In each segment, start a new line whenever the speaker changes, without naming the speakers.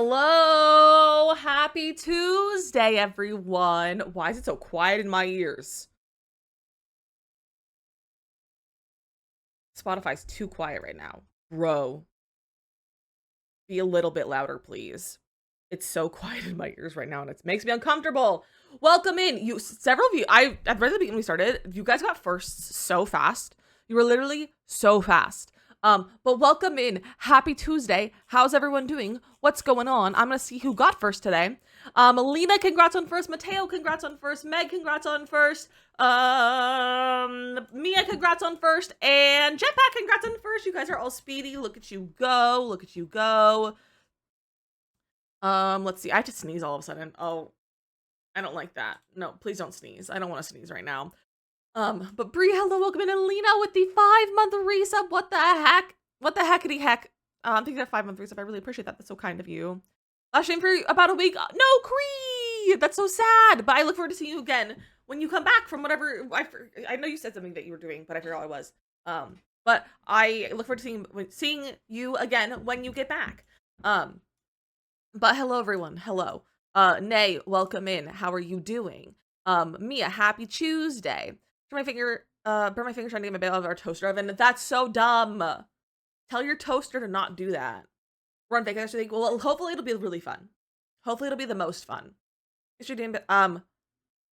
Hello, happy Tuesday, everyone. Why is it so quiet in my ears? Spotify's too quiet right now. Bro, be a little bit louder, please. It's so quiet in my ears right now, and it makes me uncomfortable. Welcome in. Several of you, at the beginning we started, you guys got first so fast. You were literally so fast. But welcome in. Happy Tuesday. How's everyone doing? What's going on? I'm gonna see who got first today. Lena, congrats on first. Mateo, congrats on first. Meg, congrats on first. Mia, congrats on first. And Jetpack, congrats on first. You guys are all speedy. Look at you go. Look at you go. Let's see. I have to sneeze all of a sudden. Oh, I don't like that. No, please don't sneeze. I don't want to sneeze right now. But Brie, hello, welcome in, and Lena with the 5-month resub. What the heck? What the heckity heck? Thank you for 5-month resub. I really appreciate that. That's so kind of you. Last stream for about a week. No, Cree! That's so sad. But I look forward to seeing you again when you come back from whatever. I know you said something that you were doing, but I forgot what it was. But I look forward to seeing you again when you get back. But hello, everyone. Hello. Nay, welcome in. How are you doing? Mia, happy Tuesday. Burn my finger trying to get my bail out of our toaster oven. That's so dumb. Tell your toaster to not do that. We're on vacation this week. Well, hopefully it'll be really fun. Hopefully it'll be the most fun.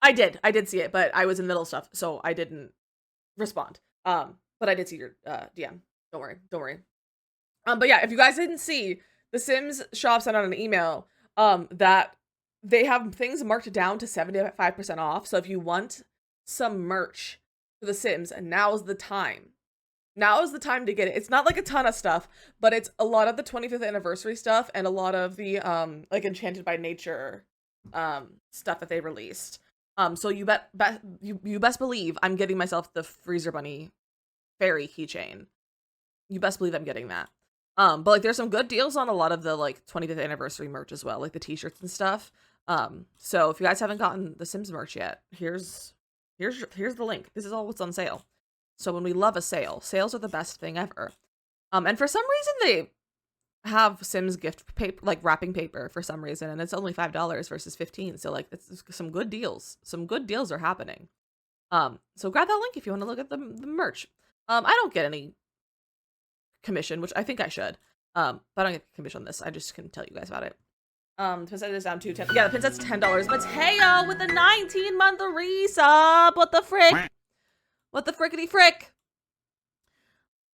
I did see it, but I was in the middle of stuff, so I didn't respond. But I did see your DM. Don't worry. But yeah, if you guys didn't see, the Sims shop sent out an email that they have things marked down to 75% off. So if you want some merch for the Sims, now's the time. Now is the time to get it. It's not like a ton of stuff, but it's a lot of the 25th anniversary stuff and a lot of the like Enchanted by Nature stuff that they released. So you best believe I'm getting myself the Freezer Bunny fairy keychain. You best believe I'm getting that. But like there's some good deals on a lot of the like 25th anniversary merch as well, like the t-shirts and stuff. So if you guys haven't gotten the Sims merch yet, here's the link. This is all what's on sale. So when we love a sale, sales are the best thing ever. And for some reason they have Sims gift paper, like wrapping paper for some reason, and it's only $5 versus $15. So like it's some good deals. Some good deals are happening. So grab that link if you want to look at the merch. I don't get any commission, which I think I should. But I don't get commission on this. I just can tell you guys about it. The pin set is down to 10. Yeah, the pin set's $10. Mateo with the 19-month resub. What the frick? What the frickety frick?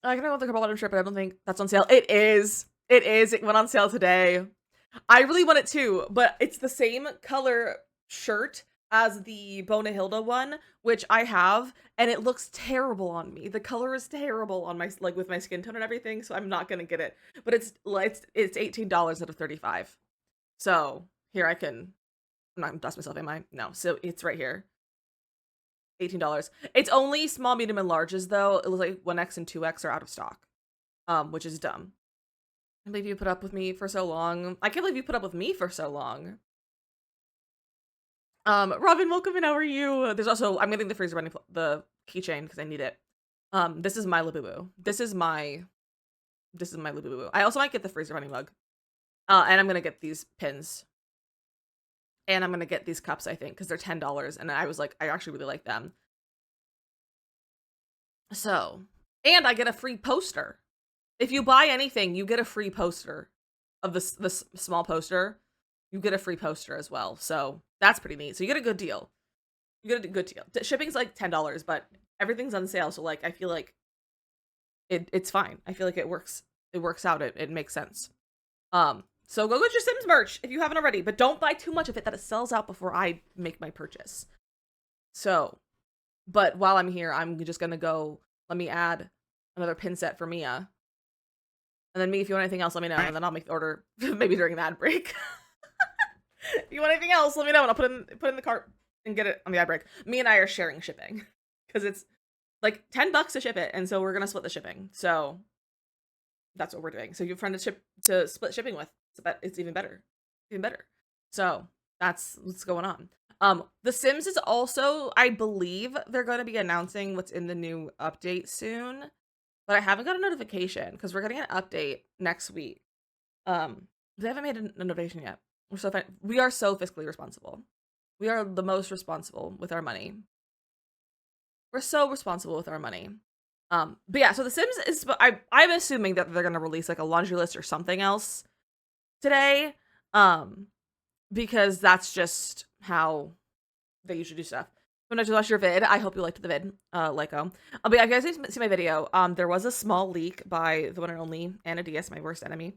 I can know the couple item shirt, but I don't think that's on sale. It is. It went on sale today. I really want it too, but it's the same color shirt as the Bonahilda one, which I have, and it looks terrible on me. The color is terrible on my, like, with my skin tone and everything, so I'm not gonna get it. But it's $18 out of 35. So here I'm not gonna dust myself, am I? No. So it's right here. $18. It's only small, medium, and larges though. It looks like 1X and 2X are out of stock. Which is dumb. I can't believe you put up with me for so long. I can't believe you put up with me for so long. Robin, welcome in. How are you? There's also, I'm getting the Freezer Bunny, the keychain because I need it. This is my Labubu. This is my Labubu. I also might get the Freezer Bunny mug. And I'm gonna get these pins. And I'm gonna get these cups, I think, because they're $10. And I was like, I actually really like them. So, and I get a free poster. If you buy anything, you get a free poster of this small poster. You get a free poster as well. So that's pretty neat. So you get a good deal. You get a good deal. Shipping's like $10, but everything's on sale. So like, I feel like it's fine. I feel like it works. It works out. It makes sense. So go get your Sims merch if you haven't already, but don't buy too much of it that it sells out before I make my purchase. So, but while I'm here, I'm just gonna go, let me add another pin set for Mia. And then me, if you want anything else, let me know, and then I'll make the order maybe during the ad break. If you want anything else, let me know, and I'll put in the cart and get it on the ad break. Me and I are sharing shipping, because it's like $10 to ship it, and so we're gonna split the shipping. So that's what we're doing. So you have a friend to split shipping with. It's even better. So that's what's going on. The Sims is also, I believe they're going to be announcing what's in the new update soon, but I haven't got a notification because we're getting an update next week. They haven't made an innovation yet. We are so fiscally responsible. We are the most responsible with our money. We're so responsible with our money. But yeah, so The Sims is, I'm assuming that they're gonna release like a laundry list or something else today. Because that's just how they usually do stuff. When I just watched your vid, I hope you liked the vid, Lyco. But yeah, if you guys didn't see my video, there was a small leak by the one and only Anna Diaz, my worst enemy.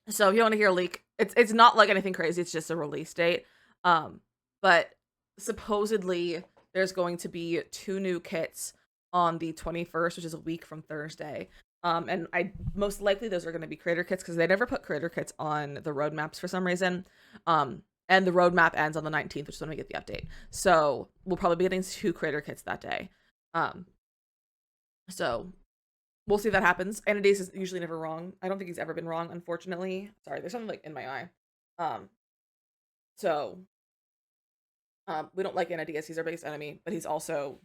So if you want to hear a leak, it's not like anything crazy, it's just a release date. But supposedly there's going to be 2 new kits on the 21st, which is a week from Thursday. And most likely those are going to be creator kits because they never put creator kits on the roadmaps for some reason. And the roadmap ends on the 19th, which is when we get the update. So we'll probably be getting 2 creator kits that day. So we'll see if that happens. Anadiz is usually never wrong. I don't think he's ever been wrong, unfortunately. Sorry, there's something like in my eye. We don't like Anadiz. He's our biggest enemy, but he's also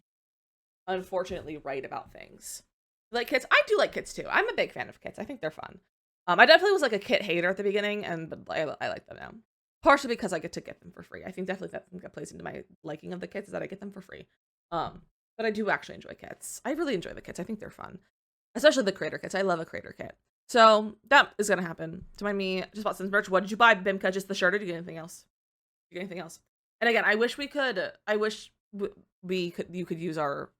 unfortunately right about things. Like kits, I do like kits too. I'm a big fan of kits. I think they're fun. I definitely was like a kit hater at the beginning, but I like them now. Partially because I get to get them for free. I think definitely that plays into my liking of the kits is that I get them for free. But I do actually enjoy kits. I really enjoy the kits. I think they're fun. Especially the creator kits. I love a creator kit. So that is gonna happen. To mind me, just bought some merch. What did you buy, Bimka? Just the shirt, or did you get anything else? Did you get anything else? And again, I wish you could use our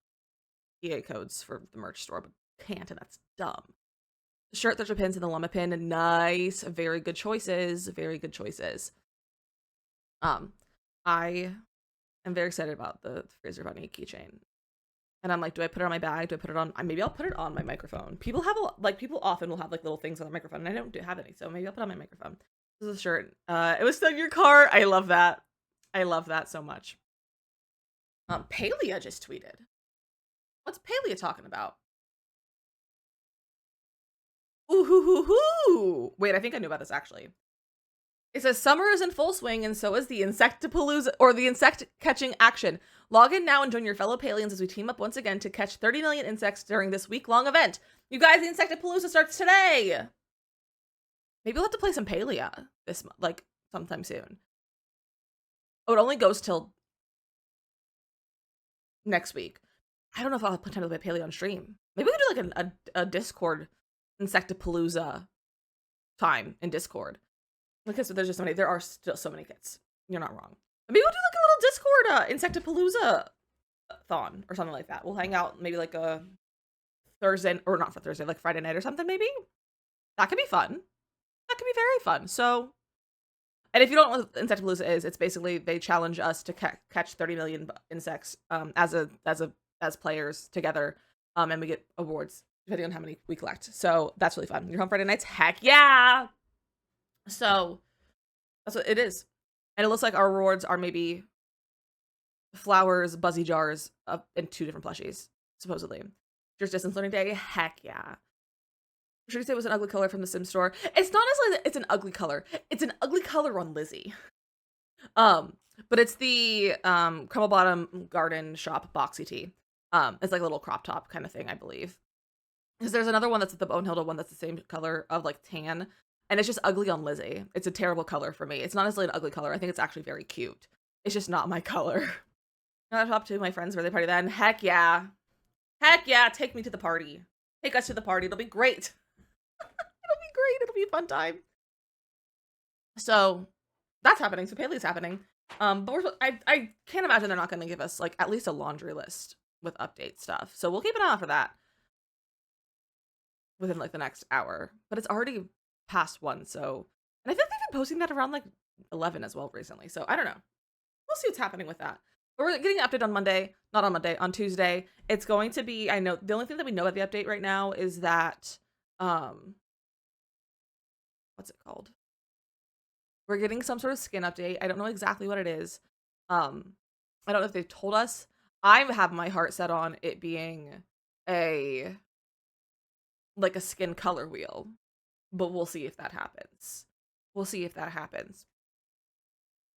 EA codes for the merch store, but can't, and that's dumb. The shirt, the pins, and the llama pin, nice. Very good choices. Very good choices. I am very excited about the Fraser Bunny keychain. And I'm like, do I put it on my bag? Do I put it on? Maybe I'll put it on my microphone. People often will have like little things on their microphone, and I don't have any, so maybe I'll put it on my microphone. This is a shirt. It was still in your car. I love that. I love that so much. Palia just tweeted. What's Palia talking about? Ooh hoo hoo hoo! Wait, I think I knew about this actually. It says summer is in full swing, and so is the Insectapalooza, or the insect catching action. Log in now and join your fellow Palians as we team up once again to catch 30 million insects during this week-long event. You guys, the Insectapalooza starts today! Maybe we'll have to play some Palia this month, like, sometime soon. Oh, it only goes till next week. I don't know if I'll have time to play Palia on stream. Maybe we can do like a Discord Insectapalooza time in Discord. Because there's just so many, there are still so many kits. You're not wrong. Maybe we'll do like a little Discord Insectapalooza thon or something like that. We'll hang out maybe like a Thursday, or not for Thursday, like Friday night or something maybe. That could be fun. That could be very fun. So, and if you don't know what Insectapalooza is, it's basically they challenge us to catch 30 million insects as players together, and we get awards depending on how many we collect. So that's really fun. You're home Friday nights? Heck yeah! So that's what it is. And it looks like our rewards are maybe flowers, buzzy jars, and 2 different plushies, supposedly. Just distance learning day? Heck yeah. Should you say it was an ugly color from the Sims store? It's not necessarily that it's an ugly color. It's an ugly color on Lizzie. But it's the Crumble Bottom Garden Shop boxy tee. It's like a little crop top kind of thing, I believe. Because there's another one that's the Bonehilda one that's the same color of like tan. And it's just ugly on Lizzie. It's a terrible color for me. It's not necessarily an ugly color. I think it's actually very cute. It's just not my color. I'll talk to my friend's birthday party then. Heck yeah. Heck yeah. Take me to the party. Take us to the party. It'll be great. It'll be great. It'll be a fun time. So that's happening. So Paley's happening. But I can't imagine they're not going to give us like at least a laundry list with update stuff. So we'll keep an eye out for that within like the next hour. But it's already past 1, so, and I think they've been posting that around like 11 as well recently, so I don't know. We'll see what's happening with that. But we're getting an update on Monday, not on Monday, on Tuesday. It's going to be, I know, the only thing that we know about the update right now is that, what's it called? We're getting some sort of skin update. I don't know exactly what it is. I don't know if they've told us. I have my heart set on it being like a skin color wheel. But we'll see if that happens. We'll see if that happens.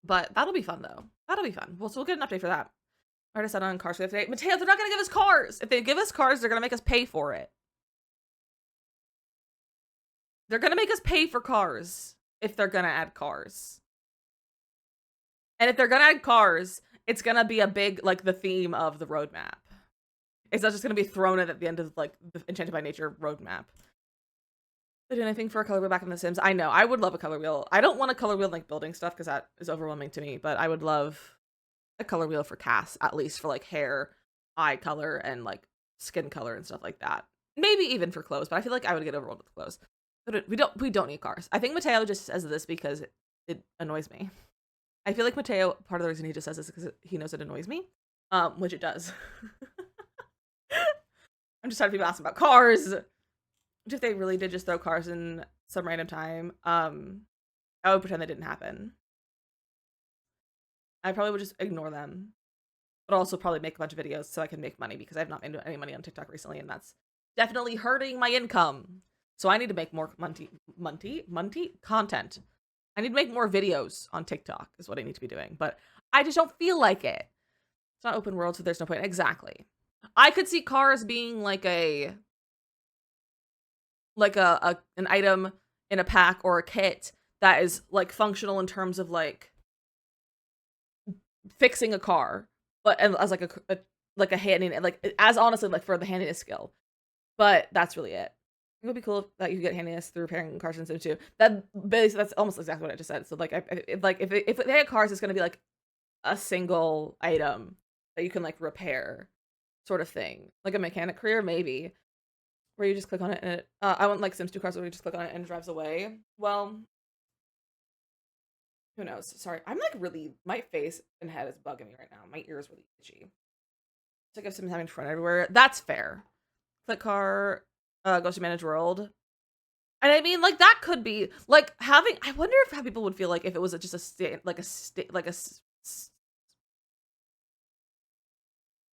But that'll be fun, though. That'll be fun. We'll get an update for that. I already set on cars for today. Mateo, they're not going to give us cars. If they give us cars, they're going to make us pay for it. They're gonna make us pay for cars if they're gonna add cars. And if they're gonna add cars, it's gonna be a big, like, the theme of the roadmap. It's not just gonna be thrown in at the end of, like, the Enchanted by Nature roadmap. They do anything for a color wheel back in The Sims? I know. I would love a color wheel. I don't want a color wheel like building stuff because that is overwhelming to me, but I would love a color wheel for Cass, at least for like hair, eye color, and like skin color and stuff like that. Maybe even for clothes, but I feel like I would get overwhelmed with clothes. But we don't need cars. I think Mateo just says this because it annoys me. I feel like Mateo, part of the reason he just says this is because he knows it annoys me, which it does. I'm just tired of people asking about cars. If they really did just throw cars in some random time, I would pretend they didn't happen. I probably would just ignore them, but also probably make a bunch of videos so I can make money because I've not made any money on TikTok recently, and that's definitely hurting my income. So I need to make more content. I need to make more videos on TikTok is what I need to be doing, but I just don't feel like it. It's not open world, so there's no point. Exactly. I could see cars being like an item in a pack or a kit that is like functional in terms of like fixing a car, but as like a handy, like as honestly like for the handiness skill. But that's really it. It would be cool that you get handiness through repairing cars in Sim 2. That's almost exactly what I just said. So like if they had cars, it's gonna be like a single item that you can like repair, sort of thing, like a mechanic career maybe, where you just click on it and I want like Sims 2 cars where you just click on it and it drives away. Well, who knows? Sorry, I'm like really, my face and head is bugging me right now. My ear is really itchy. It's like if Sims having front everywhere. That's fair. Click car, goes to manage world. And I mean, like, that could be, like, having, I wonder if how people would feel like if it was just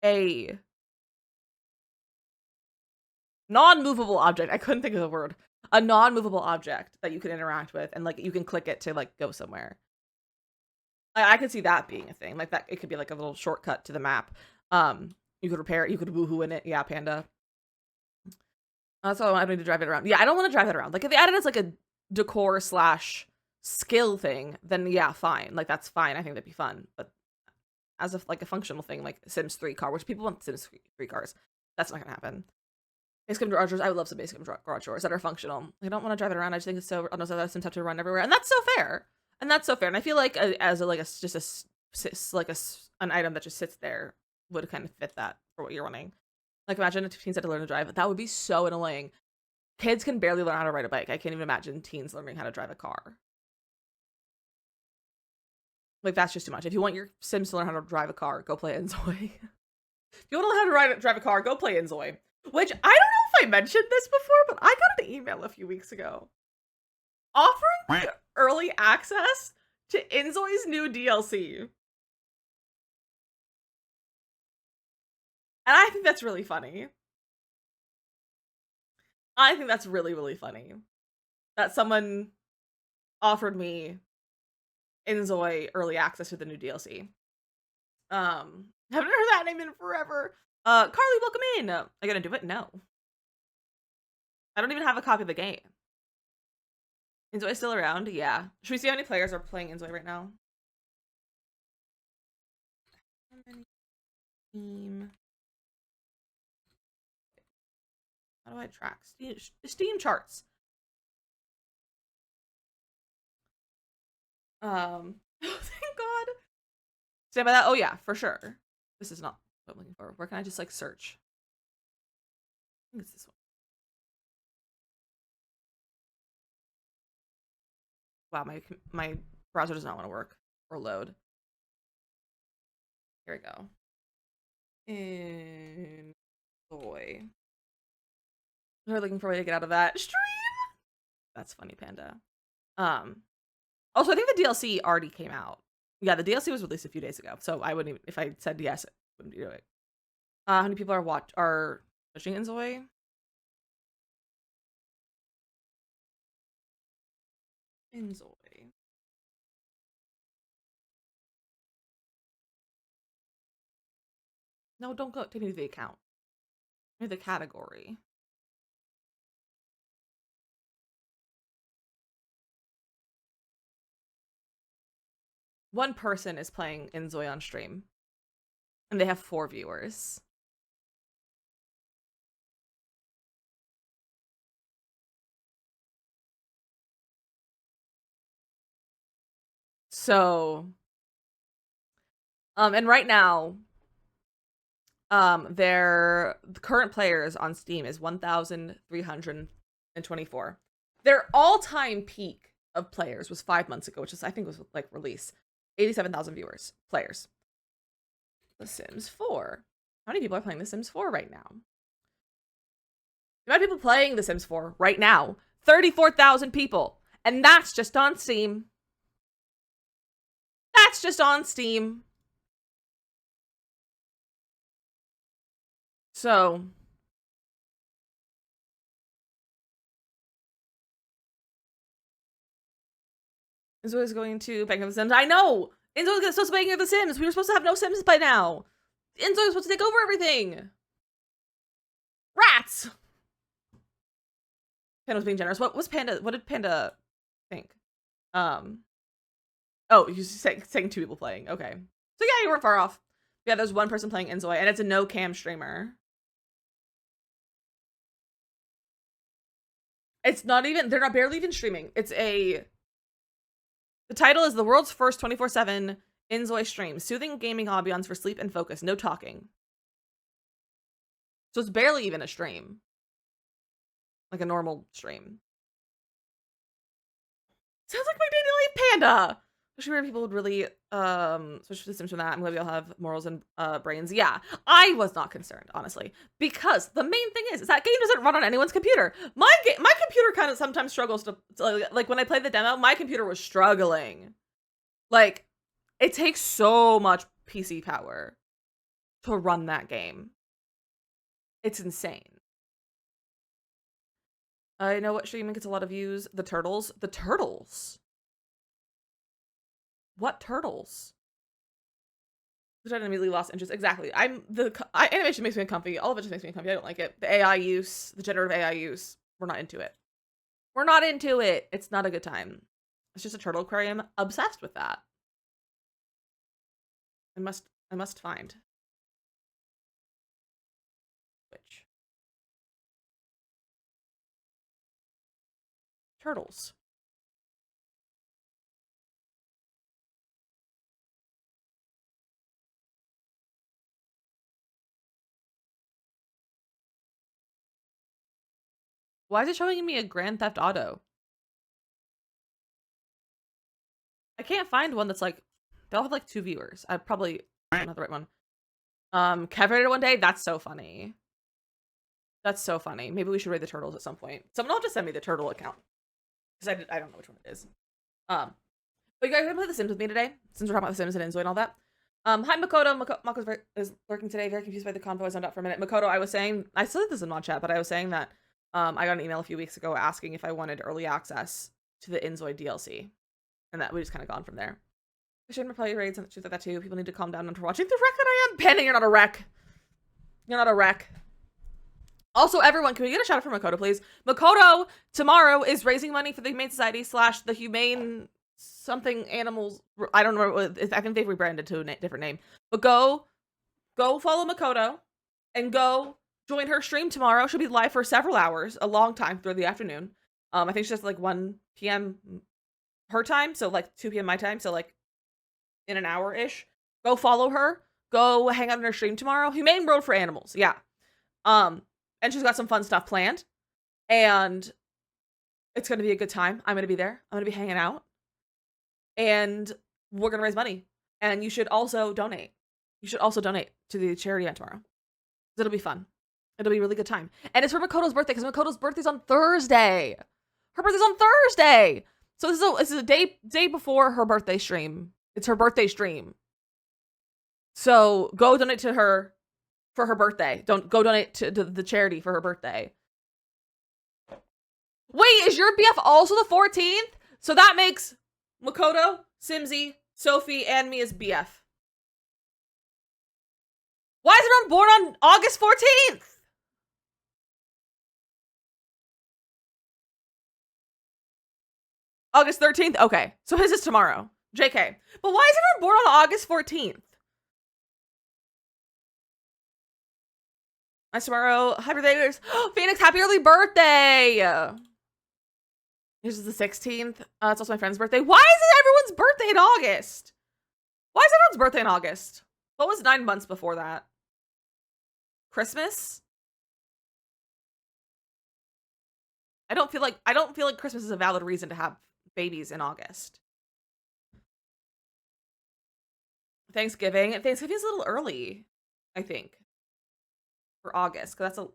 a non-movable object. I couldn't think of the word. A non-movable object that you can interact with and, like, you can click it to, like, go somewhere. I could see that being a thing. Like, that, it could be, like, a little shortcut to the map. You could repair it. You could woohoo in it. Yeah, Panda. So I don't need to drive it around. Yeah, I don't want to drive it around. Like, if they added it as, like, a decor / skill thing, then yeah, fine. Like, that's fine. I think that'd be fun. But as a, like, a functional thing, like Sims 3 car, which people want Sims 3 cars, that's not gonna happen. Basic garage doors. I would love some basic garage doors that are functional. I don't want to drive it around. I just think it's so, I don't know, that Sims have to run everywhere, and that's so fair. And that's so fair. And I feel like as a, like a just an item that just sits there would kind of fit that for what you're wanting. Like, imagine if teens had to learn to drive. That would be so annoying. Kids can barely learn how to ride a bike. I can't even imagine teens learning how to drive a car. Like, that's just too much. If you want your Sims to learn how to drive a car, go play Inzoi. If you want to learn how to drive a car, go play Inzoi. Which, I don't know if I mentioned this before, but I got an email a few weeks ago offering me early access to Inzoi's new DLC. And I think that's really funny. I think that's really, really funny. That someone offered me Inzoi early access to the new DLC. Haven't heard that name in forever. Carly, welcome in. Are you gonna do it? No. I don't even have a copy of the game. Inzoi still around? Yeah. Should we see how many players are playing Inzoi right now? Team. How do I track? Steam charts. Oh, thank God. Stand by that? Oh yeah, for sure. This is not what I'm looking for. Where can I just like search? I think it's this one. Wow, my browser does not want to work or load. Here we go. In boy. We're looking for a way to get out of that stream. That's funny, Panda. Also, I think the DLC already came out. Yeah, the DLC was released a few days ago, so I wouldn't even, if I said yes, I wouldn't do it. How many people are watching Inzoi? Inzoi. No, don't go. Take me to the account. Or the category. one person is playing Inzoi on stream, and they have 4 viewers. So, and right now, their current players on Steam is 1,324. Their all-time peak of players was 5 months ago, which is, I think, was like release. 87,000 viewers, players. The Sims 4. How many people are playing The Sims 4 right now? The amount of people playing The Sims 4 right now, 34,000 people. And that's just on Steam. That's just on Steam. So, Inzo is going to Bank of the Sims. I know! Inzo is supposed to Bank of the Sims. We were supposed to have no Sims by now. Inzo is supposed to take over everything. Rats! Panda was being generous. What did Panda think? Oh, you're saying 2 people playing. Okay. So yeah, you weren't far off. Yeah, there's 1 person playing Inzoi, and it's a no-cam streamer. It's not even, they're not barely even streaming. It's the title is the world's first 24/7 Inzoi stream. Soothing gaming ambiance for sleep and focus. No talking. So it's barely even a stream. Like a normal stream. Sounds like my daily life, Panda! Especially where people would really switch systems from that. I'm glad we all have morals and brains. Yeah, I was not concerned, honestly, because the main thing is that game doesn't run on anyone's computer. My computer kind of sometimes struggles to like when I played the demo, my computer was struggling. Like, it takes so much PC power to run that game. It's insane. I know what streaming gets a lot of views. The turtles. The turtles. What turtles? Which I immediately lost interest. Exactly. Animation makes me uncomfy. All of it just makes me uncomfy. I don't like it. The AI use, the generative AI use, we're not into it. We're not into it. It's not a good time. It's just a turtle aquarium. Obsessed with that. I must find which turtles. Why is it showing me a Grand Theft Auto? I can't find one that's like, they all have like 2 viewers. I probably don't have the right one. Kev rated one day? That's so funny. That's so funny. Maybe we should raid the turtles at some point. Someone will just send me the turtle account. Because I don't know which one it is. But you guys are gonna play The Sims with me today, since we're talking about The Sims and Inzoi and all that. Hi Makoto. Makoto is lurking today, very confused by the convo. I zoned out for a minute. Makoto, I was saying, I still did this in mod chat, but I was saying that I got an email a few weeks ago asking if I wanted early access to the Inzoi DLC. And that we just kind of gone from there. I shouldn't reply your raids and shit like that too. People need to calm down after watching the wreck that I am. Penny, you're not a wreck. You're not a wreck. Also, everyone, can we get a shout out for Makoto, please? Makoto tomorrow is raising money for the Humane Society / the Humane something animals. I don't know. I think they've rebranded to a different name. But go follow Makoto and go join her stream tomorrow. She'll be live for several hours, a long time through the afternoon. I think she does like 1 p.m. her time, so like 2 p.m. my time, so like in an hour-ish. Go follow her. Go hang out on her stream tomorrow. Humane World for Animals, yeah. And she's got some fun stuff planned. And it's gonna be a good time. I'm gonna be there. I'm gonna be hanging out. And we're gonna raise money. And you should also donate. You should also donate to the charity event tomorrow. It'll be fun. It'll be a really good time. And it's for Makoto's birthday, because Makoto's birthday's on Thursday. Her birthday's on Thursday! So this is a day before her birthday stream. It's her birthday stream. So go donate to her for her birthday. Don't go donate to the charity for her birthday. Wait, is your BF also the 14th? So that makes Makoto, Simsy, Sophie, and me as BF. Why is everyone born on August 14th? August 13th? Okay, so his is tomorrow. JK. But why is everyone born on August 14th? Nice tomorrow. Happy birthday. Phoenix, happy early birthday. This is the 16th. It's also my friend's birthday. Why is it everyone's birthday in August? Why is everyone's birthday in August? What was 9 months before that? Christmas? I don't feel like Christmas is a valid reason to have babies in August. Thanksgiving is a little early, I think, for August, because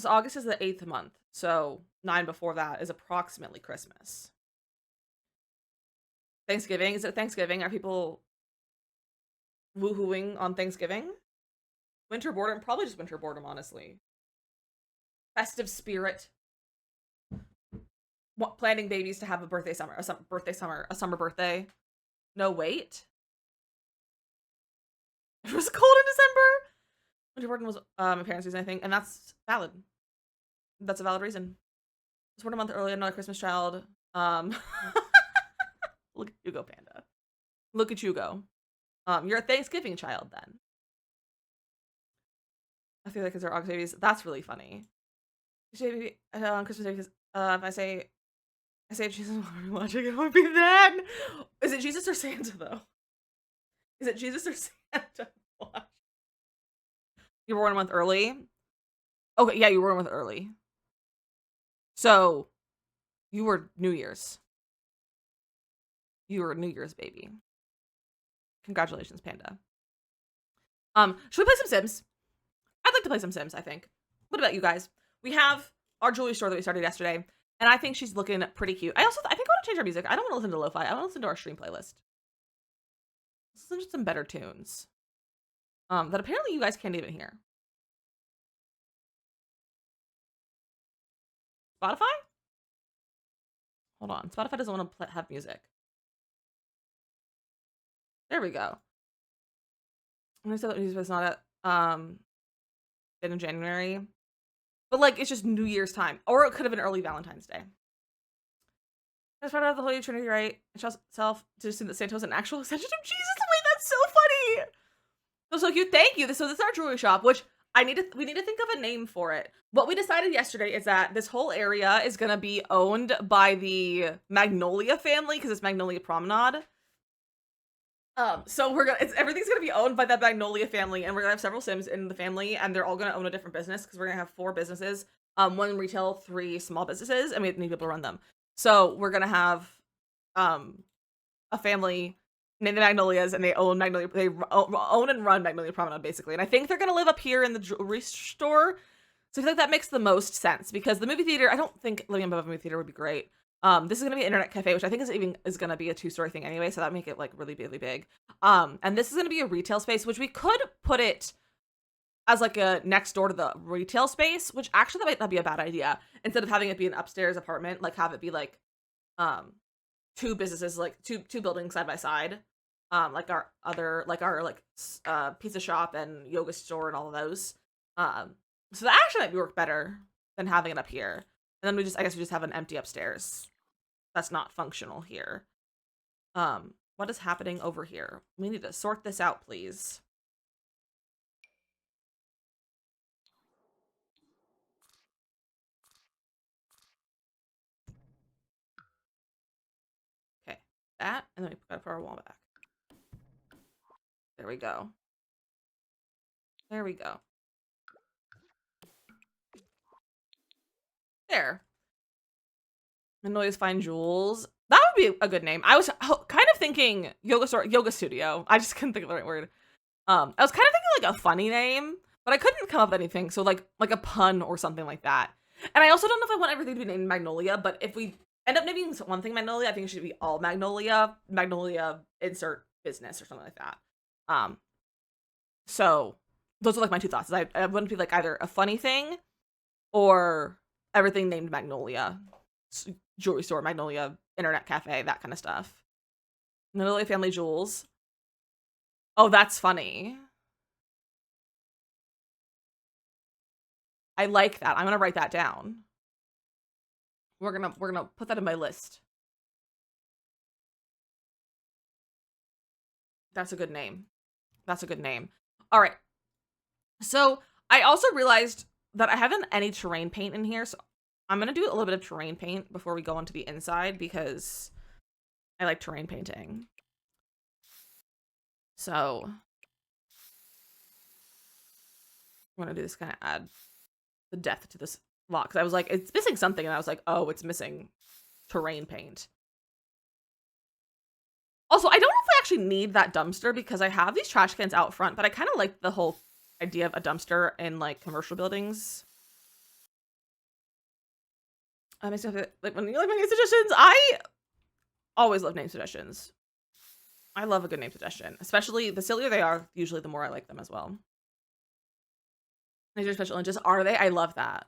August is the 8th month, so 9 before that is approximately Christmas. Thanksgiving, is it Thanksgiving? Are people woohooing on Thanksgiving? Winter boredom, probably just winter boredom, honestly. Festive spirit. Planning babies to have a birthday summer, a summer birthday. No, wait. It was cold in December. Winter boredom was my parents' reason, I think, and that's valid. That's a valid reason. I was born a month early. I'm not a Christmas child. Look at you go, Panda. Look at you go. You're a Thanksgiving child then. I feel like it's our August babies. That's really funny. On Christmas Day, because if I say Jesus while we're watching, it would be that. Is it Jesus or Santa though? Is it Jesus or Santa? Watch. You were born a month early. Okay, yeah, you were born a month early. So, you were New Year's. You were a New Year's baby. Congratulations, Panda. Should we play some Sims? I'd like to play some Sims, I think. What about you guys? We have our jewelry store that we started yesterday, and I think she's looking pretty cute. I think I want to change our music. I don't want to listen to lo-fi. I want to listen to our stream playlist. Let's listen to some better tunes. That apparently you guys can't even hear. Spotify? Hold on. Spotify doesn't want to have music. There we go. I said that music was not at in January. But like it's just New Year's time. Or it could have been early Valentine's Day. I just found out the Holy Trinity, right? Itself to assume that Santa's an actual extension of Jesus. Wait, that's so funny. That was so cute. Thank you. So this is our jewelry shop, which we need to think of a name for it. What we decided yesterday is that this whole area is gonna be owned by the Magnolia family because it's Magnolia Promenade. So everything's gonna be owned by that Magnolia family, and we're gonna have several Sims in the family, and they're all gonna own a different business because we're gonna have 4 businesses, 1 retail, 3 small businesses, and we need people to run them. So we're gonna have a family named the Magnolias, and they own own and run Magnolia Promenade basically. And I think they're gonna live up here in the jewelry store. So I feel like that makes the most sense because the movie theater, I don't think living above a movie theater would be great. This is gonna be an internet cafe, which I think is gonna be a 2-story thing anyway, so that would make it like really, really big. And this is gonna be a retail space, which we could put it as like a next door to the retail space, which actually that might not be a bad idea. Instead of having it be an upstairs apartment, like have it be like 2 businesses, like two buildings side by side. Like our pizza shop and yoga store and all of those. So that actually might work better than having it up here. And then I guess we just have an empty upstairs. That's not functional here. What is happening over here? We need to sort this out, please. Okay, that, and then we gotta put our wall back. There we go. There we go. There. Magnolia's Fine Jewels. That would be a good name. I was kind of thinking yoga studio. I just couldn't think of the right word. I was kind of thinking like a funny name, but I couldn't come up with anything. So like a pun or something like that. And I also don't know if I want everything to be named Magnolia, but if we end up naming one thing Magnolia, I think it should be all Magnolia. Magnolia insert business or something like that. So those are like my 2 thoughts. I wouldn't be like either a funny thing or everything named Magnolia. Jewelry store, Magnolia, internet cafe, that kind of stuff. Magnolia Family Jewels. Oh, that's funny. I like that. I'm gonna write that down. We're gonna put that in my list. That's a good name. That's a good name. All right. So I also realized that I haven't any terrain paint in here, so I'm gonna do a little bit of terrain paint before we go onto the inside because I like terrain painting. So I'm gonna do this, kind of add the depth to this lot because I was like, it's missing something, and I was like, oh, it's missing terrain paint. Also, I don't know if I actually need that dumpster because I have these trash cans out front, but I kind of like the whole idea of a dumpster in like commercial buildings. Like when you like my name suggestions, I always love name suggestions. I love a good name suggestion, especially the sillier they are, usually the more I like them as well. These are special and just are they? I love that.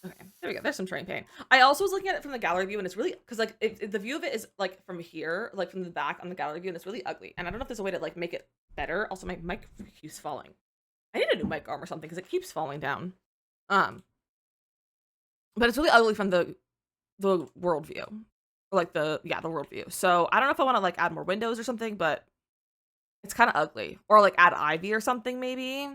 Okay, there we go. There's some terrain paint. I also was looking at it from the gallery view, and it's really because like the view of it is like from here, like from the back on the gallery view, and it's really ugly. And I don't know if there's a way to like make it better. Also, my mic keeps falling. I need a new mic arm or something because it keeps falling down. But it's really ugly from the world view, or like the world view. So I don't know if I want to like add more windows or something, but it's kind of ugly. Or like add ivy or something maybe.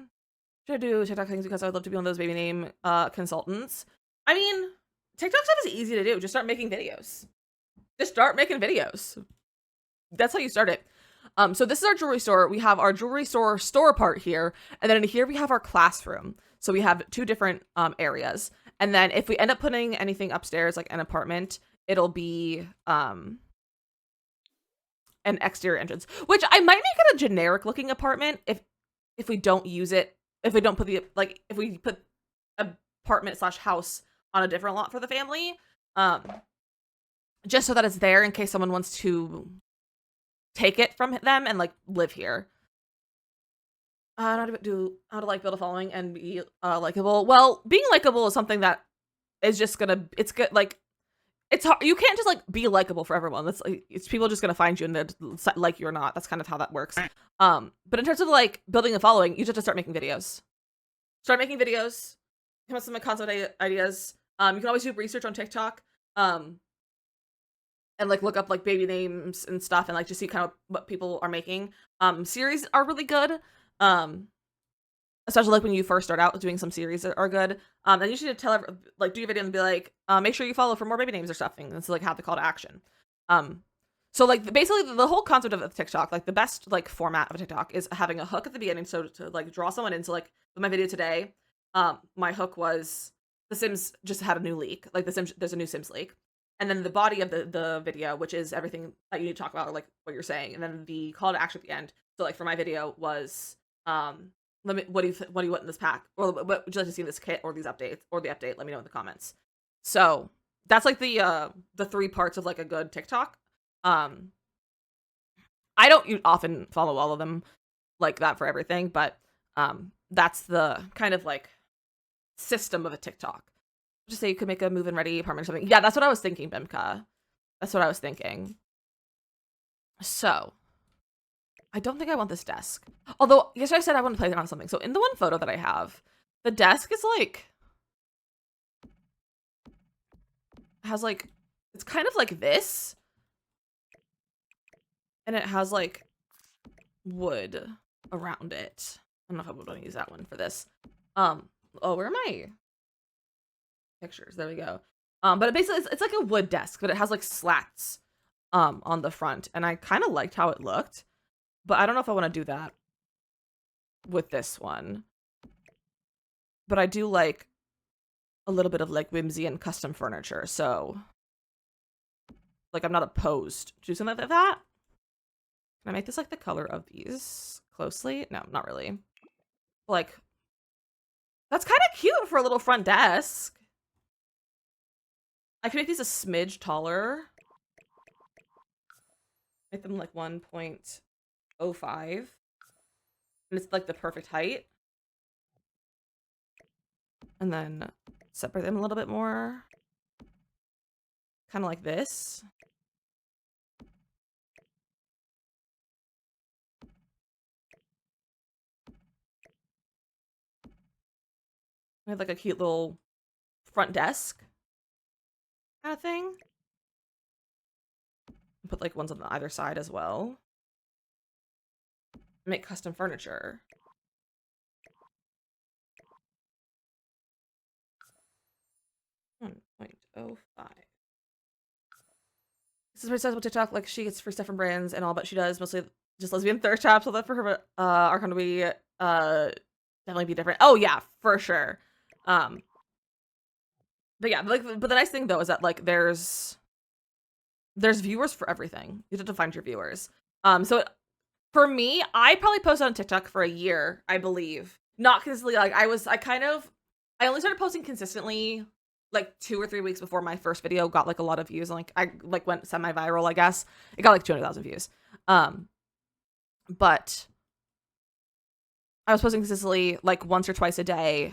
Should I do TikTok things because I'd love to be one of those baby name consultants. I mean, TikTok stuff is easy to do. Just start making videos. Just start making videos. That's how you start it. So this is our jewelry store. We have our jewelry store part here, and then in here we have our classroom. So we have two different areas. And then if we end up putting anything upstairs, like an apartment, it'll be an exterior entrance, which I might make it a generic looking apartment if we don't use it, if we don't put if we put apartment / house on a different lot for the family, just so that it's there in case someone wants to take it from them and like live here. How to like build a following and be likable. Well, being likable is something that is just it's good. Like it's hard. You can't just like be likable for everyone. That's like, it's people just gonna find you and they're like you or not. That's kind of how that works. But in terms of like building a following, you just have to start making videos. Start making videos. Come up with some concept ideas. You can always do research on TikTok. And like look up like baby names and stuff and like just see kind of what people are making. Series are really good. Especially like when you first start out doing some series are good. And you should do your video and be like, make sure you follow for more baby names or stuffing. And so like have the call to action. So like basically the whole concept of TikTok, like the best like format of a TikTok is having a hook at the beginning. So to like draw someone in. So like with my video today, my hook was The Sims just had a new leak. Like there's a new Sims leak. And then the body of the video, which is everything that you need to talk about or like what you're saying. And then the call to action at the end. So like for my video was what do you want in this pack, or what would you like to see in this kit, or these updates, or the update? Let me know in the comments. So that's like the 3 parts of like a good TikTok. I don't often follow all of them like that for everything, but that's the kind of like system of a TikTok. Just say you could make a move-in ready apartment or something. Yeah, that's what I was thinking, Bimka. That's what I was thinking. So I don't think I want this desk. Although, yesterday I said I want to play it on something. So in the one photo that I have, the desk is like, has like, it's kind of like this. And it has like wood around it. I don't know if I would want to use that one for this. Oh, where are my pictures? There we go. But basically it's like a wood desk, but it has like slats on the front. And I kind of liked how it looked. But I don't know if I want to do that with this one. But I do like a little bit of like whimsy and custom furniture. So like I'm not opposed to something like that. Can I make this like the color of these closely? No, not really. Like that's kind of cute for a little front desk. I can make these a smidge taller. Make them like 1.05. And it's like the perfect height. And then separate them a little bit more. Kind of like this. I have like a cute little front desk kind of thing. Put like ones on either side as well. Make custom furniture. $1.05. This is pretty sensible TikTok. Like she gets free stuff from brands and all, but she does mostly just lesbian thirst traps. So that for her are going to be definitely be different. Oh yeah, for sure. But yeah, but the nice thing though is that like there's viewers for everything. You have to find your viewers. So for me, I probably posted on TikTok for a year, I believe. Not consistently. Like I only started posting consistently like 2 or 3 weeks before my first video got like a lot of views. And like I like went semi-viral, I guess. It got like 200,000 views. But I was posting consistently like once or twice a day.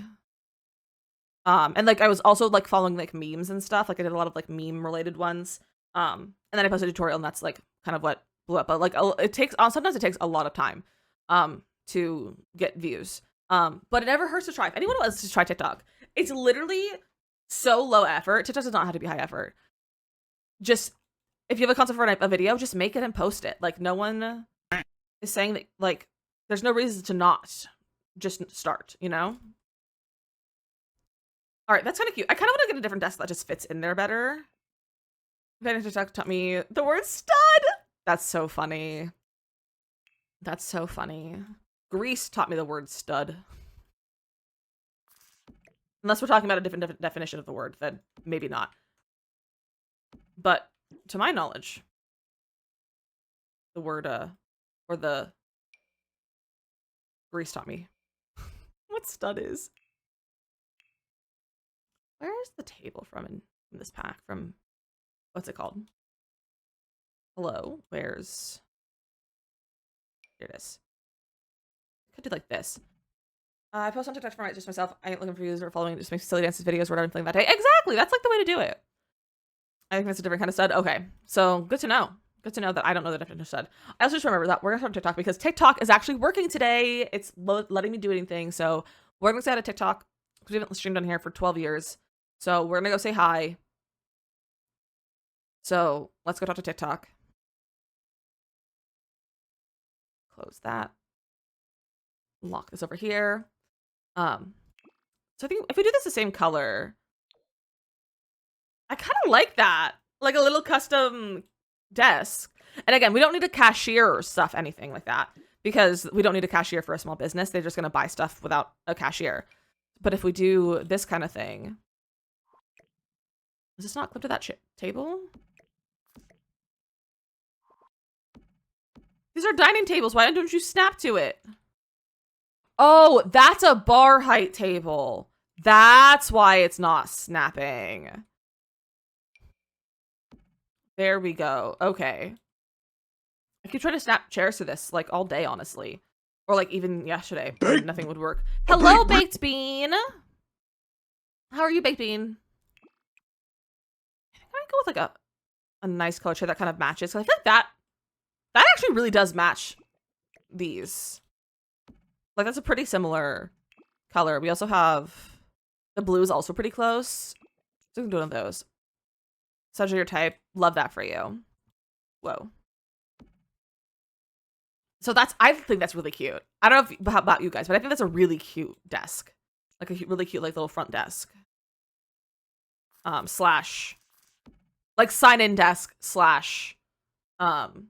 And like I was also like following like memes and stuff. Like I did a lot of like meme related ones. And then I posted a tutorial, and that's like kind of what blew up. But like sometimes it takes a lot of time to get views. But it never hurts to try. If anyone wants to try TikTok, it's literally so low effort. TikTok does not have to be high effort. Just if you have a concept for a video, just make it and post it. Like no one is saying that like there's no reason to not just start, you know? All right, that's kind of cute. I kind of want to get a different desk that just fits in there better. TikTok taught me the word stud. That's so funny. That's so funny. Greece taught me the word stud. Unless we're talking about a different definition of the word, then maybe not. But to my knowledge, the word or the Greece taught me what stud is. Where's the table from in this pack? From what's it called? Hello, where's... Here it is. Could do like this. I post on TikTok for just myself. I ain't looking for views or following. Just make silly dances videos or whatever I'm feeling that day. Exactly. That's like the way to do it. I think that's a different kind of stud. Okay. So good to know. Good to know that I don't know the definition of stud. I also just remember that we're going to start TikTok because TikTok is actually working today. It's letting me do anything. So we're going to say hi to TikTok because we haven't streamed on here for 12 years. So we're going to go say hi. So let's go talk to TikTok. Close that. Lock this over here. So I think if we do this the same color, I kind of like that. Like a little custom desk. And again, we don't need a cashier or stuff, anything like that, because we don't need a cashier for a small business. They're just going to buy stuff without a cashier. But if we do this kind of thing, is this not clipped to that table? These are dining tables. Why don't you snap to it? Oh, that's a bar height table. That's why it's not snapping. There we go. Okay. I keep trying to snap chairs to this, like, all day, honestly. Or, like, even yesterday. Nothing would work. Hello, Baked Bean! How are you, Baked Bean? I think I might go with, like, a nice color chair that kind of matches. So I think that actually really does match these. Like, that's a pretty similar color. We also have... The blue is also pretty close. So we can do one of those. Such as your type. Love that for you. Whoa. So I think that's really cute. I don't know about you guys, but I think that's a really cute desk. Like a really cute, like, little front desk. Slash, like, sign-in desk slash, checkout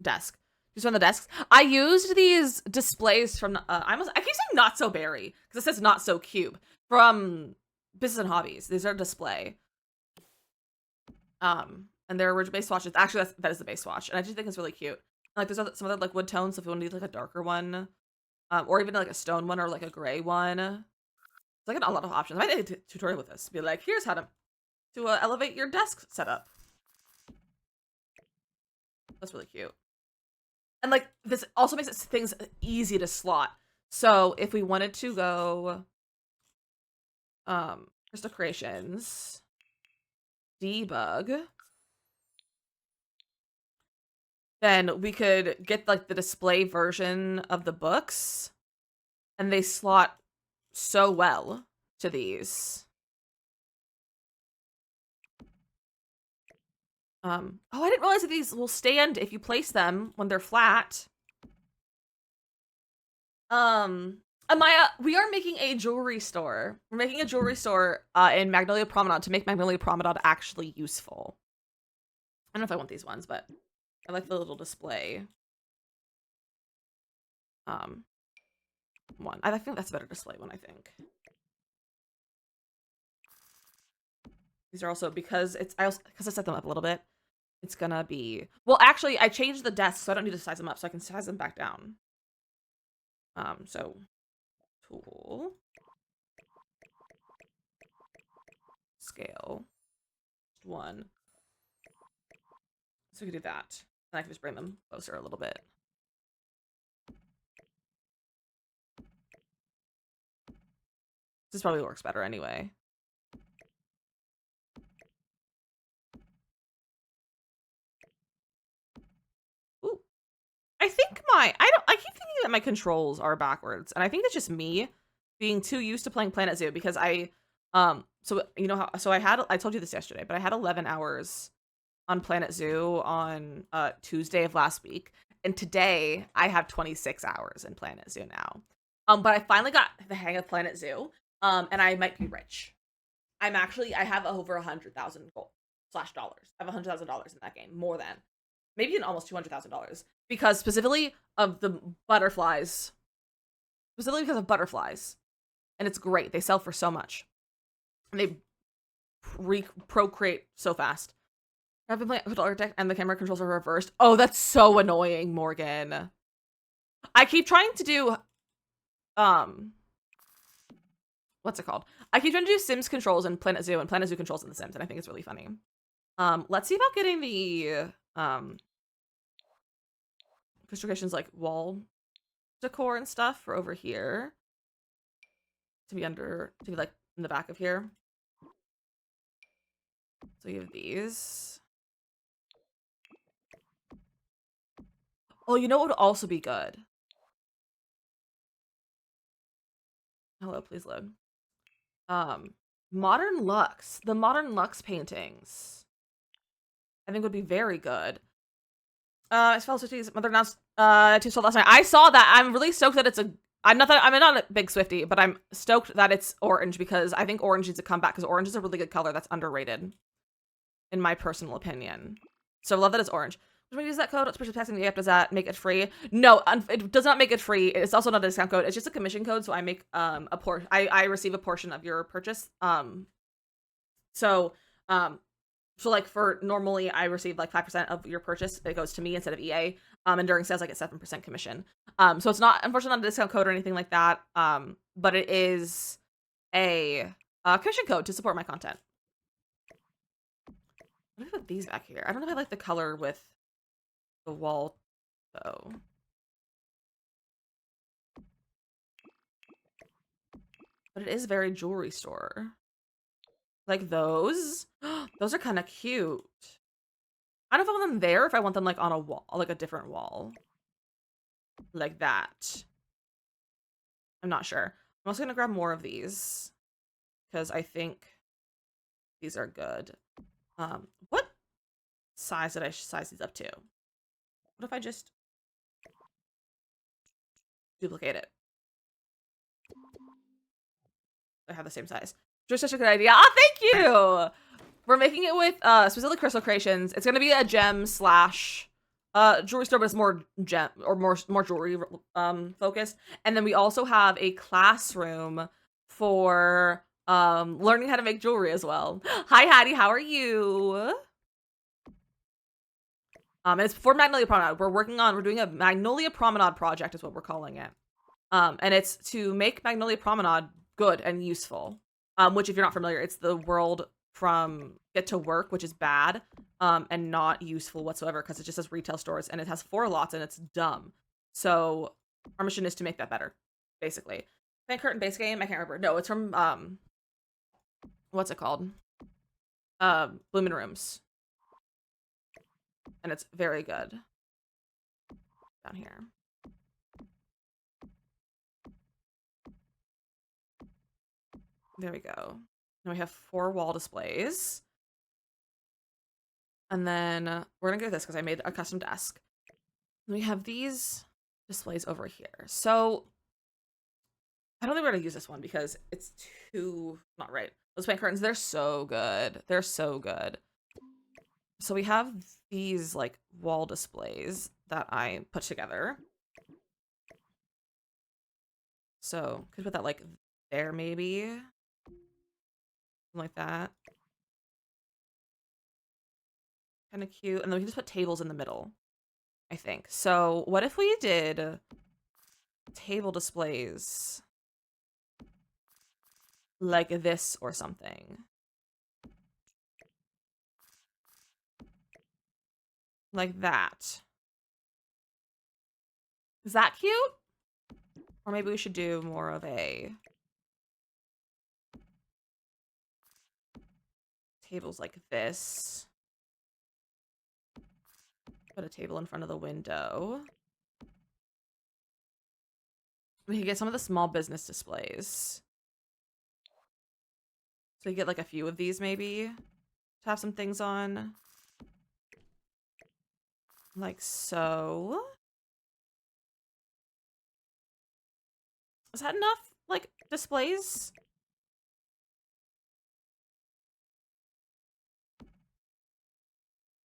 desk. Just on the desks. I used these displays from, I keep saying Not So Berry, because it says Not So Cube, from Business and Hobbies. These are a display. And they're original base swatches. Actually, that is the base swatch, and I just think it's really cute. Like, there's some other, like, wood tones, so if you want to do, like, a darker one, or even, like, a stone one, or, like, a gray one. It's, like, a lot of options. I might make a tutorial with this. Be like, here's how to elevate your desk setup. That's really cute. And, like, this also makes things easy to slot. So, if we wanted to go, Crystal Creations, debug, then we could get, like, the display version of the books, and they slot so well to these. Oh, I didn't realize that these will stand if you place them when they're flat. Amaya, we are making a jewelry store. We're making a jewelry store in Magnolia Promenade to make Magnolia Promenade actually useful. I don't know if I want these ones, but I like the little display. One. I think that's a better display one, I think. These are also because I set them up a little bit. It's gonna be well. Actually, I changed the desk, so I don't need to size them up, so I can size them back down. So tool scale 1. So we can do that, and I can just bring them closer a little bit. This probably works better anyway. Ooh. I think I keep thinking that my controls are backwards, and I think that's just me being too used to playing Planet Zoo because so you know how, so I told you this yesterday, but I had 11 hours on Planet Zoo on Tuesday of last week, and today I have 26 hours in Planet Zoo now. But I finally got the hang of Planet Zoo, and I might be rich. I have over 100,000 gold / dollars. I have $100,000 in that game, more than maybe even almost $200,000 because specifically of the butterflies, and it's great. They sell for so much, and they procreate so fast. I've been playing controller deck and the camera controls are reversed. Oh, that's so annoying, Morgan. I keep trying to do what's it called? I keep trying to do Sims controls in Planet Zoo and Planet Zoo controls in The Sims, and I think it's really funny. Let's see about getting the restrictions like wall decor and stuff for over here to be like in the back of here. So you have these. Oh, you know what would also be good? Hello, please load. Modern Lux. The Modern Lux paintings, I think would be very good. It's fellow Swifties. Mother announced to sold last night. I saw that. I'm really stoked that I'm not a big Swiftie, but I'm stoked that it's orange because I think orange needs to come back because orange is a really good color that's underrated, in my personal opinion. So I love that it's orange. When we use that code, especially passing the app, does that make it free? No, it does not make it free. It's also not a discount code. It's just a commission code. So I make I receive a portion of your purchase. So like for normally I receive like 5% of your purchase. It goes to me instead of EA. And during sales I get 7% commission. So it's not, unfortunately, not a discount code or anything like that. But it is a commission code to support my content. What if I put these back here? I don't know if I like the color with the wall though. But it is very jewelry store. Like those. Those are kind of cute. I don't know if I want them there, if I want them like on a wall, like a different wall. Like that. I'm not sure. I'm also gonna grab more of these because I think these are good. What size did I size these up to? What if I just duplicate it? I have the same size. Just such a good idea. Ah, thank you! We're making it with specifically Crystal Creations. It's gonna be a gem / jewelry store, but it's more gem or more jewelry focused. And then we also have a classroom for learning how to make jewelry as well. Hi Hattie, how are you? And it's for Magnolia Promenade. We're doing a Magnolia Promenade project is what we're calling it. And it's to make Magnolia Promenade good and useful. Which if you're not familiar, it's the world from Get to Work, which is bad, and not useful whatsoever because it just has retail stores and it has 4 lots and it's dumb. So our mission is to make that better, basically. Fan Curtain base game? I can't remember. No, it's from what's it called? Bloomin' Rooms. And it's very good. Down here. There we go. Now we have 4 wall displays. And then we're gonna go with this because I made a custom desk. We have these displays over here. So I don't think we're gonna use this one because it's too not right. Those paint curtains, they're so good. They're so good. So we have these like wall displays that I put together. So could put that like there maybe. Something like that. Kind of cute. And then we can just put tables in the middle, I think. So what if we did table displays like this or something? Like that. Is that cute? Or maybe we should do more of a tables like this. Put a table in front of the window. We can get some of the small business displays. So you get like a few of these maybe to have some things on. Like so. Is that enough like displays?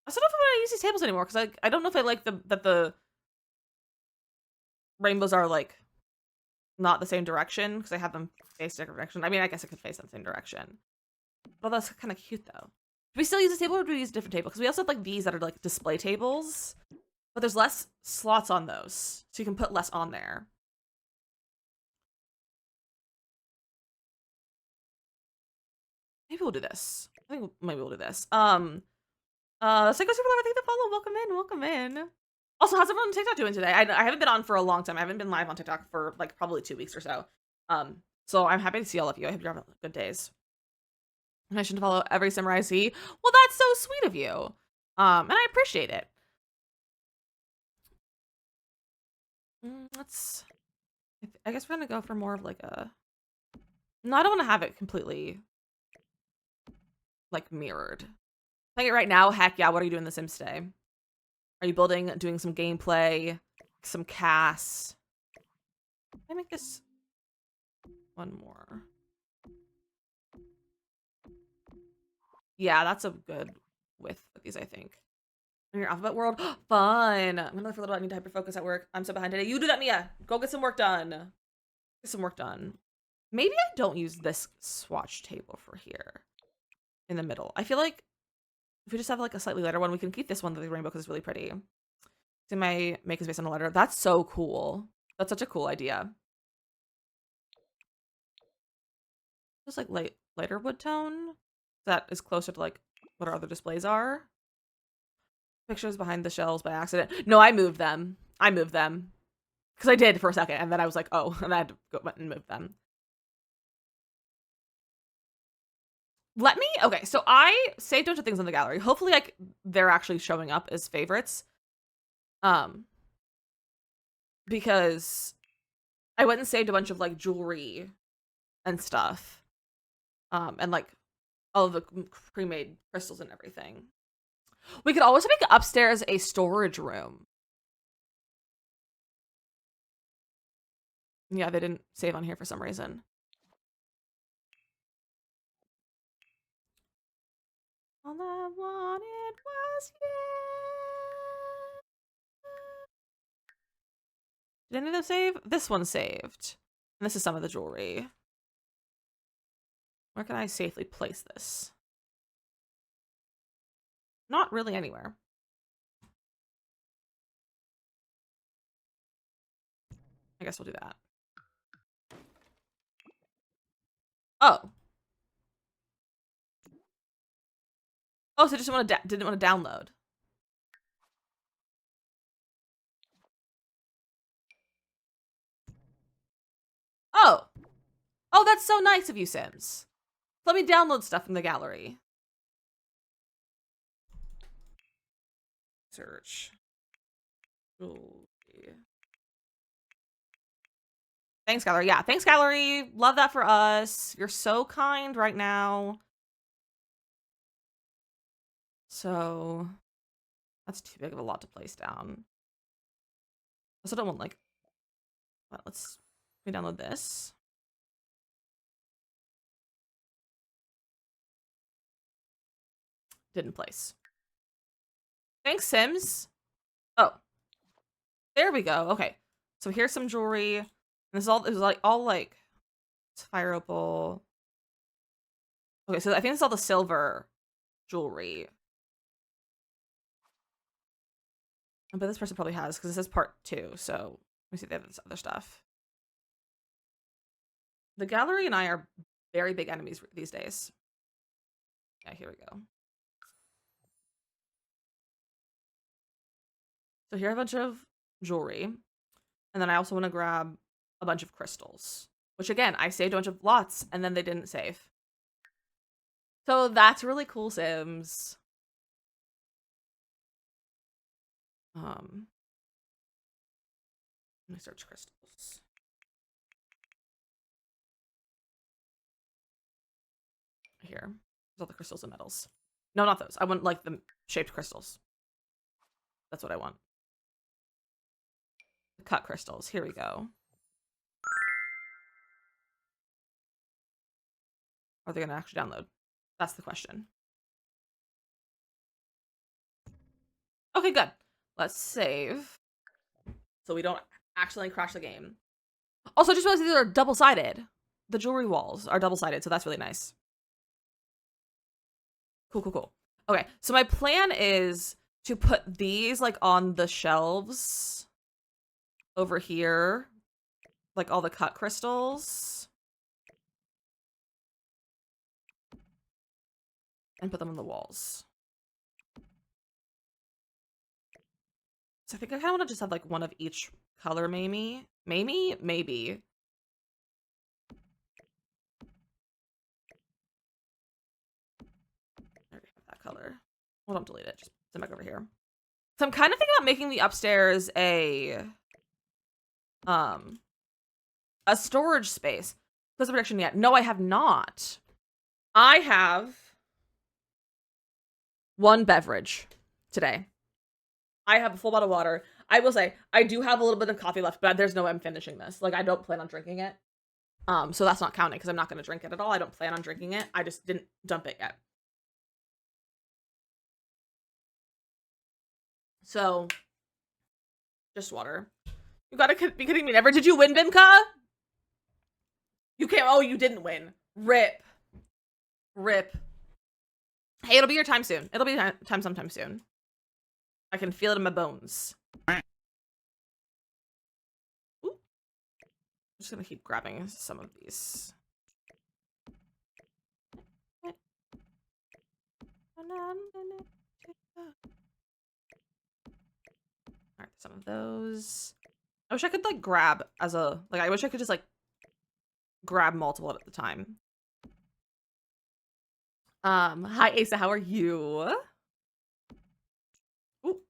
I still don't know if I'm gonna use these tables anymore because I don't know if I like that the rainbows are like not the same direction because I have them face different direction. I mean, I guess I could face in the same direction. Well, that's kind of cute though. Do we still use this table or do we use a different table? Because we also have like these that are like display tables, but there's less slots on those, so you can put less on there. Maybe we'll do this. I think maybe we'll do this. Psycho Super Lover, thank you for the follow. Welcome in, welcome in. Also, how's everyone on TikTok doing today? I haven't been on for a long time. I haven't been live on TikTok for like probably 2 weeks or so. So I'm happy to see all of you. I hope you're having good days. And I should follow every Samurai I see. Well, that's so sweet of you. And I appreciate it. Let's. I guess we're gonna go for more of like a. No, I don't want to have it completely like mirrored. Playing it right now. Heck yeah! What are you doing in The Sims today? Are you building, doing some gameplay, some casts? Can I make this one more? Yeah, that's a good width of these, I think. In your alphabet world, fun. I'm gonna look for a little. I need to hyper focus at work. I'm so behind today. You do that, Mia. Go get some work done. Get some work done. Maybe I don't use this swatch table for here in the middle. I feel like if we just have like a slightly lighter one, we can keep this one the rainbow because it's really pretty. See my make a space on a letter. That's so cool. That's such a cool idea. Just like lighter wood tone. That is closer to like what our other displays are. Pictures behind the shelves by accident. No, I moved them. I moved them. Because I did for a second, and then I was like, oh, and I had to go and move them. Okay, so I saved a bunch of things in the gallery. Hopefully, like, they're actually showing up as favorites. Because I went and saved a bunch of, like, jewelry and stuff. And, like, all of the pre-made crystals and everything. We could always make upstairs a storage room. Yeah, they didn't save on here for some reason. All I wanted was you. Did any of them save? This one saved. And this is some of the jewelry. Where can I safely place this? Not really anywhere. I guess we'll do that. Oh. Oh, so just didn't want to download. Oh. Oh, that's so nice of you, Sims. Let me download stuff from the gallery. Search. Jewelry. Thanks, gallery. Yeah, thanks, gallery. Love that for us. You're so kind right now. So that's too big of a lot to place down. I also don't want like, let me download this. Didn't place. Thanks, Sims. Oh, there we go. Okay, so here's some jewelry. And this is all like fire opal. Okay, so I think it's all the silver jewelry. But this person probably has, because this is part 2. So let me see if they have this other stuff. The gallery and I are very big enemies these days. Yeah, here we go. So here are a bunch of jewelry. And then I also want to grab a bunch of crystals. Which again, I saved a bunch of lots and then they didn't save. So that's really cool, Sims. Let me search crystals. Here. There's all the crystals and metals. No, not those. I want like the shaped crystals. That's what I want. The cut crystals. Here we go. Are they going to actually download? That's the question. Okay, good. Let's save. So we don't accidentally crash the game. Also, I just realized these are double-sided. The jewelry walls are double-sided, so that's really nice. Cool, cool, cool. Okay, so my plan is to put these like on the shelves over here. Like all the cut crystals. And put them on the walls. So I think I kind of want to just have like one of each color, maybe. Maybe? Maybe. I already have that color. Well, don't delete it. Just send it back over here. So I'm kind of thinking about making the upstairs a storage space. Close the prediction yet? No, I have not. I have one beverage today. I have a full bottle of water. I will say, I do have a little bit of coffee left, but there's no way I'm finishing this. Like, I don't plan on drinking it. So that's not counting, because I'm not going to drink it at all. I don't plan on drinking it. I just didn't dump it yet. So, just water. You gotta be kidding me. Never did you win, Bimka? You can't. Oh, you didn't win. Rip. Rip. Hey, it'll be your time soon. It'll be time sometime soon. I can feel it in my bones. Ooh. I'm just gonna keep grabbing some of these. Alright, some of those. I wish I could like grab as a I wish I could just like grab multiple at the time. Hi Asa, how are you? Ooh.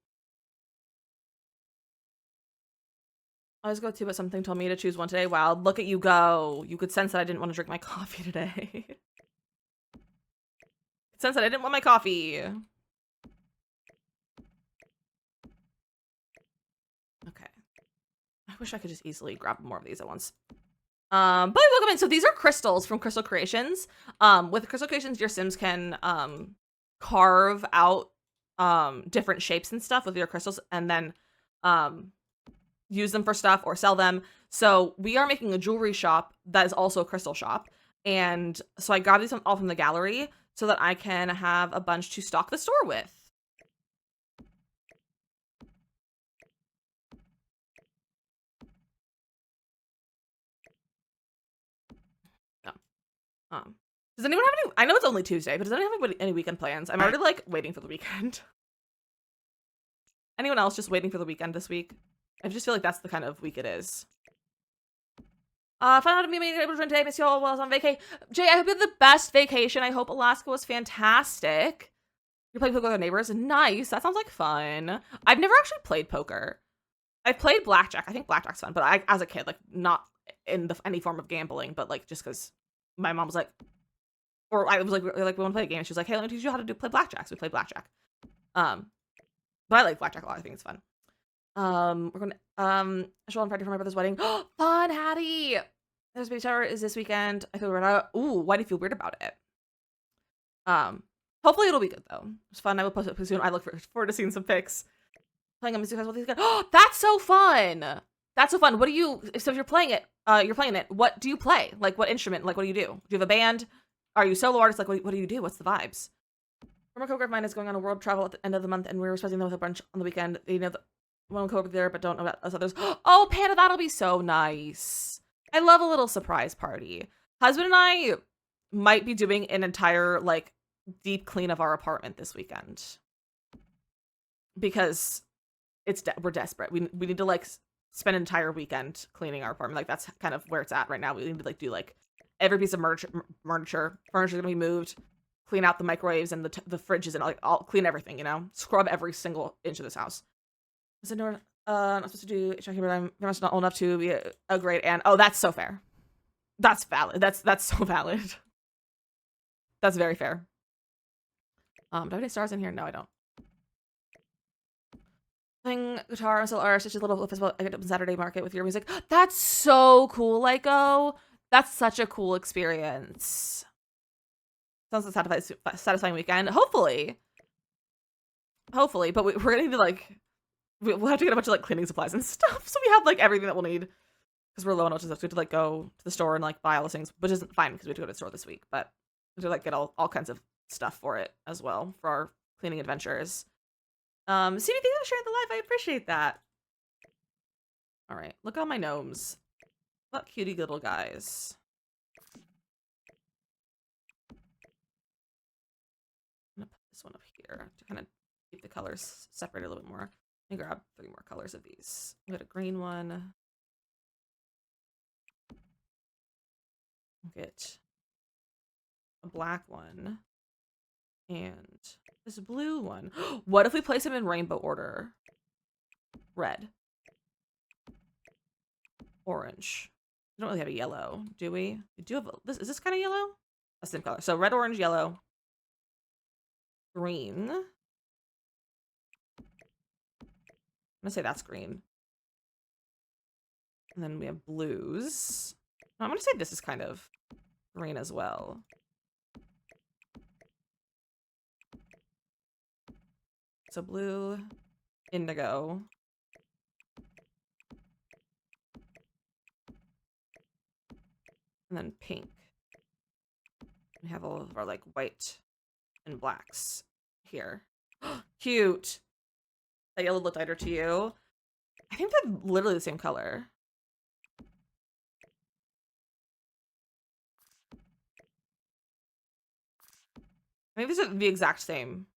I always go 2, but something told me to choose one today. Wow, look at you go. You could sense that I didn't want to drink my coffee today. Sense that I didn't want my coffee. Okay. I wish I could just easily grab more of these at once. But welcome in. So these are crystals from Crystal Creations. With Crystal Creations, your Sims can carve out different shapes and stuff with your crystals, and then use them for stuff or sell them. So we are making a jewelry shop that is also a crystal shop, and so I got these all from the gallery so that I can have a bunch to stock the store with. Does anyone have any? I know it's only Tuesday, but does anyone have any weekend plans? I'm already like waiting for the weekend. Anyone else just waiting for the weekend this week? I just feel like that's the kind of week it is. Found out to be able to join today. Miss you all while I was on vacay. Jay, I hope you had the best vacation. I hope Alaska was fantastic. You're playing poker with our neighbors. Nice. That sounds like fun. I've never actually played poker. I've played blackjack. I think blackjack's fun, but I, as a kid, like not in any form of gambling, but like just because my mom was like, or I was like we want to play a game. And she was like, hey, let me teach you how to play blackjack. So we played blackjack. But I like blackjack a lot. I think it's fun. We're going to show on Friday for my brother's wedding. Fun, Hattie. There's baby shower is this weekend. I feel weird about it. Ooh, why do you feel weird about it? Hopefully it'll be good though. It's fun. I will post it soon. I look forward to seeing some pics. Playing a music festival this weekend. Oh, that's so fun. That's so fun. What do you? So if you're playing it, what do you play? Like what instrument? Like what do you do? Do you have a band? Are you a solo artist? Like what do you do? What's the vibes? Former coworker of mine is going on a world travel at the end of the month, and we're spending them with a brunch on the weekend. They know that one coworker there, but don't know about us others. Oh, Panda, that'll be so nice. I love a little surprise party. Husband and I might be doing an entire like deep clean of our apartment this weekend because we're desperate. We need to like spend an entire weekend cleaning our apartment. Like that's kind of where it's at right now. We need to like do like every piece of furniture is gonna be moved, clean out the microwaves and the fridges and like I'll clean everything, you know, scrub every single inch of this house. Is it not supposed to do checking, but I'm very much not old enough to be a great aunt. Oh, that's so fair. That's valid. That's so valid. That's very fair. Do I have any stars in here? No, I don't. Playing guitar, still are such a little festival. I get up on Saturday market with your music. That's so cool, Lyko. That's such a cool experience. Sounds like a satisfying weekend. Hopefully, but we're gonna need to like we'll have to get a bunch of like cleaning supplies and stuff, so we have like everything that we'll need because we're low on just have to like go to the store and like buy all those things, which isn't fine because we have to go to the store this week, but we have to like get all kinds of stuff for it as well for our cleaning adventures. CB, thank you for sharing the live. I appreciate that. All right, look at all my gnomes. What cutie little guys. I'm gonna put this one up here to kind of keep the colors separated a little bit more. Let me grab 3 more colors of these. We got a green one. Get a black one. And this blue one. What if we place them in rainbow order? Red. Orange. We don't really have a yellow, do we? We do have this. Is this kind of yellow? That's the same color. So red, orange, yellow, green. I'm gonna say that's green. And then we have blues. I'm gonna say this is kind of green as well. So blue, indigo. And then pink. We have all of our like white and blacks here. Cute. That yellow looked lighter to you. I think they're literally the same color. I think these are the exact same.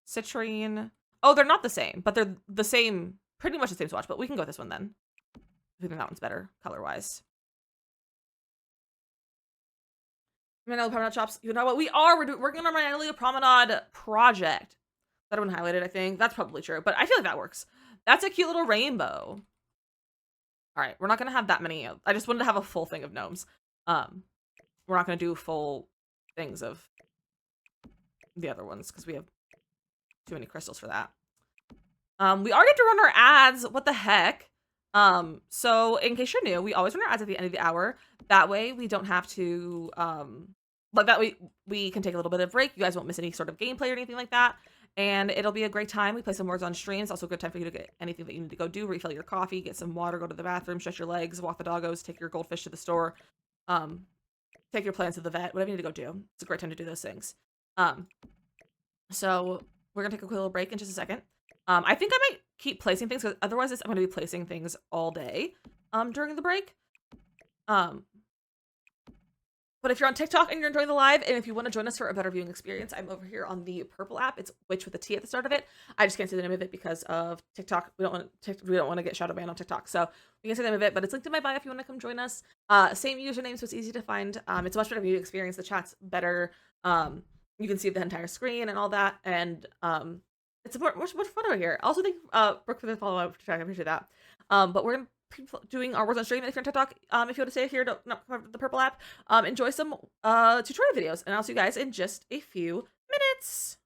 Citrine. Oh, they're not the same, but they're the same, pretty much the same swatch, but we can go with this one then. I think that one's better color-wise. Magnolia Promenade shops. You know what? We're working on our Magnolia Promenade project. That one highlighted, I think. That's probably true, but I feel like that works. That's a cute little rainbow. All right, we're not gonna have that many. I just wanted to have a full thing of gnomes. We're not gonna do full things of the other ones because we have too many crystals for that. We already have to run our ads. What the heck? So in case you're new, we always run our ads at the end of the hour. That way we don't have to, like that we can take a little bit of break. You guys won't miss any sort of gameplay or anything like that. And it'll be a great time. We play some words on stream. It's also a good time for you to get anything that you need to go do. Refill your coffee, get some water, go to the bathroom, stretch your legs, walk the doggos, take your goldfish to the store, take your plants to the vet, whatever you need to go do. It's a great time to do those things. So we're gonna take a quick little break in just a second. I think I might keep placing things because otherwise I'm gonna be placing things all day during the break. But if you're on TikTok and you're enjoying the live, and if you want to join us for a better viewing experience, I'm over here on the purple app. It's Witch with a T at the start of it. I just can't say the name of it because of TikTok. We don't want to get shadow banned on TikTok, so we can say the name of it. But it's linked in my bio if you want to come join us. Same username, so it's easy to find. It's a much better viewing experience. The chat's better. You can see the entire screen and all that, and it's much fun over here. Also, thank Brooke for the follow up. I appreciate that. But we're gonna doing our words on stream. If you're on TikTok, if you want to stay here, don't not cover the purple app. Enjoy some tutorial videos, and I'll see you guys in just a few minutes.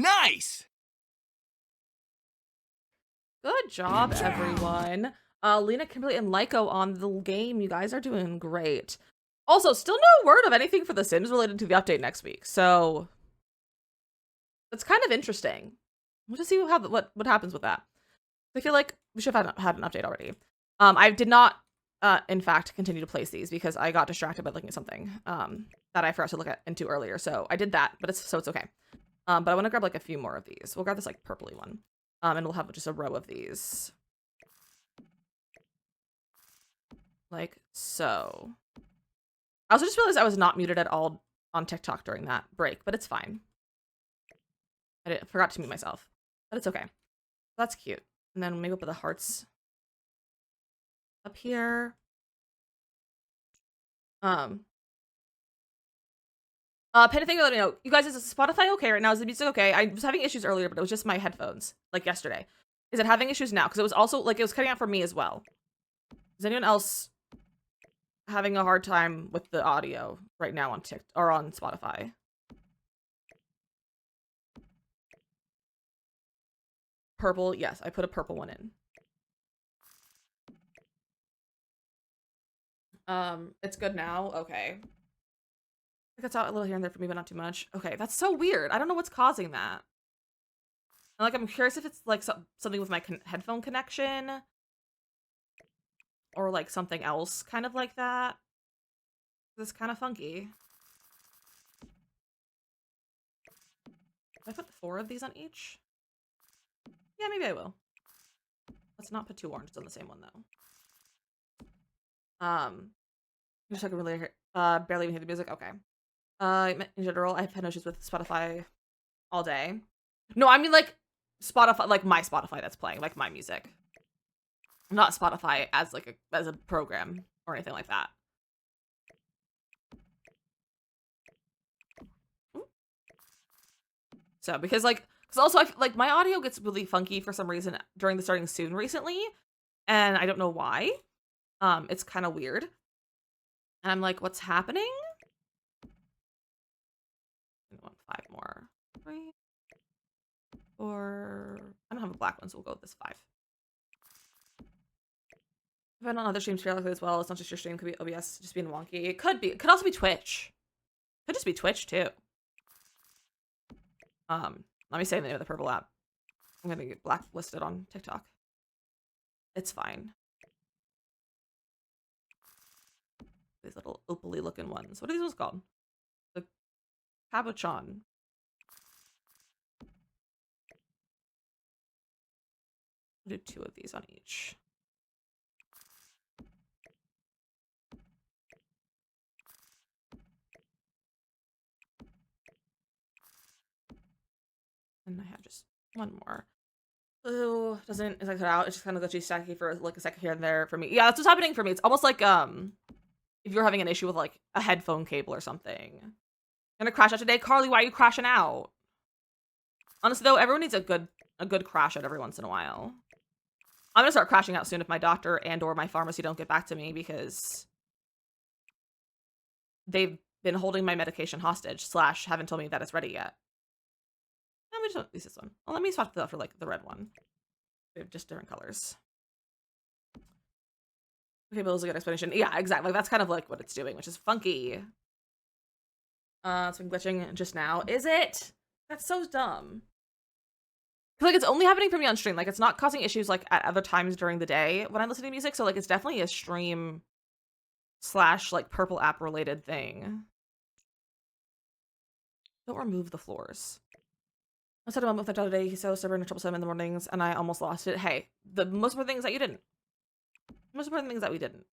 Nice!
Good job, everyone. Lena, Kimberly, and Lyco on the game. You guys are doing great. Also, still no word of anything for The Sims related to the update next week, so it's kind of interesting. We'll just see what happens with that. I feel like we should have had an update already. I did not, in fact, continue to place these because I got distracted by looking at something that I forgot to look into earlier. So I did that, but it's okay. But I want to grab like a few more of these. We'll grab this like purpley one, and we'll have just a row of these, like so. I also just realized I was not muted at all on TikTok during that break, but it's fine. I forgot to mute myself, but it's okay. That's cute. And then maybe we'll put the hearts up here. Penny, thank you for letting me know. You guys, is Spotify okay right now? Is the music okay? I was having issues earlier, but it was just my headphones, like yesterday. Is it having issues now? Because it was also, like, it was cutting out for me as well. Is anyone else having a hard time with the audio right now on TikTok or on Spotify? Purple, yes, I put a purple one in. It's good now? Okay. It cuts out a little here and there for me, but not too much. Okay, that's so weird. I don't know what's causing that. And, like, I'm curious if it's, like, something with my headphone connection. Or, like, something else kind of like that. This is kind of funky. Did I put 4 of these on each? Yeah, maybe I will. Let's not put 2 oranges on the same one, though. Just like really barely even hear the music. Okay. In general, I've had issues with Spotify all day. No, I mean like Spotify, like my Spotify that's playing, like my music. Not Spotify as like as a program or anything like that. So because also I like my audio gets really funky for some reason during the starting soon recently, and I don't know why. It's kind of weird. And I'm like, what's happening? I want 5 more. 3, 4. I don't have a black one, so we'll go with this 5. I've been on other streams periodically as well. It's not just your stream. It could be OBS just being wonky. It could be. It could also be Twitch. It could just be Twitch too. Let me say the name of the purple app. I'm gonna get blacklisted on TikTok. It's fine. These little opally looking ones. What are these ones called? The cabochon. I'll do 2 of these on each. And I have just 1 more. Oh, doesn't it's like cut out. It's just kind of glitchy stacky for like a second here and there for me. Yeah, that's what's happening for me. It's almost like if you're having an issue with like a headphone cable or something. I'm gonna crash out today. Carly, why are you crashing out? Honestly though, everyone needs a good crash out every once in a while. I'm gonna start crashing out soon if my doctor and or my pharmacy don't get back to me because they've been holding my medication hostage / haven't told me that it's ready yet. Let me just use this one. Well, let me swap that for like the red one. We have just different colors. Okay, Bill's a good explanation. Yeah, exactly. Like, that's kind of like what it's doing, which is funky. It's been glitching just now. Is it? That's so dumb. Like, it's only happening for me on stream. Like, it's not causing issues, like, at other times during the day when I'm listening to music. So, like, it's definitely a stream / like, purple app related thing. Don't remove the floors. I said about with my dad today. He's so stubborn and troublesome in the mornings, and I almost lost it. Hey, the most important thing is that you didn't. The most important thing is that we didn't.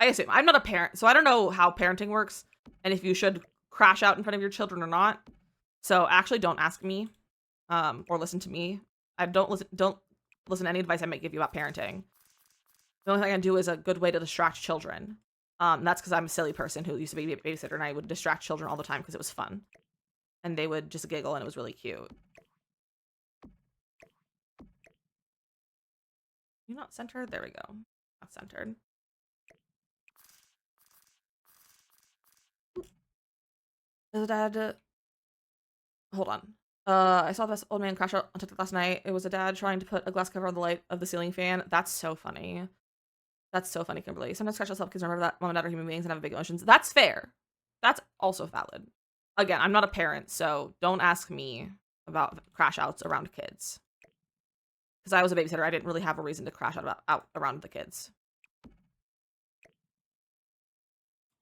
I assume. I'm not a parent, so I don't know how parenting works, and if you should crash out in front of your children or not. So actually don't ask me, or listen to me. I don't listen to any advice I might give you about parenting. The only thing I do is a good way to distract children. That's because I'm a silly person who used to be a babysitter, and I would distract children all the time because it was fun. And they would just giggle, and it was really cute. You're not centered? There we go. Not centered. Is dad hold on. I saw this old man crash out on TikTok last night. It was a dad trying to put a glass cover on the light of the ceiling fan. That's so funny. That's so funny, Kimberly. Sometimes crash outs help kids remember that mom and dad are human beings and have big emotions. That's fair. That's also valid. Again, I'm not a parent, so don't ask me about crash outs around kids. Because I was a babysitter, I didn't really have a reason to crash out around the kids.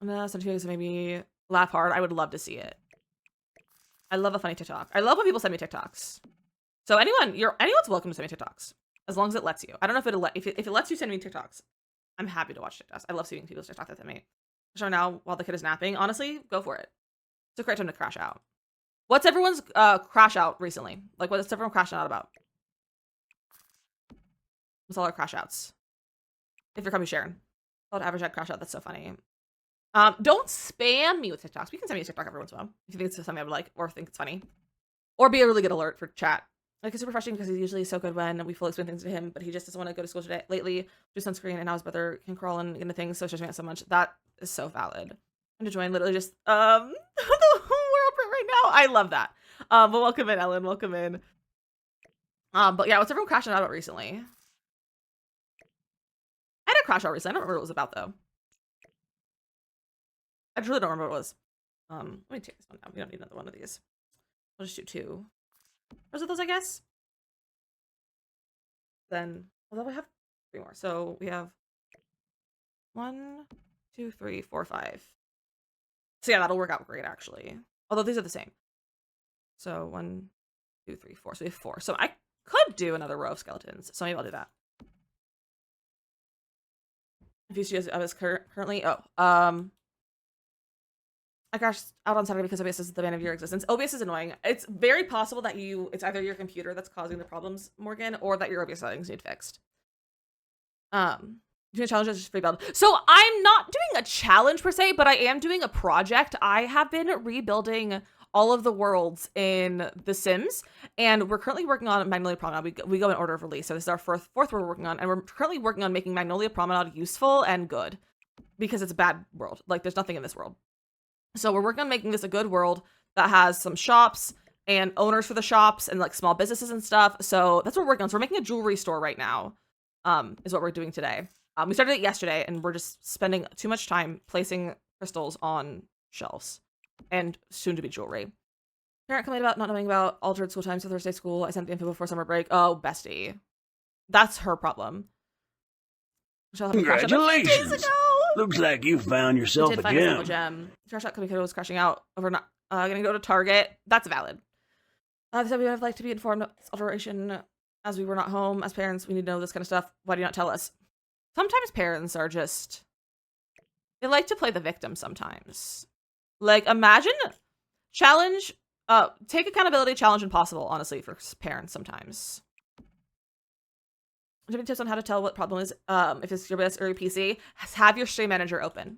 Some videos maybe laugh hard. I would love to see it. I love a funny TikTok. I love when people send me TikToks. So anyone's welcome to send me TikToks as long as it lets you. I don't know if it lets you send me TikToks. I'm happy to watch TikToks. I love seeing people's TikTok that they make. So now while the kid is napping, honestly, go for it. It's a great time to crash out. What's everyone's crash out recently? Like, what's everyone crashing out about? What's all our crash outs? If you're coming, Sharon. I'll average out crash out. That's so funny. Don't spam me with TikToks. You can send me a TikTok every once in a while if you think it's something I would like or think it's funny, or be a really good alert for chat. Like, it's super frustrating because he's usually so good when we fully explain things to him, but he just doesn't want to go to school today. Lately, do sunscreen, and now his brother can crawl into things, so it's just me out so much. That is so valid. And to join literally just the whole world right now. I love that. But welcome in, Ellen. Welcome in. But yeah, what's everyone crashing out about recently? I had a crash out recently. I don't remember what it was about though. I truly don't remember what it was. Let me take this one down. We don't need another one of these. I'll just do 2. Those are those, I guess. Then, although we have 3 more. So we have 1, 2, 3, 4, 5. So yeah, that'll work out great actually. Although these are the same. So 1, 2, 3, 4. So we have 4. So I could do another row of skeletons. So maybe I'll do that. If you see us currently, I crashed out on Saturday because OBS is the bane of your existence. OBS is annoying. It's very possible that it's either your computer that's causing the problems, Morgan, or that your OBS settings need fixed. Doing a challenge is just free build. So I'm not doing a challenge per se, but I am doing a project. I have been rebuilding all of the worlds in The Sims, and we're currently working on Magnolia Promenade. We go in order of release. So this is our fourth we're working on, and we're currently working on making Magnolia Promenade useful and good because it's a bad world. Like, there's nothing in this world. So we're working on making this a good world that has some shops and owners for the shops and like small businesses and stuff. So that's what we're working on. So we're making a jewelry store right now, is what we're doing today. We started it yesterday and we're just spending too much time placing crystals on shelves and soon to be jewelry. Parent complained about not knowing about altered school times for Thursday school. I sent the info before summer break. Oh, bestie. That's her problem.
Congratulations! Looks like you found yourself a gem.
Crash out coming was crashing out over not gonna go to Target. That's valid. They said we would have liked to be informed of this alteration as we were not home. As parents, we need to know this kind of stuff. Why do you not tell us? Sometimes parents are just, they like to play the victim sometimes. Like, imagine challenge, take accountability, challenge impossible, honestly, for parents sometimes. Do you have any tips on how to tell what problem is? If it's your OBS or your PC, have your stream manager open.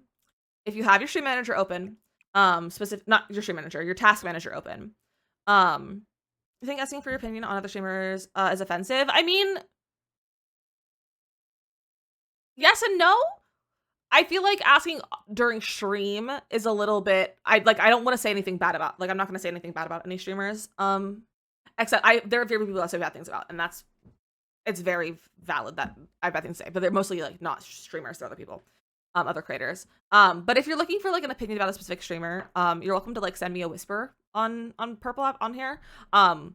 If you have your stream manager open, not your stream manager, your task manager open. You think asking for your opinion on other streamers is offensive? I mean, yes and no. I feel like asking during stream is a little bit. I don't want to say anything bad about. Like, I'm not going to say anything bad about any streamers. Except there are very people that say bad things about, and it's very valid that I have bad things to say. But they're mostly like not streamers; they're other people, other creators. But if you're looking for like an opinion about a specific streamer, you're welcome to like send me a whisper on Purple app on here. And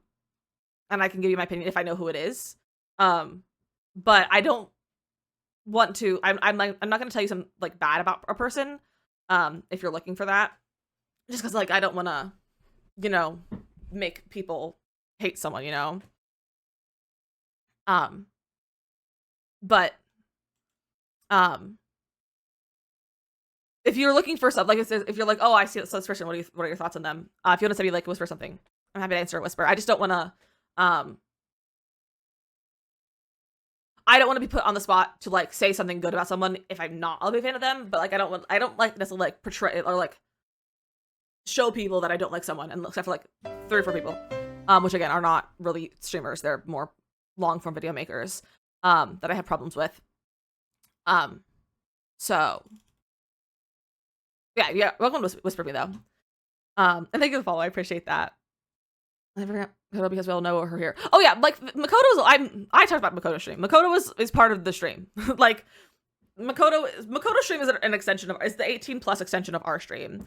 I can give you my opinion if I know who it is. But I don't want to. I'm not going to tell you something like bad about a person. If you're looking for that, just because like I don't want to, make people hate someone, But if you're looking for something, like if you're like, oh, I see this person, what are your thoughts on them? If you want to send me like whisper something, I'm happy to answer a whisper. I just don't want to. I don't want to be put on the spot to like say something good about someone if I'm not a big fan of them. But like I don't like necessarily like portray it or like show people that I don't like someone, and except for like 3 or 4 people, which again are not really streamers. They're more long form video makers that I have problems with. So yeah, welcome to whisper me though. And thank you for the follow. I appreciate that. I forgot Makoto because we all know her here. Oh yeah, like Makoto's. I talked about Makoto stream. Makoto is part of the stream. Like Makoto stream is an extension of is the 18+ extension of our stream.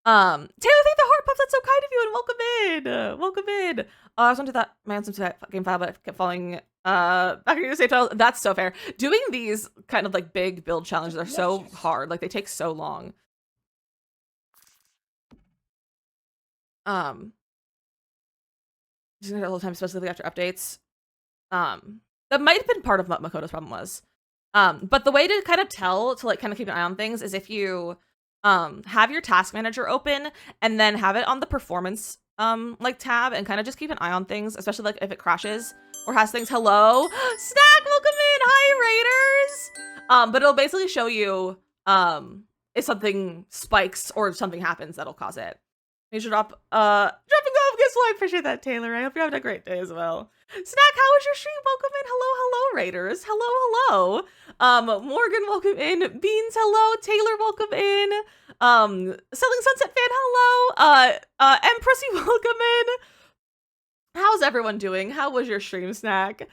Taylor, thank the heart puff. That's so kind of you, and welcome in. I was onto that man some game file, but I kept falling back into the same title. That's so fair. Doing these kind of like big build challenges are so hard. Like they take so long. Just all the time, especially after updates. That might have been part of what Makoto's problem was. But the way to kind of tell to like kind of keep an eye on things is if you have your task manager open and then have it on the performance like tab and kind of just keep an eye on things, especially like if it crashes or has things. Hello, Snack, welcome in. Hi, Raiders. But it'll basically show you if something spikes or something happens that'll cause it. You should dropping off. Guess what? I appreciate that, Taylor. I hope you're having a great day as well. Snack, how was your stream? Welcome in. Hello, Raiders. Hello. Morgan, welcome in. Beans, hello. Taylor, welcome in. Selling Sunset fan, hello. Empressy, welcome in. How's everyone doing? How was your stream, Snack?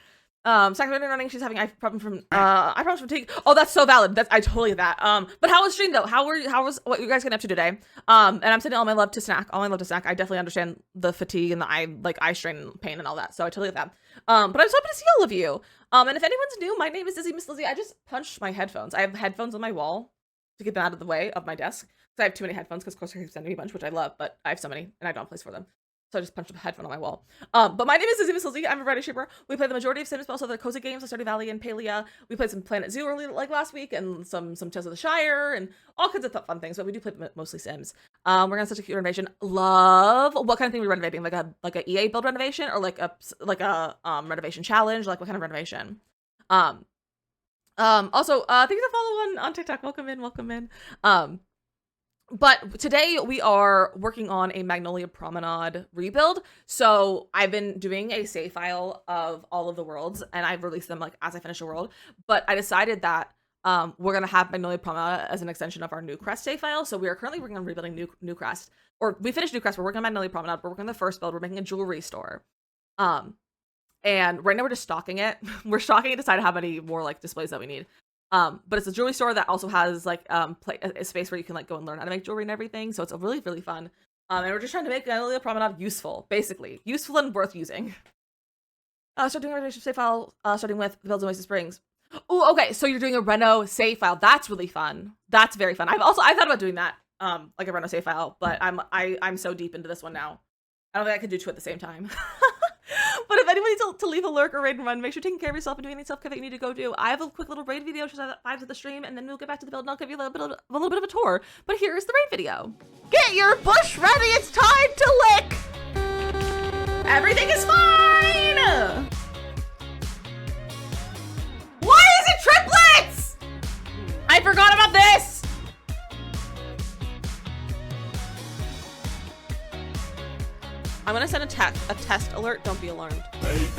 Sacramento running, she's having eye problems from fatigue. Oh, that's so valid. I totally get that. But how was stream though? How was what you guys getting up to today? And I'm sending all my love to Snack. I definitely understand the fatigue and the eye strain and pain and all that. So I totally get that. But I was hoping to see all of you. And if anyone's new, my name is DizzyMissLizzy. I just punched my headphones. I have headphones on my wall to get them out of the way of my desk. Because I have too many headphones because Coaster keeps sending me a bunch, which I love, but I have so many and I don't have a place for them. So I just punched a headphone on my wall. But my name is DizzyMissLizzy. I'm a Reddit shipper. We play the majority of Sims, but also the cozy games like Stardew Valley and Palia. We played some Planet Zoo early, like last week, and some Tales of the Shire, and all kinds of fun things. But we do play mostly Sims. We're gonna such a cute renovation. Love. What kind of thing are we renovating? Like a EA build renovation, or like a renovation challenge? Like what kind of renovation? Also, thank you for following on TikTok. Welcome in. But today we are working on a Magnolia Promenade rebuild. So I've been doing a save file of all of the worlds and I've released them like as I finish a world. But I decided that we're going to have Magnolia Promenade as an extension of our New Crest save file. So we are currently working on rebuilding New Crest. Or we finished New Crest, we're working on Magnolia Promenade, we're working on the first build, we're making a jewelry store. And right now we're just stocking it. We're stocking it to decide how many more like displays that we need. But it's a jewelry store that also has like a space where you can like go and learn how to make jewelry and everything. So it's a really, really fun. And we're just trying to make Magnolia Promenade useful, basically. Useful and worth using. Start doing a renovation save file, starting with the builds in Oasis Springs. Oh, okay. So you're doing a reno save file. That's really fun. That's very fun. I thought about doing that, like a reno save file, but I'm so deep into this one now. I don't think I could do two at the same time. But if anybody needs to leave a lurk or raid and run, make sure you're taking care of yourself and doing any self-care that you need to go do. I have a quick little raid video, just at 5 of the stream, and then we'll get back to the build and I'll give you a little bit of a tour. But here's the raid video. Get your bush ready, it's time to lick! Everything is fine! Why is it triplets? I forgot about this! I'm gonna send a test alert. Don't be alarmed. I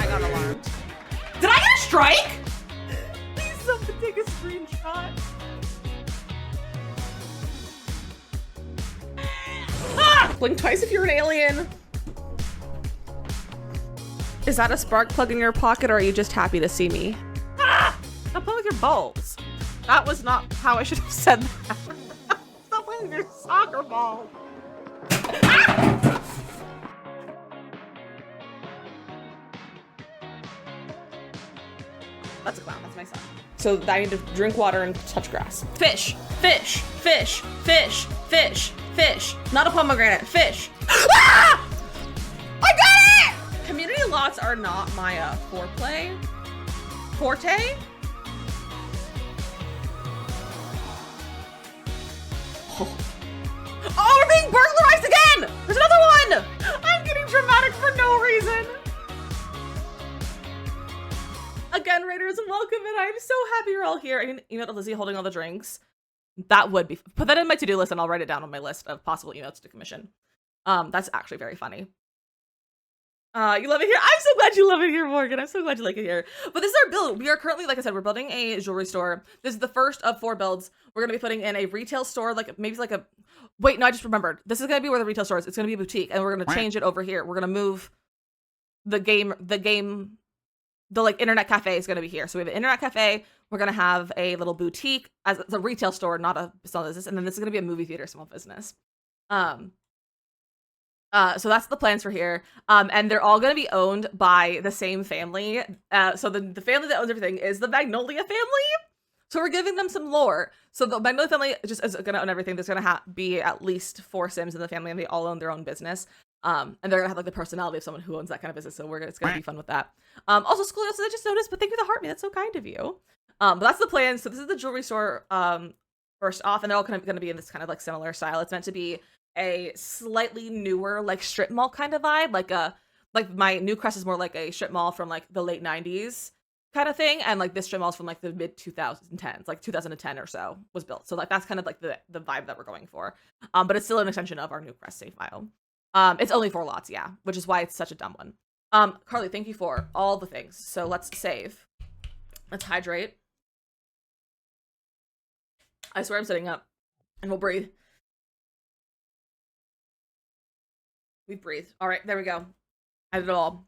got alarmed. Did I get a strike? Please someone take a screenshot. Ah! Blink twice if you're an alien. Is that a spark plug in your pocket or are you just happy to see me? Ah! Stop playing with your balls. That was not how I should have said that. Stop playing with your soccer ball. Ah! That's a clown, that's my son. So I need to drink water and touch grass. Fish, fish, fish, fish, fish, fish. Not a pomegranate, fish. Ah! I got it! Community lots are not my forte. Oh, we're being burglarized again! There's another one! I'm getting dramatic for no reason. Again, Raiders, welcome in. I'm so happy you're all here. I can email to Lizzie holding all the drinks. That would be, put that in my to-do list and I'll write it down on my list of possible emails to commission. That's actually very funny. You love it here. I'm so glad you love it here, Morgan. I'm so glad you like it here. But this is our build. We are currently, like I said, we're building a jewelry store. This is the first of 4 builds. We're gonna be putting in a retail store, like maybe like a. Wait, no, I just remembered. This is gonna be where the retail store is. It's gonna be a boutique, and we're gonna change it over here. We're gonna move the like internet cafe is gonna be here. So we have an internet cafe. We're gonna have a little boutique as a retail store, not a small business, and then this is gonna be a movie theater, small business. So that's the plans for here. And they're all going to be owned by the same family. So the family that owns everything is the Magnolia family. So we're giving them some lore. So the Magnolia family just is going to own everything. There's going to be at least 4 Sims in the family, and they all own their own business. And they're going to have like the personality of someone who owns that kind of business. So it's going to be fun with that. Also, school notes, I just noticed, but thank you for the heart me. That's so kind of you. But that's the plan. So this is the jewelry store first off, and they're all kind of going to be in this kind of like similar style. It's meant to be a slightly newer like strip mall kind of vibe, like my new crest is more like a strip mall from like the late 90s kind of thing, and like this strip mall is from like the mid 2010s, like 2010 or so was built. So like that's kind of like the vibe that we're going for. But it's still an extension of our new crest save file. It's only 4 lots, yeah, which is why it's such a dumb one. Carly, thank you for all the things. So let's save. Let's hydrate. I swear I'm sitting up, and we'll breathe. We breathe. All right, there we go. I did it all.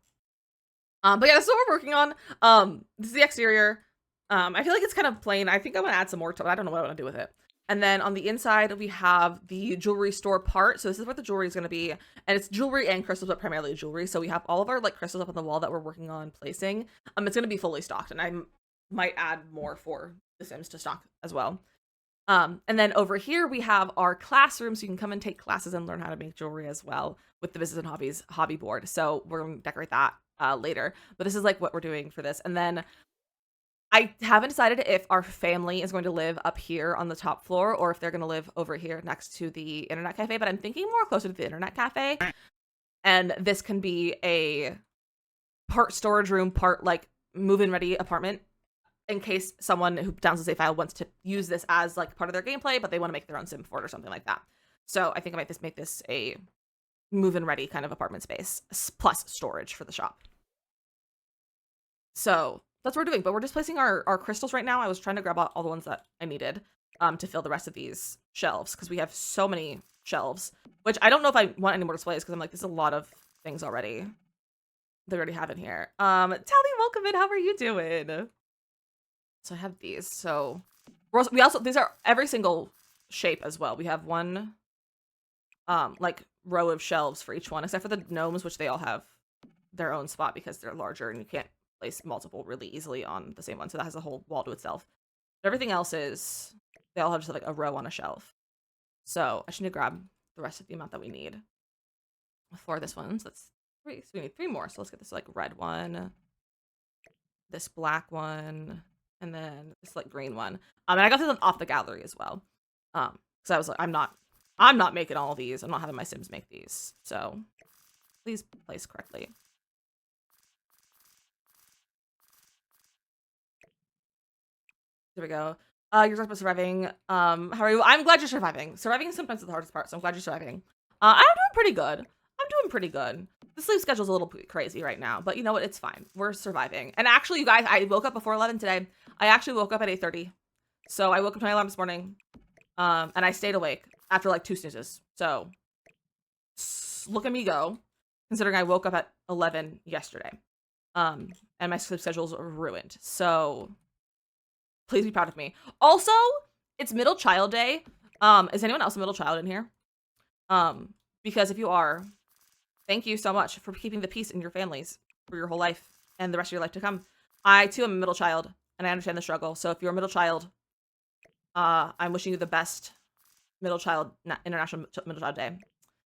But yeah, this is what we're working on. This is the exterior. I feel like it's kind of plain. I think I'm gonna add some more to it. I don't know what I want to do with it. And then on the inside, we have the jewelry store part. So this is what the jewelry is gonna be, and it's jewelry and crystals, but primarily jewelry. So we have all of our like crystals up on the wall that we're working on placing. It's gonna be fully stocked, and I might add more for the Sims to stock as well. And then over here we have our classroom, so you can come and take classes and learn how to make jewelry as well with the business and hobbies hobby board. So we're gonna decorate that later. But this is like what we're doing for this. And then I haven't decided if our family is going to live up here on the top floor or if they're gonna live over here next to the internet cafe. But I'm thinking more closer to the internet cafe. And this can be a part storage room, part like move-in ready apartment, in case someone who downloads the save file wants to use this as like part of their gameplay, but they want to make their own sim for it or something like that. So I think I might just make this a move-in ready kind of apartment space plus storage for the shop. So that's what we're doing, but we're just placing our crystals right now. I was trying to grab all the ones that I needed to fill the rest of these shelves because we have so many shelves, which I don't know if I want any more displays because I'm like, there's a lot of things already. They already have in here. Tally, welcome in. How are you doing? So I have these. So we also these are every single shape as well. We have one like row of shelves for each one, except for the gnomes, which they all have their own spot because they're larger and you can't place multiple really easily on the same one. So that has a whole wall to itself. But everything else is they all have just like a row on a shelf. So I should need to grab the rest of the amount that we need for this one. So that's 3. So we need 3 more. So let's get this like red one, this black one, and then this like green one. And I got this off the gallery as well. So I was like, I'm not making all these. I'm not having my Sims make these. So please place correctly. There we go. You're talking about surviving. How are you? I'm glad you're surviving. Surviving is sometimes the hardest part, so I'm glad you're surviving. I'm doing pretty good. The sleep schedule's a little crazy right now, but you know what? It's fine. We're surviving. And actually, you guys, I woke up before 11 today. I actually woke up at 8:30. So I woke up to my alarm this morning. And I stayed awake after like 2 snoozes. So look at me go, considering I woke up at 11 yesterday. And my sleep schedule's ruined. So please be proud of me. Also, it's middle child day. Is anyone else a middle child in here? Because if you are, thank you so much for keeping the peace in your families for your whole life and the rest of your life to come. I too am a middle child and I understand the struggle. So if you're a middle child, I'm wishing you the best International Middle Child Day.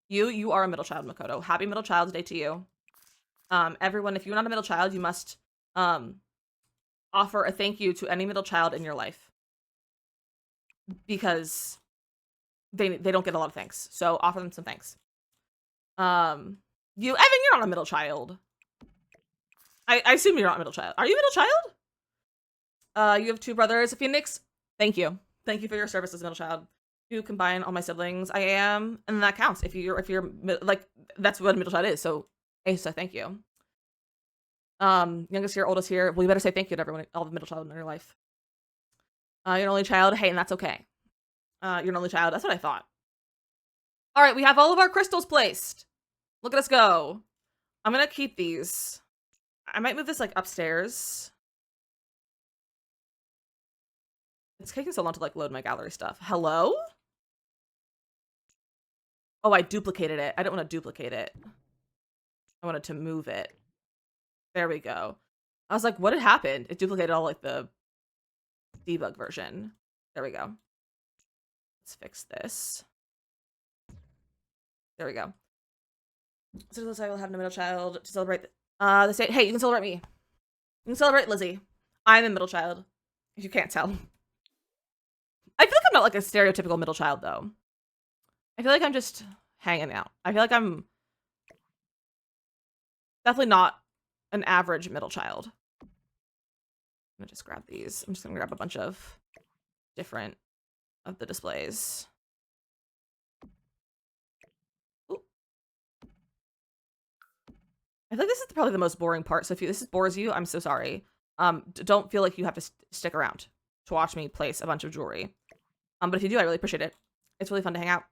You are a middle child, Makoto. Happy Middle Child's Day to you. Everyone, if you're not a middle child, you must offer a thank you to any middle child in your life because they don't get a lot of thanks. So offer them some thanks. Evan, you're not a middle child. I assume you're not a middle child. Are you a middle child? You have 2 brothers. Phoenix, thank you. Thank you for your service as a middle child. You combine all my siblings. I am, and that counts. If you're like, that's what a middle child is. So, Asa, thank you. Youngest here, oldest here. Well, you better say thank you to everyone, all the middle child in your life. You're an only child. Hey, and that's okay. You're an only child. That's what I thought. All right, we have all of our crystals placed. Look at us go. I'm gonna keep these. I might move this like upstairs. It's taking so long to like load my gallery stuff. Hello? Oh, I duplicated it. I don't want to duplicate it. I wanted to move it. There we go. I was like, what had happened? It duplicated all like the debug version. There we go. Let's fix this. There we go. So I will have a middle child to celebrate the state. Hey, you can celebrate me. You can celebrate Lizzy. I'm a middle child. If you can't tell. I feel like I'm not like a stereotypical middle child though. I feel like I'm just hanging out. I feel like I'm definitely not an average middle child. I'm gonna just grab these. I'm just gonna grab a bunch of different of the displays. Ooh. I feel like this is probably the most boring part. So if this bores you, I'm so sorry. Don't feel like you have to stick around to watch me place a bunch of jewelry. But if you do, I really appreciate it. It's really fun to hang out.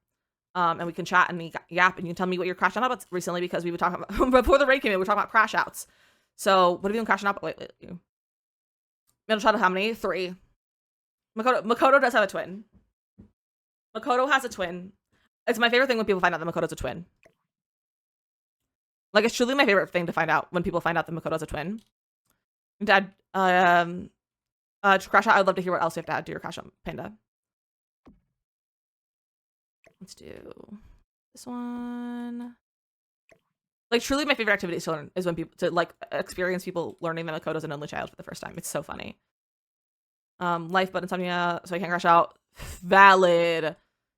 And we can chat and yap, and you can tell me what you're crashing out about recently, because we were talking about before the raid came in, we were talking about crash outs. So what have you been crashing out about lately? Middle child of how many? 3. Makoto does have a twin. Makoto has a twin. It's my favorite thing when people find out that Makoto's a twin. Like, it's truly my favorite thing to find out when people find out that Makoto's a twin. Dad, to crash out, I'd love to hear what else you have to add to your crash out, Panda. Let's do this one. Like, truly my favorite activity to learn is when people, to like experience people learning that Makoto's an only child for the first time. It's so funny. Life but insomnia, so I can't crash out. Valid.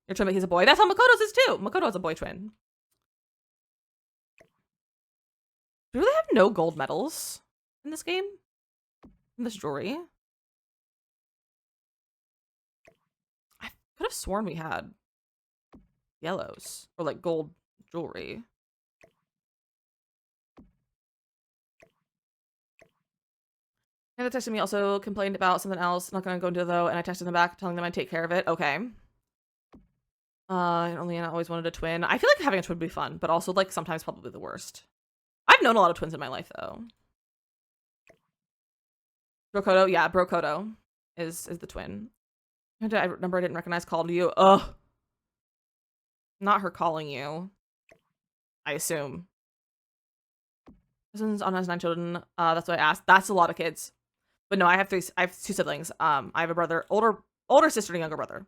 Your twin, but he's a boy. That's how Makoto's is too. Makoto has a boy twin. Do we really have no gold medals in this game? In this jewelry? I could have sworn we had yellows or like gold jewelry. And they texted me, also complained about something else. Not gonna go into it though, and I texted them back telling them I'd take care of it. Okay. And only Anna always wanted a twin. I feel like having a twin would be fun, but also like sometimes probably the worst. I've known a lot of twins in my life though. Brokoto, yeah, Brokoto is the twin. I remember I didn't recognize called you. Ugh. Not her calling you. I assume. Cousins on has 9 children. That's what I asked. That's a lot of kids. But no, I have 2 siblings. I have a brother, older sister and younger brother.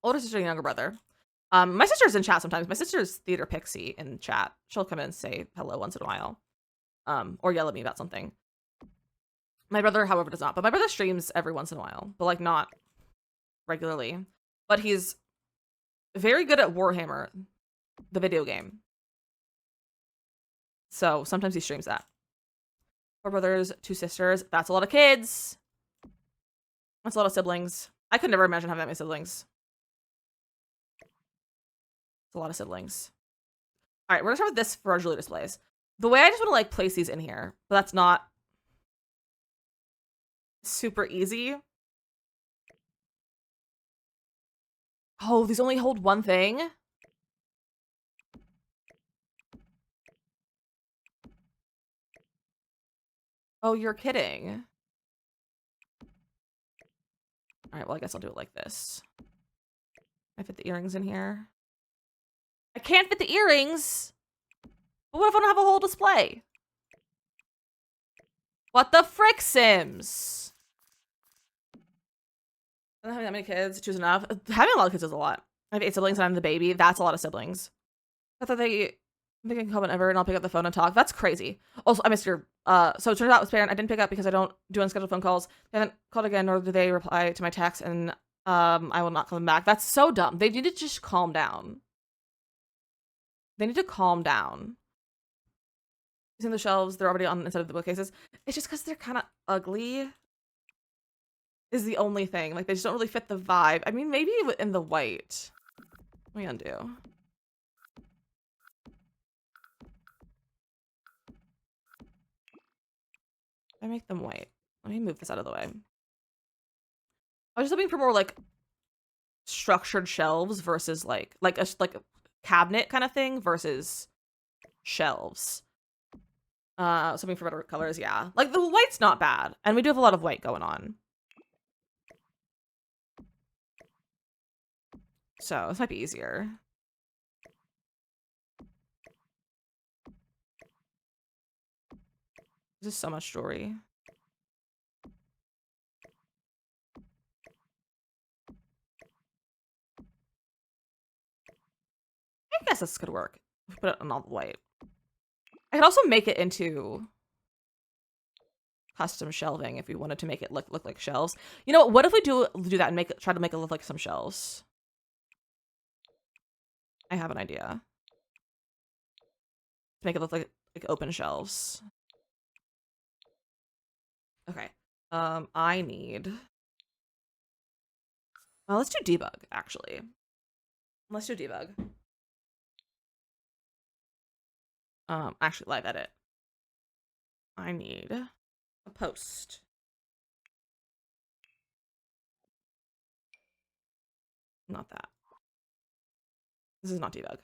Older sister and younger brother. My sister's in chat sometimes. My sister's Theater Pixie in chat. She'll come in and say hello once in a while. Or yell at me about something. My brother, however, does not. But my brother streams every once in a while. But like not regularly. But he's very good at Warhammer, the video game. So sometimes he streams that. 4 brothers, 2 sisters. That's a lot of kids. That's a lot of siblings. I could never imagine having that many siblings. It's a lot of siblings. All right, we're gonna start with this for our jewelry displays. The way I just want to like place these in here, but that's not super easy. Oh, these only hold one thing? Oh, you're kidding. All right, well, I guess I'll do it like this. I fit the earrings in here. I can't fit the earrings. But what if I don't have a whole display? What the frick, Sims? I don't have that many kids. Choose enough. Having a lot of kids is a lot. I have 8 siblings and I'm the baby. That's a lot of siblings. I thought they can come whenever and I'll pick up the phone and talk. That's crazy. Also, I missed your so it turns out with parent I didn't pick up because I don't do unscheduled phone calls. They haven't called again, nor do they reply to my text, and I will not call them back. That's so dumb. They need to just calm down. They need to calm down. Using the shelves, they're already on instead of the bookcases. It's just because they're kind of ugly. Is the only thing. Like, they just don't really fit the vibe. I mean, maybe in the white. Let me undo. I make them white. Let me move this out of the way. I was just looking for more like structured shelves versus like a cabinet kind of thing versus shelves. Something for better colors, yeah. Like the white's not bad, and we do have a lot of white going on. So this might be easier. This is so much jewelry. I guess this could work. Put it on all the white. I could also make it into custom shelving if we wanted to make it look like shelves. You know what if we do that and try to make it look like some shelves? I have an idea. To make it look like open shelves. Okay. I need. Well, let's do debug actually. Let's do debug. Actually live edit. I need a post. Not that. This is not debug.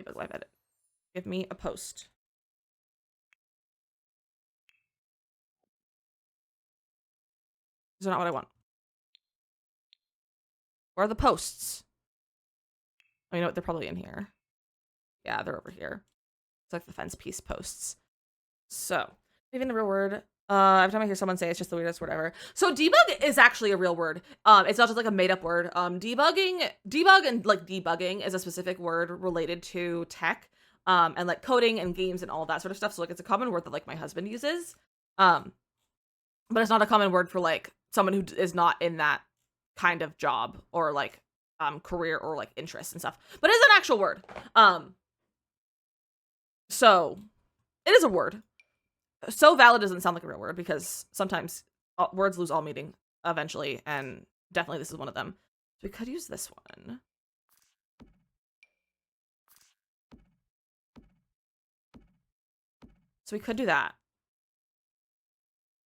Debug live edit. Give me a post. These are not what I want. Where are the posts? Oh, you know what? They're probably in here. Yeah, they're over here. It's like the fence piece posts. So, even the real word. Every time I hear someone say it's just the weirdest word ever. So debug is actually a real word. It's not just like a made up word. Debug and like debugging is a specific word related to tech, and like coding and games and all that sort of stuff. So like it's a common word that like my husband uses. But it's not a common word for like someone who is not in that kind of job or like career or like interests and stuff. But it is an actual word. So it is a word. So valid doesn't sound like a real word because sometimes words lose all meaning eventually, and definitely this is one of them. So we could use this one. So we could do that.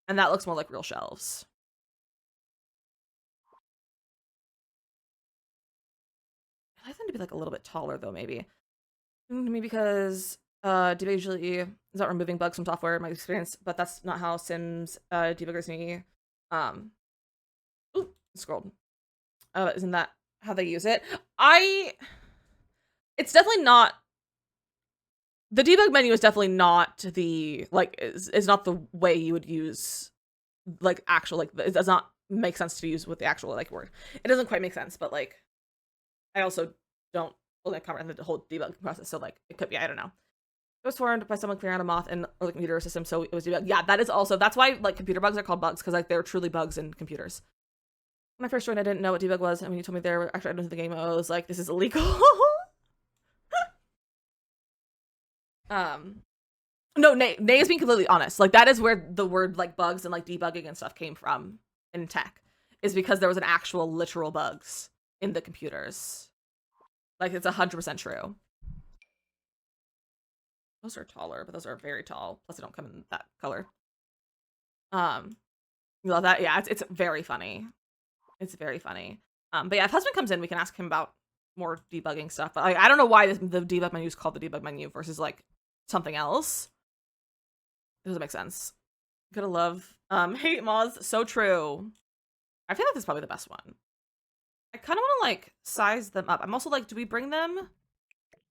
And that looks more like real shelves. I like them to be like a little bit taller though, maybe. Maybe because debug usually is not removing bugs from software in my experience, but that's not how Sims debuggers me. Ooh, scrolled. Isn't that how they use it? It's definitely not. The debug menu is definitely not the like is not the way you would use like actual like it does not make sense to use with the actual like word. It doesn't quite make sense, but like I also don't fully comprehend the whole debugging process, so like it could be, I don't know. It was formed by someone clearing out a moth in or the computer system, so it was debugged. Yeah, that is also that's why like computer bugs are called bugs, because like they're truly bugs in computers. When I first joined, I didn't know what debug was, and when you told me there actually I don't know the game, I was like, this is illegal. No, Nay is being completely honest. Like that is where the word like bugs and like debugging and stuff came from in tech, is because there was an actual literal bugs in the computers. Like it's 100% true. Those are taller, but those are very tall. Plus they don't come in that color. You love that? Yeah, it's very funny. It's very funny. But yeah, if husband comes in, we can ask him about more debugging stuff. But like, I don't know why the debug menu is called the debug menu versus like something else. It doesn't make sense. Gotta love hate moths. So true. I feel like this is probably the best one. I kind of want to like size them up. I'm also like, do we bring them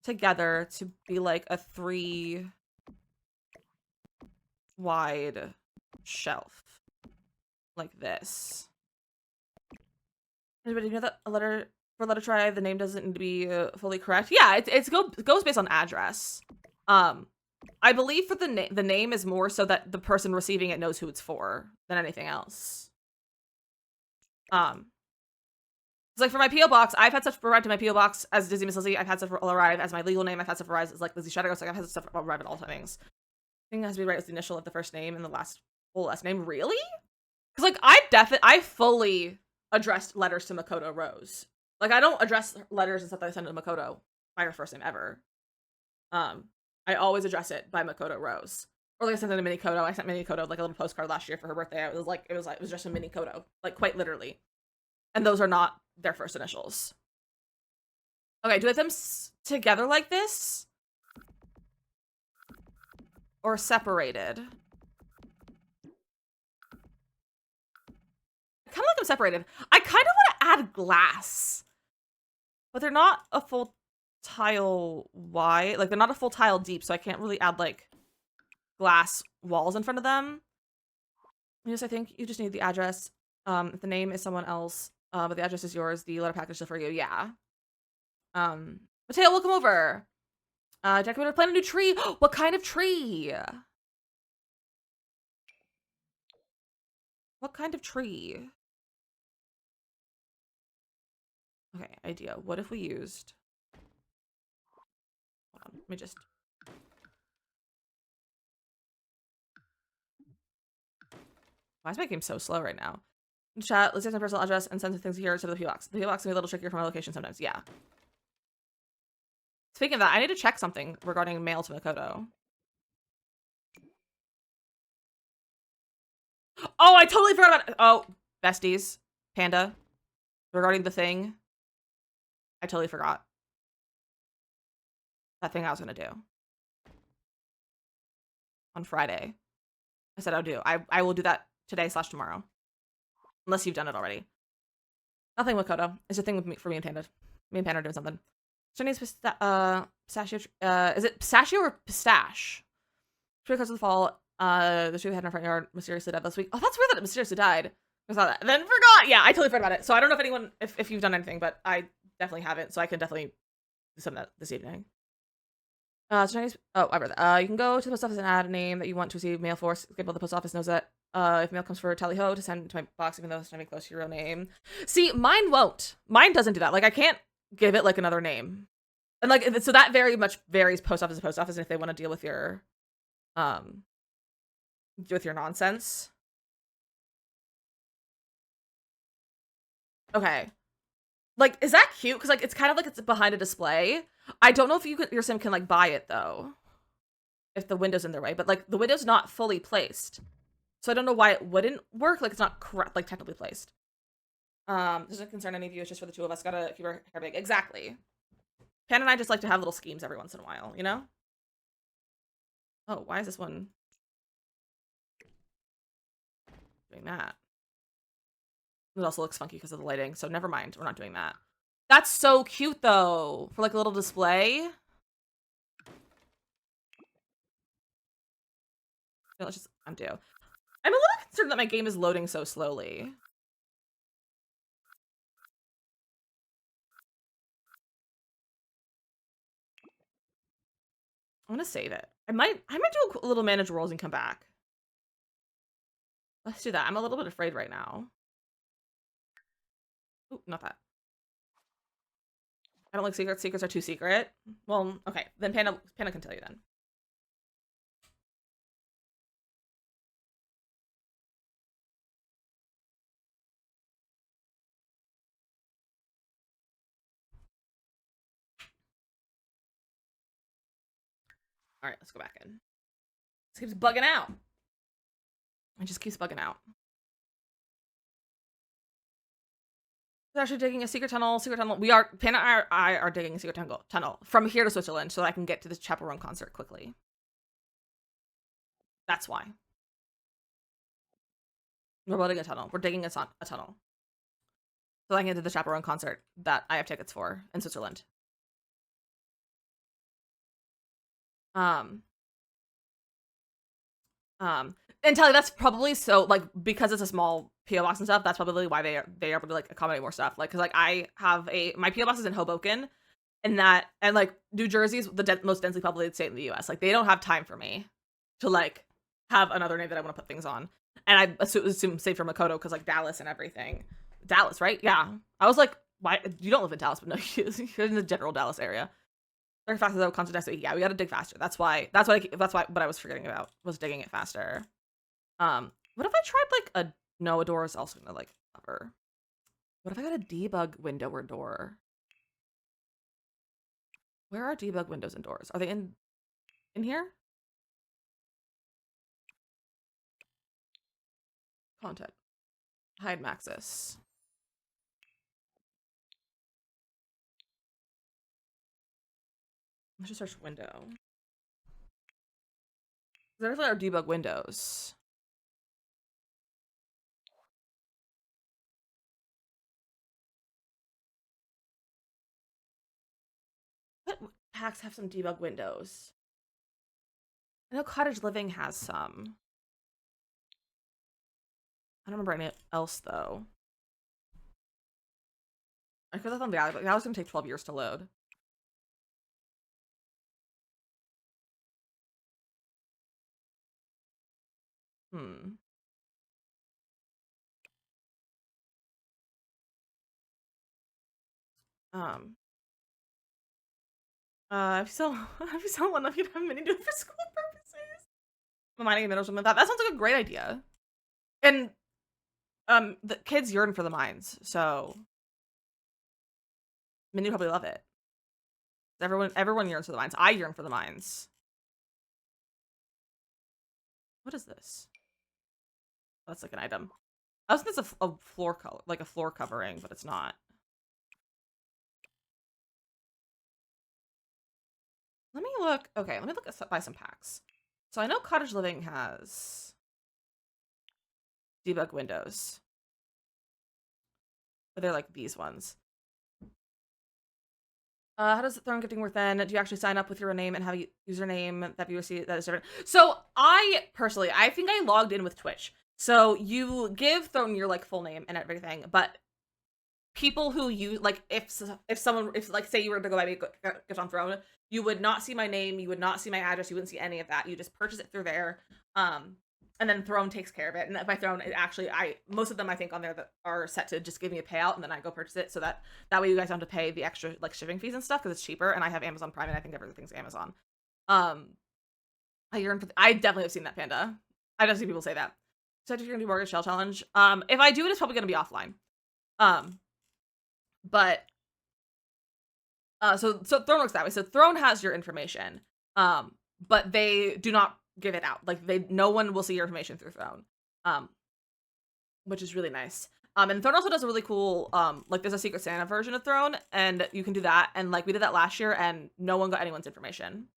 together to be like a 3 wide shelf like this? Anybody know that a letter for letter try the name doesn't need to be fully correct? Yeah, it goes based on address. I believe for the name is more so that the person receiving it knows who it's for than anything else. It's like for my PO box, I've had stuff arrive to my PO box as DizzyMissLizzy. I've had stuff arrive as my legal name. I've had stuff arrive as like Lizzy Shadow. So I've had stuff arrive at all things. I think it has to be right as the initial of the first name and the full last name. Really? Because like I fully addressed letters to Makoto Rose. Like I don't address letters and stuff that I send to Makoto by her first name ever. I I always address it by Makoto Rose. Or like I sent in a mini Kodo. I sent mini Kodo like a little postcard last year for her birthday. It was just a mini Kodo, like quite literally. And those are not their first initials. Okay, do I have them together like this? Or separated? I kind of like them separated. I kind of want to add glass. But they're not a full tile wide. Like, they're not a full tile deep, so I can't really add, like, glass walls in front of them. Yes, I think you just need the address. If the name is someone else, but the address is yours, the letter package is for you. Yeah. Mateo, welcome over. Jack, we're gonna plant a new tree. What kind of tree? What kind of tree? Okay, idea. What if we used... Hold on, let me just... Why is my game so slow right now? Chat, let's get my personal address and send things here to the PO box. The PO box can be a little trickier from my location sometimes. Yeah. Speaking of that, I need to check something regarding mail to Makoto. Oh, I totally forgot about... Oh, besties. Panda. Regarding the thing. I totally forgot. That thing I was going to do. On Friday. I said I'll do. I will do that today/tomorrow. Unless you've done it already. Nothing Makoto. It's a thing with me, for me and Panda. Me and Panda are doing something. Chinese pistachio. Is it pistachio or pistache? Tree because of the fall. The tree we had in our front yard mysteriously died last week. Oh, that's weird that it mysteriously died. I saw that. Then forgot. Yeah, I totally forgot about it. So I don't know if anyone, if you've done anything, but I definitely haven't. So I can definitely do some of that this evening. Chinese. Oh, I read that. You can go to the post office and add a name that you want to receive mail for. Skip, the post office knows that. If mail comes for Tally Ho, to send to my box, even though it's not even close to your real name. See, mine won't. Mine doesn't do that. Like, I can't give it like another name. And like, so that very much varies post office to post office. And if they want to deal with your nonsense. Okay. Like, is that cute? Because like, it's kind of like it's behind a display. I don't know if your sim can like buy it though. If the window's in their way, but like the window's not fully placed. So I don't know why it wouldn't work. Like, it's not correct, like technically placed. Doesn't concern any of you. It's just for the two of us. Gotta keep our hair big. Exactly. Pan and I just like to have little schemes every once in a while, you know? Oh, why is this one doing that? It also looks funky because of the lighting, so never mind. We're not doing that. That's so cute, though, for like a little display. Let's just undo. I'm a little concerned that my game is loading so slowly. I'm gonna save it. I might do a little manage roles and come back. Let's do that. I'm a little bit afraid right now. Ooh, not that. I don't like secrets. Secrets are too secret. Well, okay. Then Panda can tell you then. All right, let's go back in. This keeps bugging out. It just keeps bugging out. We're actually digging a secret tunnel. We are, Panda and I are digging a secret tunnel from here to Switzerland so that I can get to this Chaperone concert quickly. That's why. We're building a tunnel. We're digging a tunnel. So I can get to the Chaperone concert that I have tickets for in Switzerland. And Tally, that's probably so like because it's a small PO box and stuff. That's probably why they are able to like accommodate more stuff. Like, cause like I have my PO box is in Hoboken, and like New Jersey's the most densely populated state in the U.S. Like they don't have time for me to like have another name that I want to put things on. And I assume same for Makoto because like Dallas and everything. Dallas, right? Yeah. I was like, why you don't live in Dallas, but no, you're in the general Dallas area. Very faster though, constant density. Yeah, we gotta dig faster. That's what I was forgetting about was digging it faster. What if I tried like a door is also gonna like cover. What if I got a debug window or door? Where are debug windows and doors? Are they in? in here? Content. Hide Maxis. Let's just search window. There's our debug windows. What packs have some debug windows? I know Cottage Living has some. I don't remember any else though. I could have thought Valley, but that was gonna take 12 years to load. Um. If you sell one of you have many do it for school purposes. Mining in middle something like that. That sounds like a great idea. And the kids yearn for the mines, so Minnie probably love it. Everyone yearns for the mines. I yearn for the mines. What is this? Oh, that's like an item. I was thinking it's a floor color, like a floor covering, but it's not. Let me look. Okay, let me look at buy some packs. So I know Cottage Living has debug windows, but they're like these ones. How does Throne Gifting work then? Do you actually sign up with your name and have a username that you see that is different? So I personally, I think I logged in with Twitch. So you give Throne your like full name and everything, but people who you like, if like say you were to go buy me a gift on Throne, you would not see my name, you would not see my address, you wouldn't see any of that. You just purchase it through there. And then Throne takes care of it. And by Throne, it actually, most of them I think on there that are set to just give me a payout, and then I go purchase it, so that way you guys don't have to pay the extra like shipping fees and stuff because it's cheaper. And I have Amazon Prime, and I think everything's Amazon. I definitely have seen that, Panda. I don't see people say that. So if you're gonna do Mortgage Shell Challenge, if I do it, it's probably gonna be offline. But so Throne works that way. So Throne has your information, but they do not give it out. Like no one will see your information through Throne, which is really nice. And Throne also does a really cool, like there's a Secret Santa version of Throne, and you can do that. And like we did that last year, and no one got anyone's information.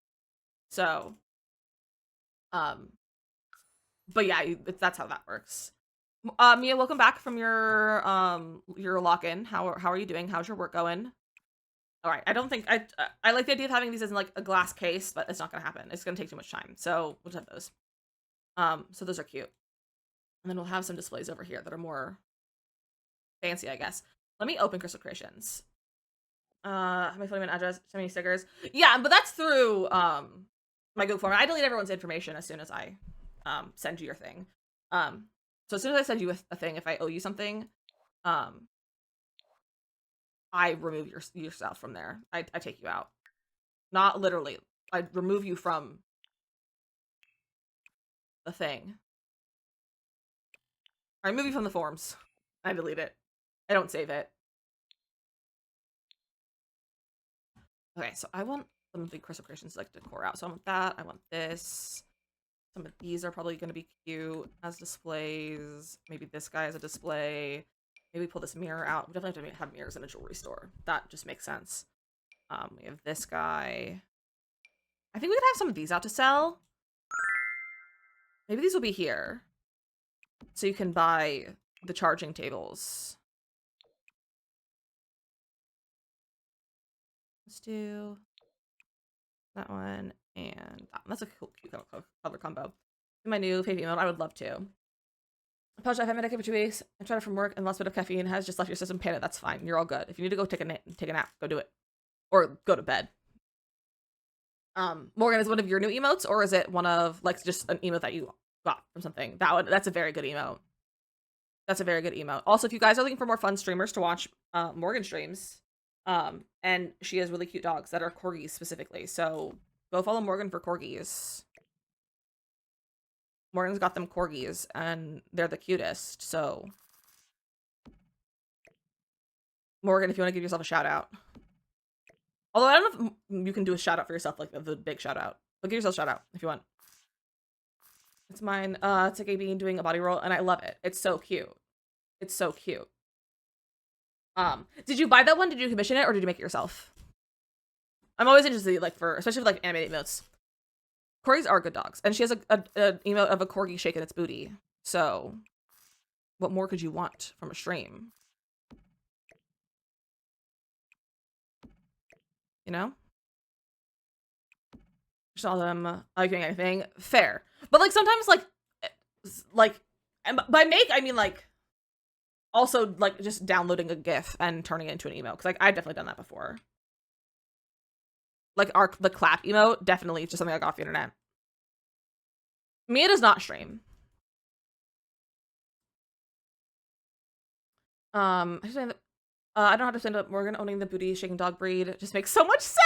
So, but yeah, that's how that works. Mia, welcome back from your lock-in. How are you doing? How's your work going? All right, I don't think I like the idea of having these as in like a glass case, but it's not gonna happen. It's gonna take too much time. So we'll just have those. So those are cute. And then we'll have some displays over here that are more fancy, I guess. Let me open Crystal Creations. Have my phone address, send me stickers. Yeah, but that's through my Google form. I delete everyone's information as soon as I send you your thing. So as soon as I send you a thing, if I owe you something, I remove yourself from there. I take you out. Not literally. I remove you from the thing. I remove you from the forms. I delete it. I don't save it. Okay, so I want some of the Crystal Creations like decor out. So I want that. I want this. Some of these are probably going to be cute as displays. Maybe this guy as a display. Maybe pull this mirror out. We definitely have to have mirrors in a jewelry store. That just makes sense. We have this guy. I think we could have some of these out to sell. Maybe these will be here. So you can buy the charging tables. Let's do that one and that one. That's a cool, cute color combo. My new favorite emote, I would love to. I've had my for 2 weeks. I'm trying to from work and lost a bit of caffeine has just left your system. Panda, that's fine. You're all good. If you need to go take a nap, go do it. Or go to bed. Morgan, is one of your new emotes, or is it one of like just an emote that you got from something? That's a very good emote. That's a very good emote. Also, if you guys are looking for more fun streamers to watch Morgan streams, and she has really cute dogs that are corgis specifically, so go follow Morgan for corgis. Morgan's got them corgis, and they're the cutest, so Morgan, if you want to give yourself a shout out. Although I don't know if you can do a shout out for yourself, like the big shout out. But give yourself a shout out if you want. It's mine. It's like a bean doing a body roll, and I love it. It's so cute. It's so cute. Did you buy that one? Did you commission it, or did you make it yourself? I'm always interested, like, for especially with like animated emotes. Corgis are good dogs, and she has an emote of a corgi shaking its booty. So, what more could you want from a stream? You know? Just all them arguing anything. Fair. But, like, sometimes, like, and by make, I mean, like, also, like, just downloading a GIF and turning it into an emote. Because, like, I've definitely done that before. Like, the clap emote, definitely just something I got off the internet. Mia does not stream. I don't have to stand up Morgan owning the booty shaking dog breed. It just makes so much sense!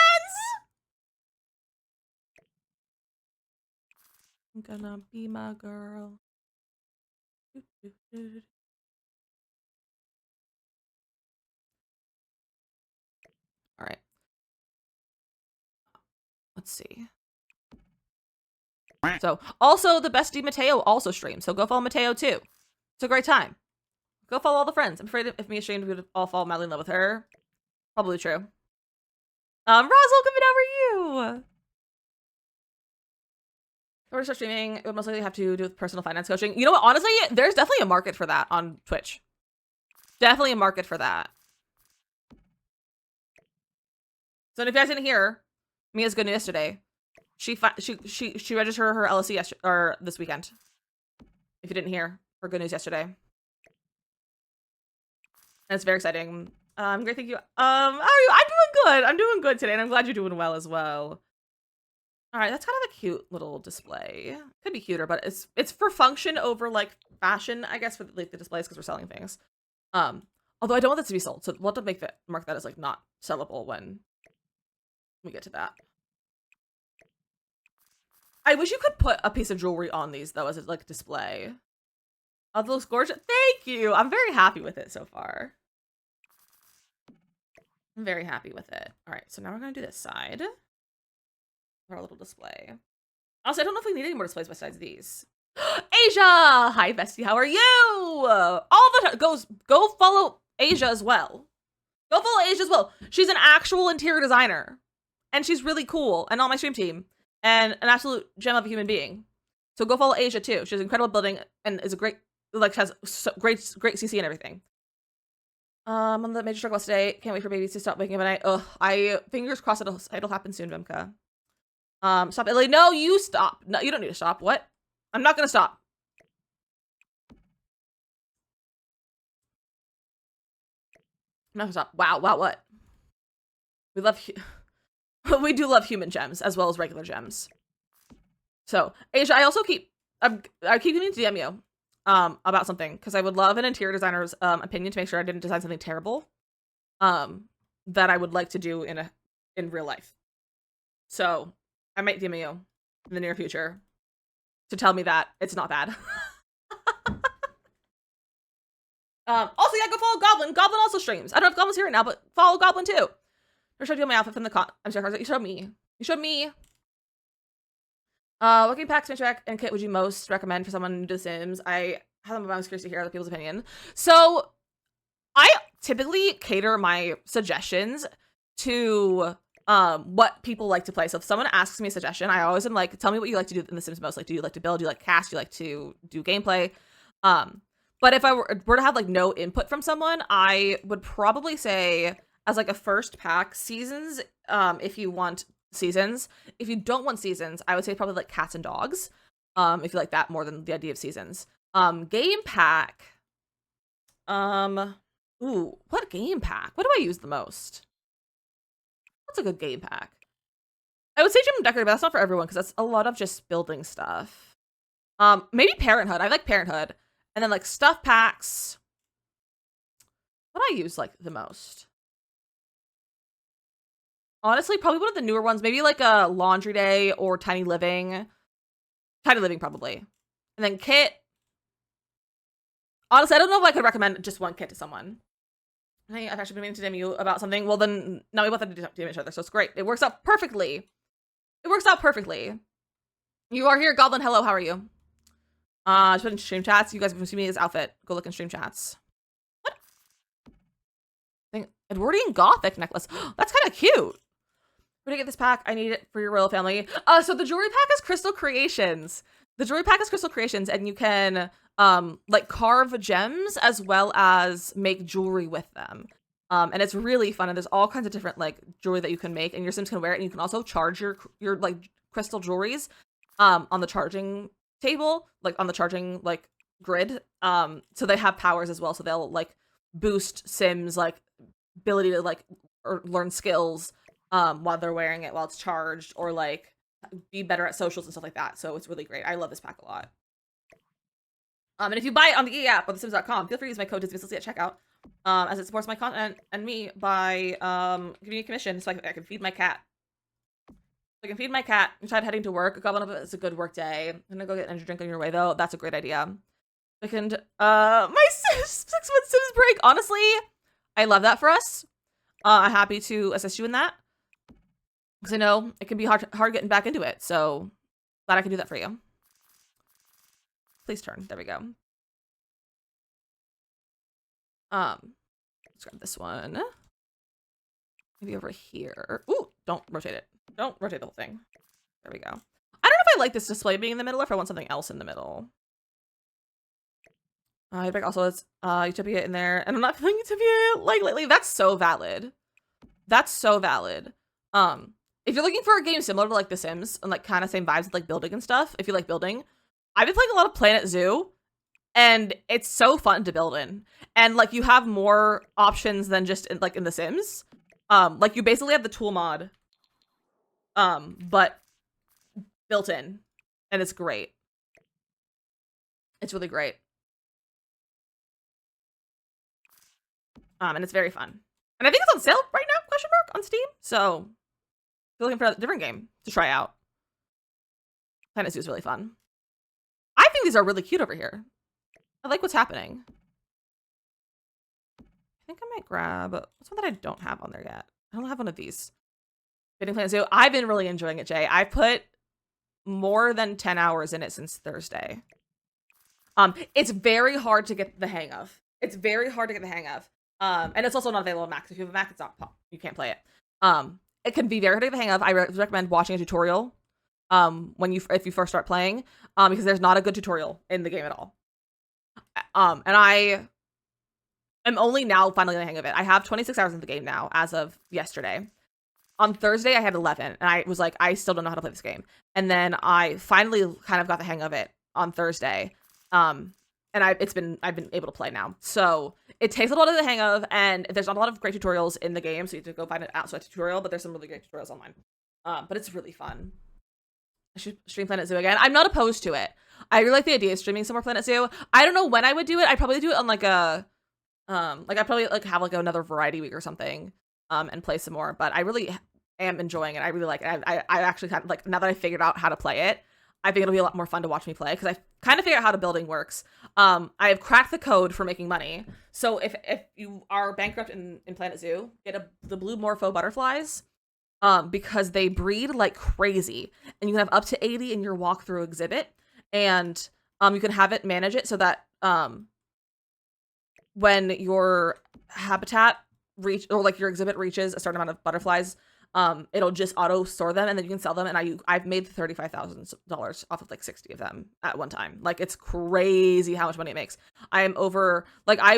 I'm gonna be my girl. Alright. Let's see. So, also, the bestie Mateo also streams, so go follow Mateo too. It's a great time. Go follow all the friends. I'm afraid if me ashamed, we would all fall madly in love with her. Probably true. Rosal, coming over you! If I were to start streaming, it would most likely have to do with personal finance coaching. You know what? Honestly, there's definitely a market for that on Twitch. Definitely a market for that. So if you guys didn't hear, Mia's good news yesterday. She registered her LLC or this weekend. If you didn't hear, her good news yesterday. And it's very exciting. Great, thank you. How are you? I'm doing good. I'm doing good today, and I'm glad you're doing well as well. All right, that's kind of a cute little display. Could be cuter, but it's for function over like fashion, I guess, for like the displays because we're selling things. Although I don't want that to be sold, so we'll have to mark that as like not sellable when we get to that. I wish you could put a piece of jewelry on these though as a like display. Oh, that looks gorgeous. Thank you. I'm very happy with it so far. I'm very happy with it. All right, so now we're gonna do this side. Our little display. Also, I don't know if we need any more displays besides these. Asia! Hi, bestie. How are you? All the time. Go follow Asia as well. Go follow Asia as well. She's an actual interior designer. And she's really cool. And on my stream team. And an absolute gem of a human being. So go follow Asia too. She has incredible building and is a great, like, has great CC and everything. On the major struggle today. Can't wait for babies to stop waking up at night. Ugh, fingers crossed it'll happen soon, Vimka. Stop, Italy. No, you stop. No, you don't need to stop. What? I'm not gonna stop. I'm not gonna stop. Wow, what? We love, we do love human gems as well as regular gems. So, Asia, I also I keep needing to DM you, about something because I would love an interior designer's opinion to make sure I didn't design something terrible, that I would like to do in real life. So, I might DM you in the near future to tell me that it's not bad. Also, yeah, go follow Goblin. Goblin also streams. I don't know if Goblin's here right now, but follow Goblin too. Or should I do my outfit from the con? I'm sorry, you showed me. You showed me. What game packs, track, and kit would you most recommend for someone new to The Sims? I was curious to hear other people's opinion. So, I typically cater my suggestions to what people like to play. So if someone asks me a suggestion, I always am like, tell me what you like to do in The Sims most. Like, do you like to build? Do you like cast? Do you like to do gameplay? But if I were to have like no input from someone, I would probably say as like a first pack, seasons, if you want seasons. If you don't want seasons, I would say probably like cats and dogs. If you like that more than the idea of seasons. Game pack. Ooh, what game pack? What do I use the most? What's a good game pack? I would say Gym and Decorator, but that's not for everyone because that's a lot of just building stuff. Maybe Parenthood. I like Parenthood. And then like stuff packs. What do I use like the most? Honestly, probably one of the newer ones. Maybe like a Laundry Day or Tiny Living. Tiny Living probably. And then kit. Honestly, I don't know if I could recommend just one kit to someone. Hey, I've actually been meaning to DM you about something. Well, then now we both have to DM each other, so it's great. It works out perfectly. It works out perfectly. You are here, Goblin. Hello, how are you? Just put in stream chats. You guys can see me his outfit. Go look in stream chats. What? Edwardian Gothic necklace. That's kind of cute. Where do you get this pack? I need it for your royal family. So the jewelry pack is Crystal Creations. The jewelry pack is Crystal Creations, and you can like carve gems as well as make jewelry with them. And it's really fun. And there's all kinds of different like jewelry that you can make, and your Sims can wear it. And you can also charge your like crystal jewelries on the charging table, like on the charging like grid. So they have powers as well. So they'll like boost Sims like ability to like or learn skills while they're wearing it while it's charged, or like be better at socials and stuff like that. So it's really great. I love this pack a lot. And if you buy it on the EA app or thesims.com, feel free to use my code DizzyMissLizzy at checkout, as it supports my content and me by giving me a commission so I can feed my cat. I can feed my cat inside heading to work. Goblin of it's a good work day. I'm gonna go get an energy drink on your way though. That's a great idea. Second, my 6-month Sims break. Honestly, I love that for us. I'm happy to assist you in that, because I know it can be hard getting back into it. So glad I can do that for you. Please turn. There we go. Let's grab this one. Maybe over here. Ooh, don't rotate it. Don't rotate the whole thing. There we go. I don't know if I like this display being in the middle or if I want something else in the middle. Also, it's Utopia in there, and I'm not feeling Utopia like lately. That's so valid. That's so valid. If you're looking for a game similar to like The Sims and like kind of same vibes with like building and stuff, if you like building, I've been playing a lot of Planet Zoo, and it's so fun to build in. And like you have more options than just in, like in The Sims. Like you basically have the tool mod, but built in, and it's great. It's really great. And it's very fun. And I think it's on sale right now, question mark, on Steam. So if you're looking for a different game to try out, Planet Zoo is really fun. I think these are really cute over here. I like what's happening. I think I might grab what's one that I don't have on there yet. I don't have one of these. Getting Planet Zoo. I've been really enjoying it, Jay. I put more than 10 hours in it since Thursday. It's very hard to get the hang of. It's very hard to get the hang of. And it's also not available on Mac. If you have a Mac, it's not you can't play it. It can be very hard to get the hang of. I recommend watching a tutorial if you first start playing, because there's not a good tutorial in the game at all. And I am only now finally getting the hang of it. I have 26 hours in the game now as of yesterday. On Thursday, I had 11, and I was like, I still don't know how to play this game. And then I finally kind of got the hang of it on Thursday. And I've been able to play now. So it takes a lot of the hang of, and there's not a lot of great tutorials in the game, so you have to go find an outside tutorial, but there's some really great tutorials online. But it's really fun. I should stream Planet Zoo again. I'm not opposed to it. I really like the idea of streaming some more Planet Zoo. I don't know when I would do it. I'd probably do it on like a, like I'd probably like have like another variety week or something, and play some more. But I really am enjoying it. I really like it. I actually kind of like, now that I figured out how to play it, I think it'll be a lot more fun to watch me play, because I kind of figured out how the building works. I have cracked the code for making money. So if you are bankrupt in Planet Zoo, get the blue morpho butterflies, because they breed like crazy, and you can have up to 80 in your walkthrough exhibit, and you can have it manage it so that when your habitat your exhibit reaches a certain amount of butterflies, it'll just auto store them, and then you can sell them. And I've made $35,000 off of like 60 of them at one time. Like, it's crazy how much money it makes. I am over, like, I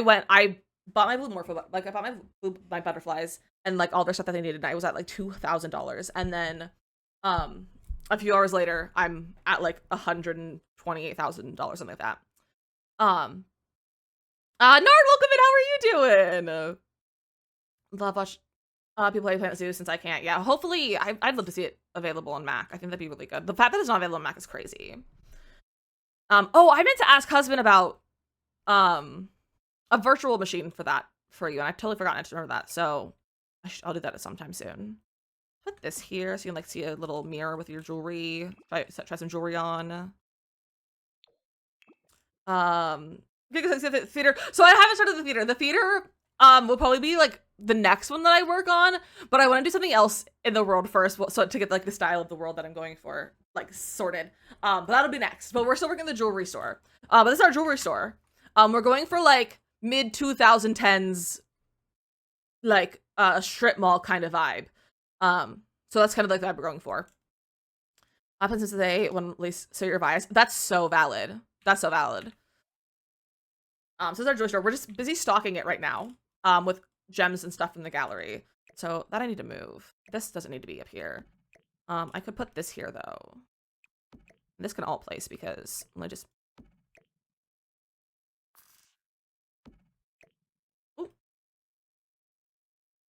bought my blue morpho, like I bought my butterflies and like all their stuff that they needed. And I was at like $2,000, and then a few hours later I'm at like $128,000, something like that. Nard, welcome in. How are you doing? Love watch people play Planet Zoo since I can't. Yeah, hopefully I'd love to see it available on Mac. I think that'd be really good. The fact that it's not available on Mac is crazy. Oh, I meant to ask husband about a virtual machine for you, and I've totally forgotten to remember that. So I'll do that at sometime soon. Put this here so you can like see a little mirror with your jewelry. Try some jewelry on. Theater. So I haven't started the theater. The theater will probably be like the next one that I work on, but I want to do something else in the world first, so to get like the style of the world that I'm going for like sorted. But that'll be next. But we're still working the jewelry store. But this is our jewelry store. We're going for like mid 2010s, like strip mall kind of vibe. So that's kind of like the vibe we're going for. Happens today when at least so you're biased. That's so valid. That's so valid. So this is our jewelry store. We're just busy stocking it right now. With gems and stuff from the gallery. So that I need to move. This doesn't need to be up here. I could put this here though. This can all place because let me just. Ooh.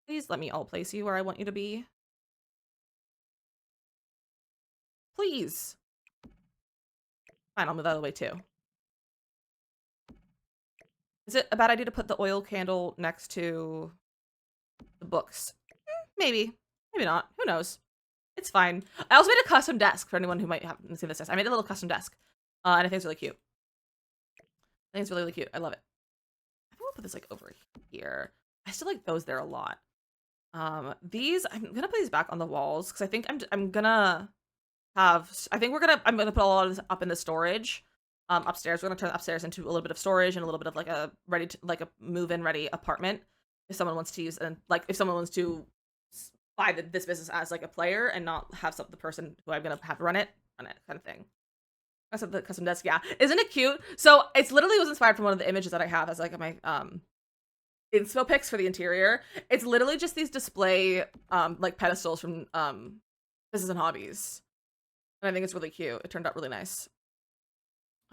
Please let me all place you where I want you to be. Please. Fine, I'll move out of the way too. Is it a bad idea to put the oil candle next to the books? Maybe. Maybe not. Who knows? It's fine. I also made a custom desk for anyone who might have seen this desk. I made a little custom desk. And I think it's really cute. I think it's really, really cute. I love it. I think I'll put this like over here. I still like those there a lot. These I'm gonna put these back on the walls because I think I'm gonna have. I'm gonna put a lot of this up in the storage. Upstairs. We're gonna turn upstairs into a little bit of storage and a little bit of like a move-in ready apartment if someone wants to use, and like if someone wants to buy this business as like a player and not have the person who I'm gonna have run it kind of thing. That's the custom desk. Yeah, isn't it cute? So it's literally was inspired from one of the images that I have as like my inspo pics for the interior. It's literally just these display like pedestals from Business and Hobbies, and I think it's really cute. It turned out really nice.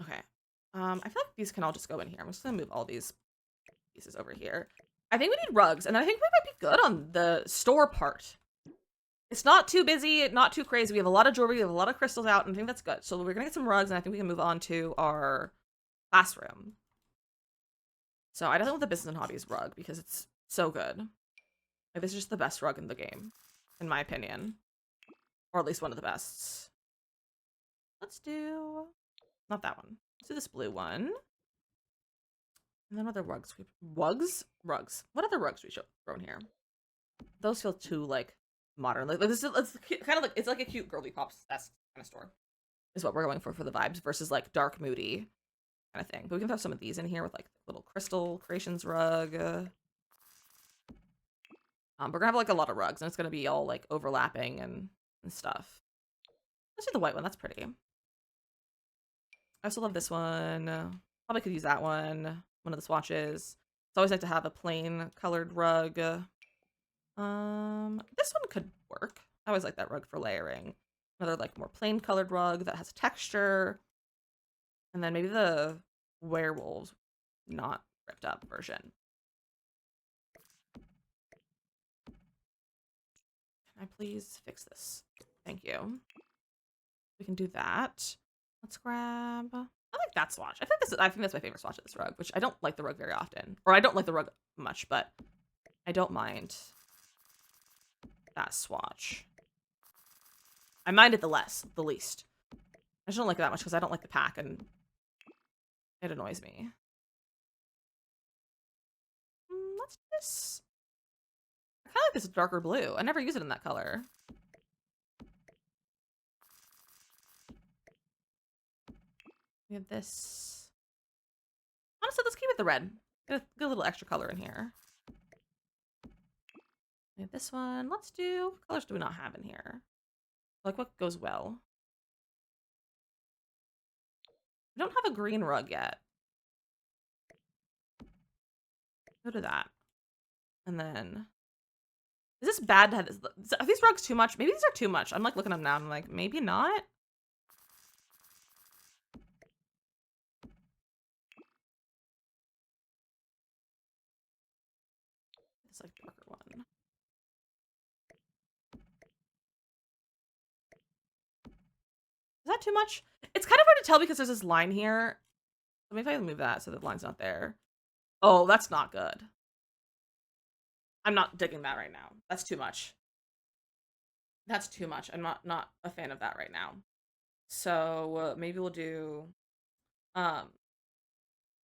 Okay. I feel like these can all just go in here. I'm just gonna move all these pieces over here. I think we need rugs, and I think we might be good on the store part. It's not too busy, not too crazy. We have a lot of jewelry, we have a lot of crystals out, and I think that's good. So we're gonna get some rugs, and I think we can move on to our classroom. So I definitely want the Business and Hobbies rug because it's so good. Like, this is just the best rug in the game, in my opinion. Or at least one of the best. Let's do... not that one. Let's do this blue one. And then other rugs. Rugs? Rugs. What other rugs we should throw in here? Those feel too, like, modern. Like, this is kind of like, it's like a cute girly pop kind of store. Is what we're going for the vibes versus, like, dark, moody kind of thing. But we can throw some of these in here with, like, little crystal creations rug. We're gonna have, like, a lot of rugs, and it's gonna be all, like, overlapping and stuff. Let's do the white one. That's pretty. I also love this one. Probably could use that one. One of the swatches. It's always like to have a plain colored rug. This one could work. I always like that rug for layering. Another like more plain colored rug that has texture. And then maybe the werewolves not ripped up version. Can I please fix this? Thank you. We can do that. Let's grab... I like that swatch. I think that's my favorite swatch of this rug, which I don't like the rug very often. Or I don't like the rug much, but I don't mind that swatch. I mind it the least. I just don't like it that much because I don't like the pack and it annoys me. Let's do this. I kind of like this darker blue. I never use it in that color. We have this. Honestly, let's keep it the red. Get a little extra color in here. We have this one. Let's do... what colors do we not have in here? Like, what goes well? We don't have a green rug yet. Go to that. And then... is this bad to have this? Are these rugs too much? Maybe these are too much. I'm like looking at them now and I'm like, maybe not? It's like darker one. Is that too much? It's kind of hard to tell because there's this line here. So maybe I can move that so the line's not there. Oh, that's not good. I'm not digging that right now. That's too much. That's too much. I'm not a fan of that right now. So maybe we'll do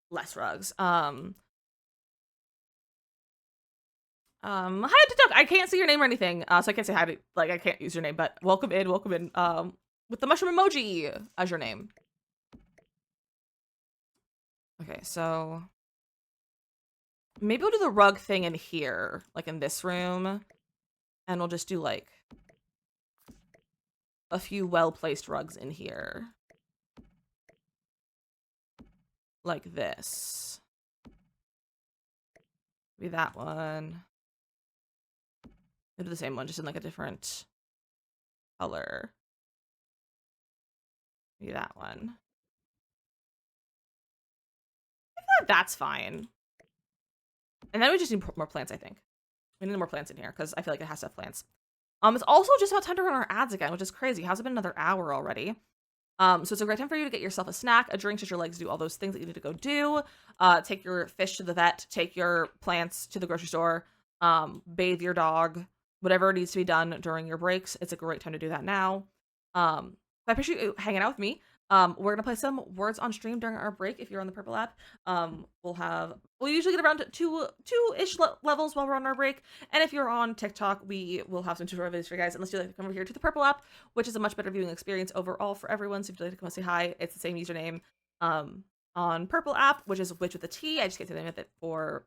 less rugs. Hi TikTok. I can't see your name or anything, so I can't say hi to, like, I can't use your name, but welcome in, welcome in. With the mushroom emoji as your name. Okay, so maybe we'll do the rug thing in here, like in this room, and we'll just do like a few well-placed rugs in here, like this. Maybe that one. Maybe the same one, just in like a different color. Maybe that one. I feel like that's fine. And then we just need more plants, I think. We need more plants in here because I feel like it has to have plants. It's also just about time to run our ads again, which is crazy. How's it been another hour already? So it's a great time for you to get yourself a snack, a drink, stretch your legs, do all those things that you need to go do. Take your fish to the vet, take your plants to the grocery store, bathe your dog, whatever needs to be done during your breaks. It's a great time to do that now. I appreciate you hanging out with me. We're gonna play some words on stream during our break. If you're on the Purple app, we'll usually get around to two-ish levels while we're on our break. And if you're on TikTok, we will have some tutorial videos for you guys. Unless you'd like to come over here to the Purple app, which is a much better viewing experience overall for everyone. So if you'd like to come and say hi, it's the same username on Purple app, which is Witch with a T. I just can't say the name of it for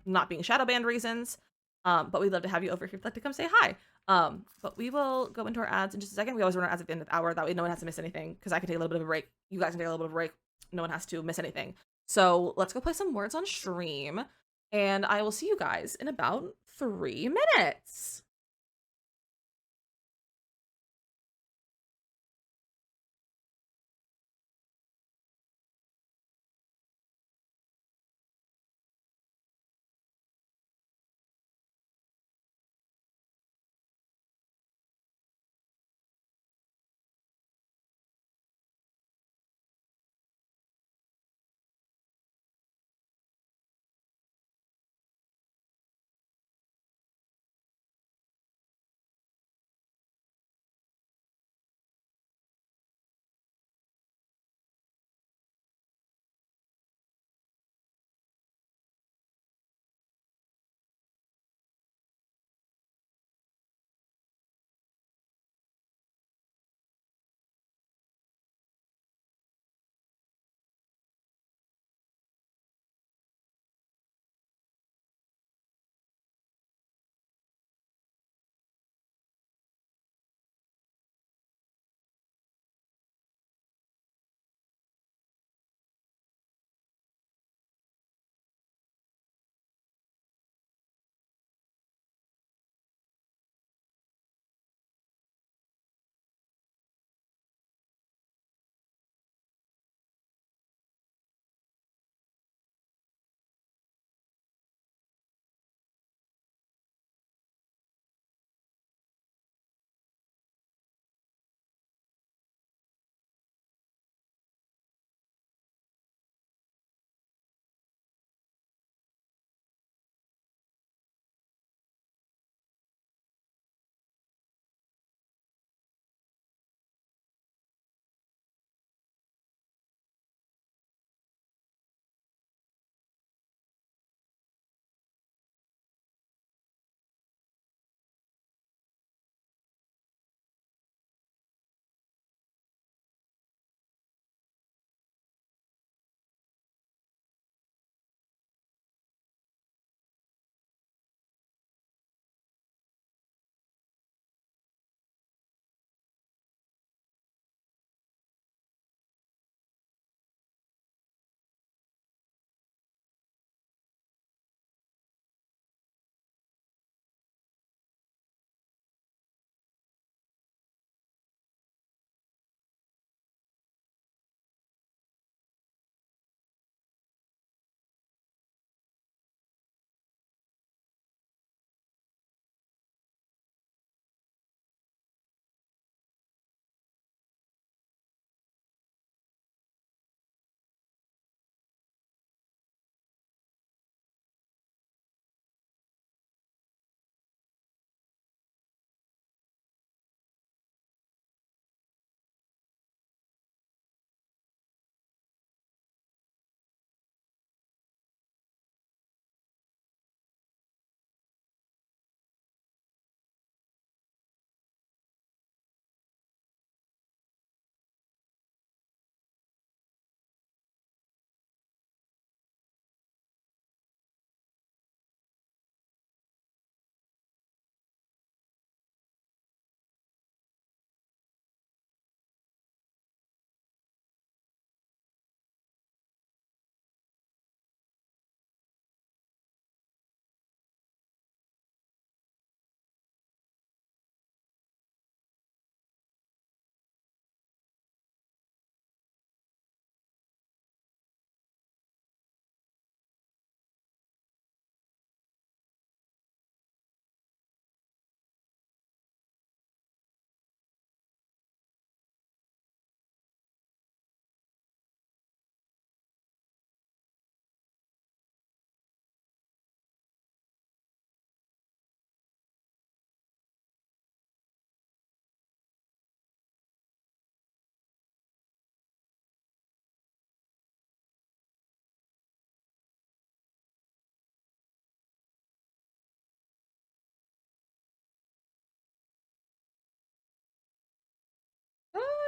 not being shadow banned reasons. But we'd love to have you over here if you'd like to come say hi. But we will go into our ads in just a second. We always run our ads at the end of the hour. That way no one has to miss anything, because I can take a little bit of a break. You guys can take a little bit of a break. No one has to miss anything. So let's go play some words on stream. And I will see you guys in about 3 minutes.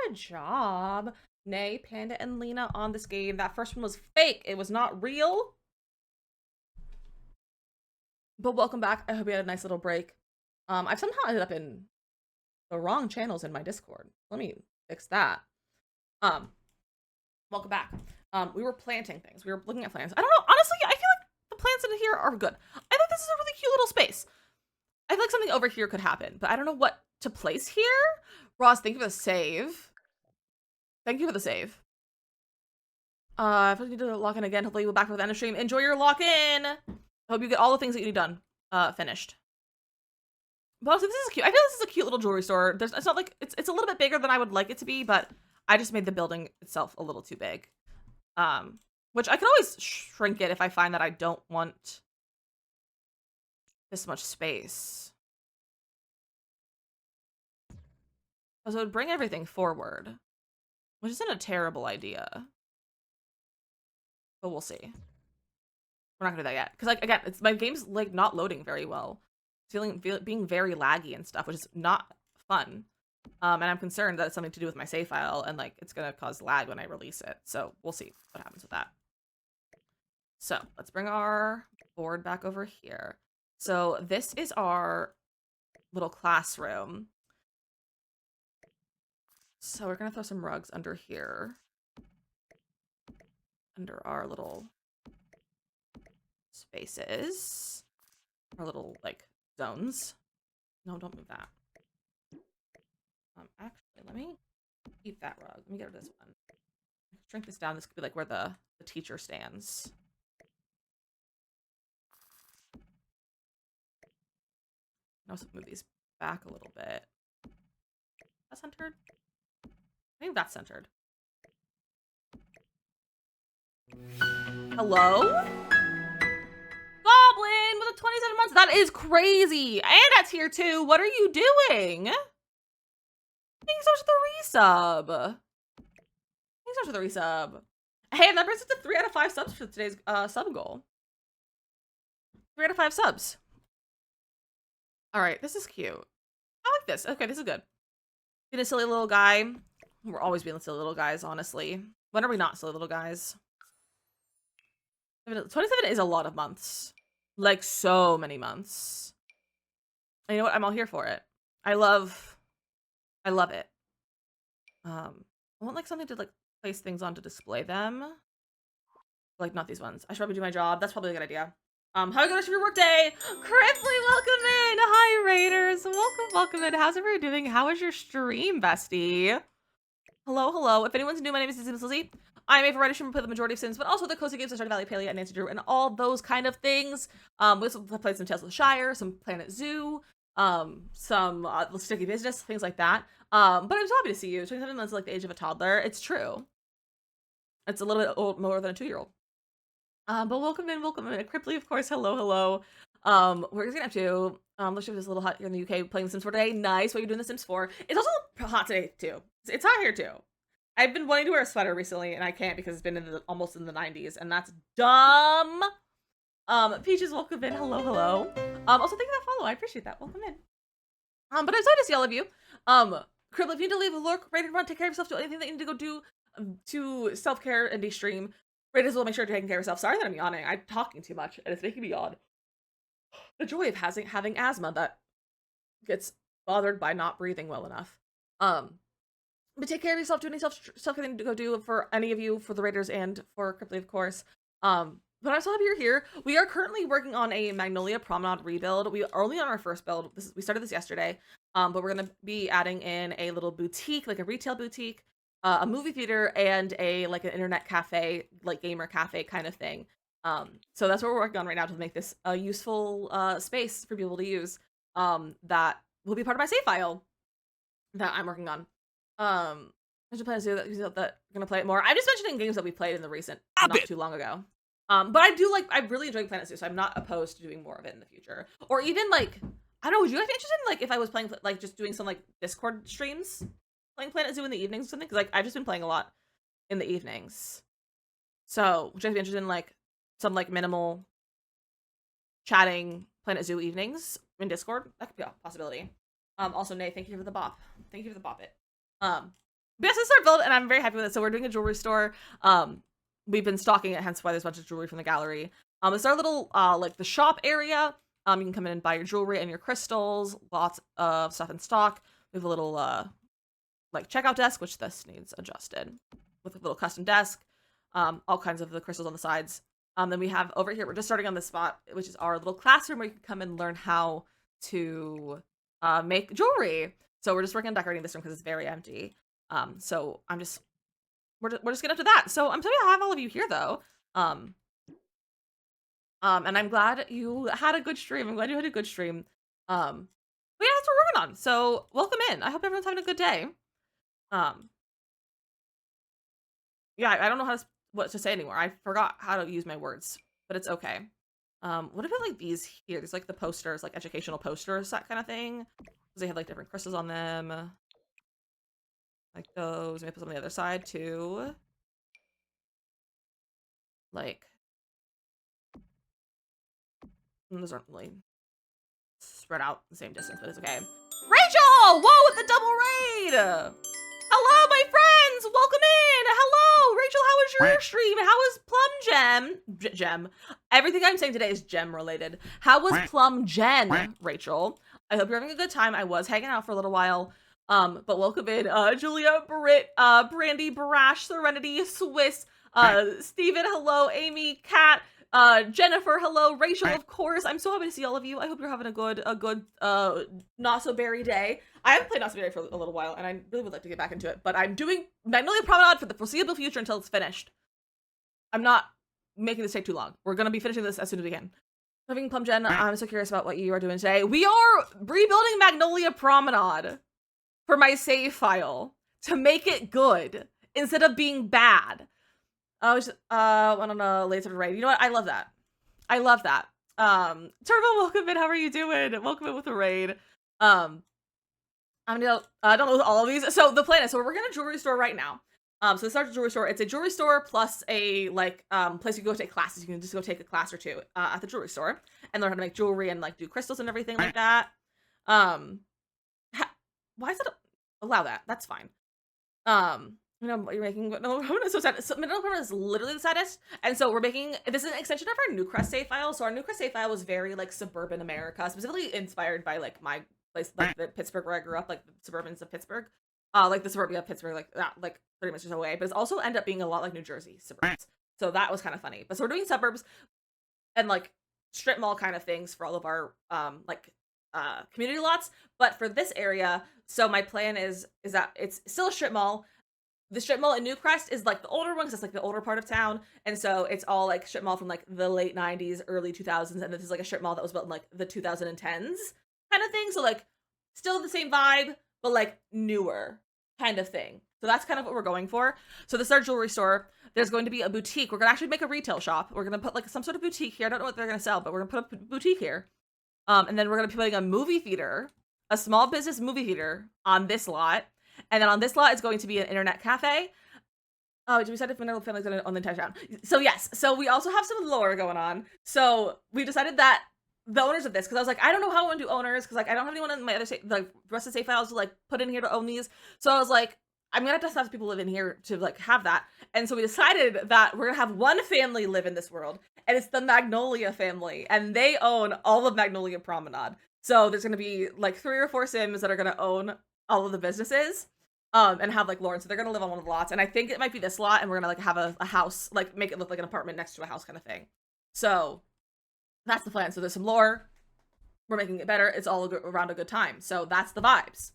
Good job. Nay, Panda, and Lena on this game. That first one was fake. It was not real. But welcome back. I hope you had a nice little break. I've somehow ended up in the wrong channels in my Discord. Let me fix that. Welcome back. We were planting things. We were looking at plants. I don't know. Honestly, I feel like the plants in here are good. I think this is a really cute little space. I feel like something over here could happen, but I don't know what to place here. Ross, thank you for the save. Thank you for the save. If I need to lock in again, hopefully you'll be back for the end of stream. Enjoy your lock in. I hope you get all the things that you need done, finished. But also, this is cute. I feel this is a cute little jewelry store. It's not like it's a little bit bigger than I would like it to be, but I just made the building itself a little too big. Which I can always shrink it if I find that I don't want this much space. So it would bring everything forward, which isn't a terrible idea. But we'll see. We're not gonna do that yet. Because, like, again, my game's, like, not loading very well. Being very laggy and stuff, which is not fun. And I'm concerned that it's something to do with my save file, and, like, it's gonna cause lag when I release it. So we'll see what happens with that. So let's bring our board back over here. So this is our little classroom. So we're gonna throw some rugs under here. Under our little spaces. Our little, like, zones. No, don't move that. Actually, let me keep that rug. Let me get rid of this one. Shrink this down. This could be, like, where the teacher stands. I'll also move these back a little bit. That's centered? I think that's centered. Hello? Goblin with a 27 months. That is crazy. And that's here too. What are you doing? Thanks so much for the resub. Thanks so much for the resub. Hey, and that brings us to 3 out of 5 subs for today's sub goal. 3 out of 5 subs. All right, this is cute. I like this. Okay, this is good. Being a silly little guy. We're always being silly little guys, honestly. When are we not silly little guys? 27 is a lot of months. Like, so many months. And you know what? I'm all here for it. I love it. I want, like, something to, like, place things on to display them. Like, not these ones. I should probably do my job. That's probably a good idea. How are you going to your work day? Cripply, welcome in. Hi, Raiders. Welcome in. How's everyone doing? How was your stream, bestie? Hello. If anyone's new, my name is DizzyMissLizzy. I'm a variety streamer, play the majority of Sims, but also the cozy games of Stardew Valley, Paleo, and Nancy Drew, and all those kind of things. We also played some Tales of the Shire, some Planet Zoo, some Sticky Business, things like that. But I'm so happy to see you. 27 months is like the age of a toddler. It's true. It's a little bit old, more than a 2-year-old. But welcome in. Cripply, of course. Hello. We're getting up to, let's show this little hot here in the UK playing The Sims 4 today. Nice. What are you doing The Sims 4? It's also hot today, too. It's hot here, too. I've been wanting to wear a sweater recently, and I can't because it's been almost in the 90s, and that's dumb. Peaches, welcome in. Hello. Also, thank you for that follow. I appreciate that. Welcome in. But I'm sorry to see all of you. Cribble, if you need to leave a lurk, rated run, take care of yourself, do anything that you need to go do to self-care and de-stream, rate as well, make sure you're taking care of yourself. Sorry that I'm yawning. I'm talking too much, and it's making me yawn. The joy of having asthma that gets bothered by not breathing well enough. But take care of yourself, do any self-care thing to go do for any of you, for the Raiders and for Cripply, of course. But I'm so happy you're here. We are currently working on a Magnolia Promenade rebuild. We are only on our first build. We started this yesterday. But we're going to be adding in a little boutique, like a retail boutique, a movie theater, and an internet cafe, like gamer cafe kind of thing. So that's what we're working on right now to make this a useful space for people to use. That will be part of my save file that I'm working on. I should plan to do that. We're gonna play it more. I'm just mentioning games that we played in the recent, not too long ago. But I really enjoy Planet Zoo, so I'm not opposed to doing more of it in the future. Or even like, I don't know, would you guys be interested in like if I was playing like just doing some like Discord streams, playing Planet Zoo in the evenings or something? Because like I've just been playing a lot in the evenings. So would you guys be interested in like some like minimal chatting Planet Zoo evenings in Discord? That could be a possibility. Also, Nay, thank you for the bop. Thank you for the bop it. But yes, this is our build, and I'm very happy with it. So we're doing a jewelry store. We've been stocking it, hence why there's a bunch of jewelry from the gallery. This is our little, like, the shop area. You can come in and buy your jewelry and your crystals. Lots of stuff in stock. We have a little, like, checkout desk, which this needs adjusted. With a little custom desk. All kinds of the crystals on the sides. Then we have over here, we're just starting on this spot, which is our little classroom where you can come and learn how to make jewelry. So we're just working on decorating this room because it's very empty. So we're just getting up to that. So I'm so happy to have all of you here though. And I'm glad you had a good stream. I'm glad you had a good stream. But yeah, that's what we're working on. So welcome in. I hope everyone's having a good day. Yeah, I don't know what to say anymore. I forgot how to use my words, but it's okay. What about like these here? There's like the posters, like educational posters, that kind of thing. They have like different crystals on them. Like those. Maybe put some on the other side too. Like, those aren't really spread out the same distance, but it's okay. Rachel! Whoa, with the double raid! Hello, my friends! Welcome in! Hello! Rachel, how was your stream? How was Plum Gem? Everything I'm saying today is gem related. How was Plum Gen, Rachel? I hope you're having a good time. I was hanging out for a little while. But welcome in, Julia, Britt, Brandy, Brash, Serenity, Swiss, Steven, hello, Amy, Kat, Jennifer, hello, Rachel, of course. I'm so happy to see all of you. I hope you're having a good Not So Berry day. I haven't played Not So Berry for a little while, and I really would like to get back into it, but I'm doing Magnolia Promenade for the foreseeable future until it's finished. I'm not making this take too long. We're gonna be finishing this as soon as we can. Living Plum Gen, I'm so curious about what you are doing today. We are rebuilding Magnolia Promenade for my save file to make it good instead of being bad. I was went on a laser raid. You know what? I love that. I love that. Turbo, welcome in. How are you doing? Welcome in with a raid. I don't know all of these. So the plan is, so we're working on a jewelry store right now. So this is our jewelry store. It's a jewelry store plus a like place you can go take classes. You can just go take a class or two at the jewelry store and learn how to make jewelry and like do crystals and everything like that. Why is it allow that? That's fine. You know what you're making Vanilla Promenade is so sad. So Vanilla Promenade is literally the saddest. And so we're making this is an extension of our Newcrest save file. So our Newcrest save file was very like suburban America, specifically inspired by like my place, like the Pittsburgh where I grew up, like the suburbans of Pittsburgh. Like the suburbia of Pittsburgh, like that, like 30 minutes away. But it's also ended up being a lot like New Jersey suburbs. So that was kind of funny. But so we're doing suburbs and like strip mall kind of things for all of our community lots. But for this area, so my plan is that it's still a strip mall. The strip mall in Newcrest is like the older one because it's like the older part of town, and so it's all like strip mall from like the late 90s, early 2000s, and this is like a strip mall that was built in like the 2010s kind of thing. So like still the same vibe, but like newer kind of thing. So that's kind of what we're going for. So this is our jewelry store. There's going to be a boutique. We're gonna actually make a retail shop. We're gonna put like some sort of boutique here. I don't know what they're gonna sell, but we're gonna put a boutique here. And then we're gonna be putting a movie theater, a small business movie theater on this lot. And then on this lot is going to be an internet cafe. Oh, did we decide if Vanilla Family's gonna own the entire town? So yes. So we also have some lore going on. So we decided that the owners of this, because I was like, I don't know how I want to do owners, because like I don't have anyone in my other like rest of the save files to like put in here to own these. So I was like, I'm gonna have to have people live in here to like have that. And so we decided that we're gonna have one family live in this world, and it's the Magnolia family, and they own all of Magnolia Promenade. So there's gonna be like 3 or 4 Sims that are gonna own all of the businesses and have like Lauren, so they're gonna live on one of the lots, and I think it might be this lot, and we're gonna like have a house, like make it look like an apartment next to a house kind of thing. So that's the plan. So there's some lore, we're making it better, it's all around a good time. So that's the vibes.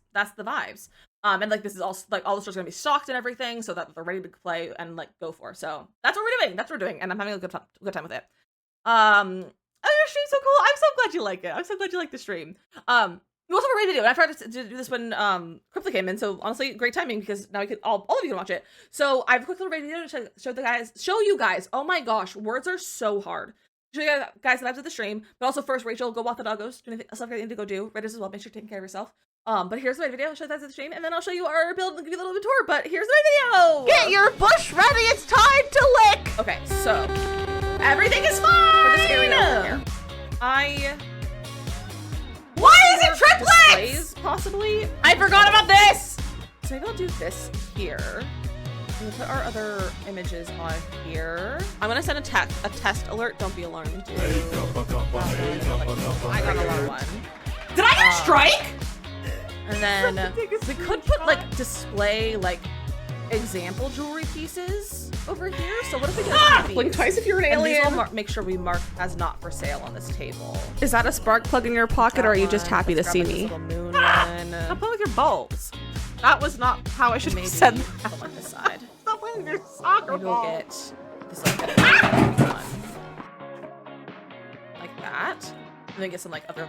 And like this is all like all the stores gonna be stocked and everything, so that they're ready to play and like go for. So that's what we're doing, and I'm having a good time with it. Oh, your stream's so cool. I'm so glad you like it. I'm so glad you like the stream. We also have a raid video, and I forgot to do this when Crypto came in, so honestly, great timing, because now we can all of you can watch it. So I have a quick little raid video to show you guys. Oh my gosh, words are so hard. Show you guys the vibes of the stream, but also first, Rachel, go walk the doggos. Do anything else you need to go do. Reddit as well. Make sure you're taking care of yourself. But here's the raid video. I'll show you guys the stream, and then I'll show you our build and give you a little bit of tour. But here's the raid video.
Get your bush ready. It's time to lick.
Okay, so everything is fine for this area over here.
Why is it triplets?
Possibly.
I forgot about this.
So maybe I'll do this here. We'll put our other images on here. I'm gonna send a test alert. Don't be alarmed, dude. I got alarm one.
Did I get a strike?
And then we could put like display like example jewelry pieces over here. So what if we get blink twice if you're an alien? And make sure we mark as not for sale on this table. Is that a spark plug in your pocket, or are you just happy to see me?
Stop playing with your balls. That was not how I should have said that.
Something like this side.
Stop playing with your soccer
Maybe we'll
ball.
get this one like that. And then get some like other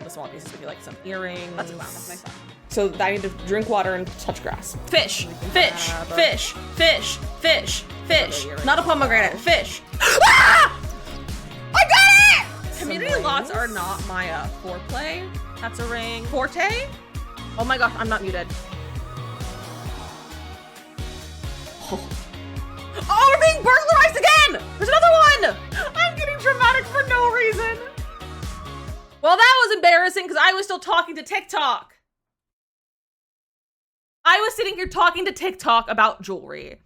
the small pieces would be like some earrings.
That's a clown. That's nice.
So I need to drink water and touch grass. Fish, fish,
grab a-
fish, fish, fish, fish. Not a pomegranate. Fish. Ah! I got it! Community lots are not my foreplay.
That's a ring.
Forte? Oh my gosh, I'm not muted. Oh, we're being burglarized again! There's another one!
I'm getting dramatic for no reason.
Well, that was embarrassing because I was still talking to TikTok. I was sitting here talking to TikTok about jewelry.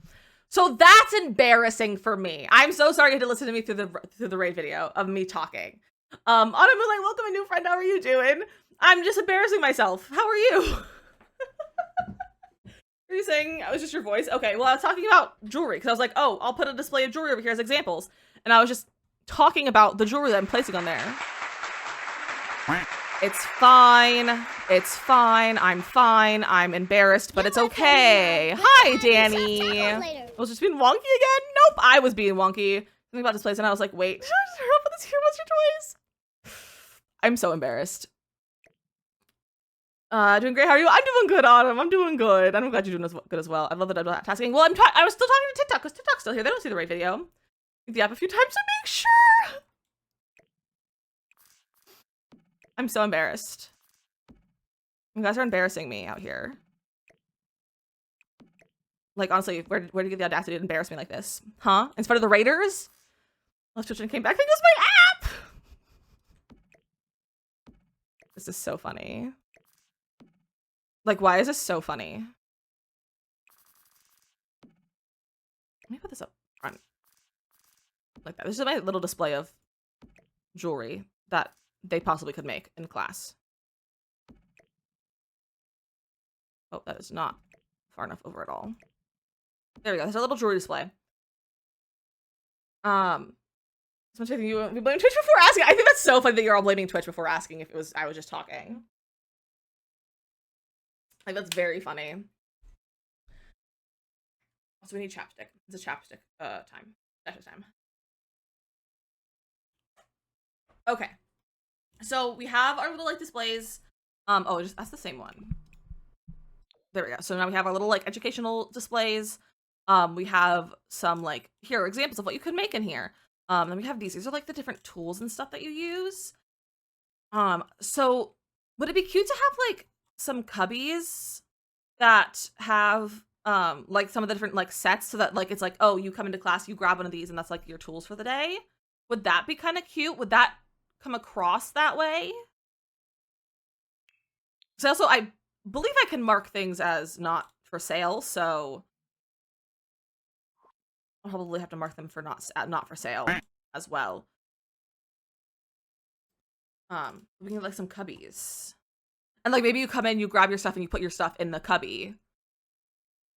So that's embarrassing for me. I'm so sorry you had to listen to me through the raid video of me talking. Autumn was like, welcome a new friend, how are you doing? I'm just embarrassing myself. How are you? Are you saying I was just your voice? Okay, well, I was talking about jewelry because I was like, oh, I'll put a display of jewelry over here as examples. And I was just talking about the jewelry that I'm placing on there. It's fine. It's fine. I'm embarrassed, but it's okay. Hi, Danny. I was just being wonky again? Nope, I was being wonky. Something about displays, and I was like, wait, should I put this here? What's your choice? I'm so embarrassed. Doing great. How are you? I'm doing good, Autumn. I'm doing good. I'm glad you're doing good as well. I love that I'm not tasking. Well, I was still talking to TikTok because TikTok's still here. They don't see the right video. Hit the app a few times to make sure. I'm so embarrassed. You guys are embarrassing me out here. Like, honestly, where did you get the audacity to embarrass me like this? Huh? In front of the Raiders? Left Twitch and came back. I think it was my app! This is so funny. Like, why is this so funny? Let me put this up front. Like that. This is my little display of jewelry that they possibly could make in class. Oh, that is not far enough over at all. There we go. There's a little jewelry display. So we blame Twitch before asking. I think that's so funny that you're all blaming Twitch before asking if I was just talking. Like, that's very funny. Also, we need chapstick. It's a chapstick time. That's time. Okay. So we have our little like displays. That's the same one. There we go. So now we have our little like educational displays. We have some like here are examples of what you could make in here. Then we have these. These are like the different tools and stuff that you use. So would it be cute to have like some cubbies that have like some of the different like sets so that like it's like, oh, you come into class, you grab one of these and that's like your tools for the day? Would that be kind of cute? Would that come across that way? So also I believe I can mark things as not for sale, so I'll probably have to mark them for not for sale as well. We can get like some cubbies. And like maybe you come in, you grab your stuff and you put your stuff in the cubby.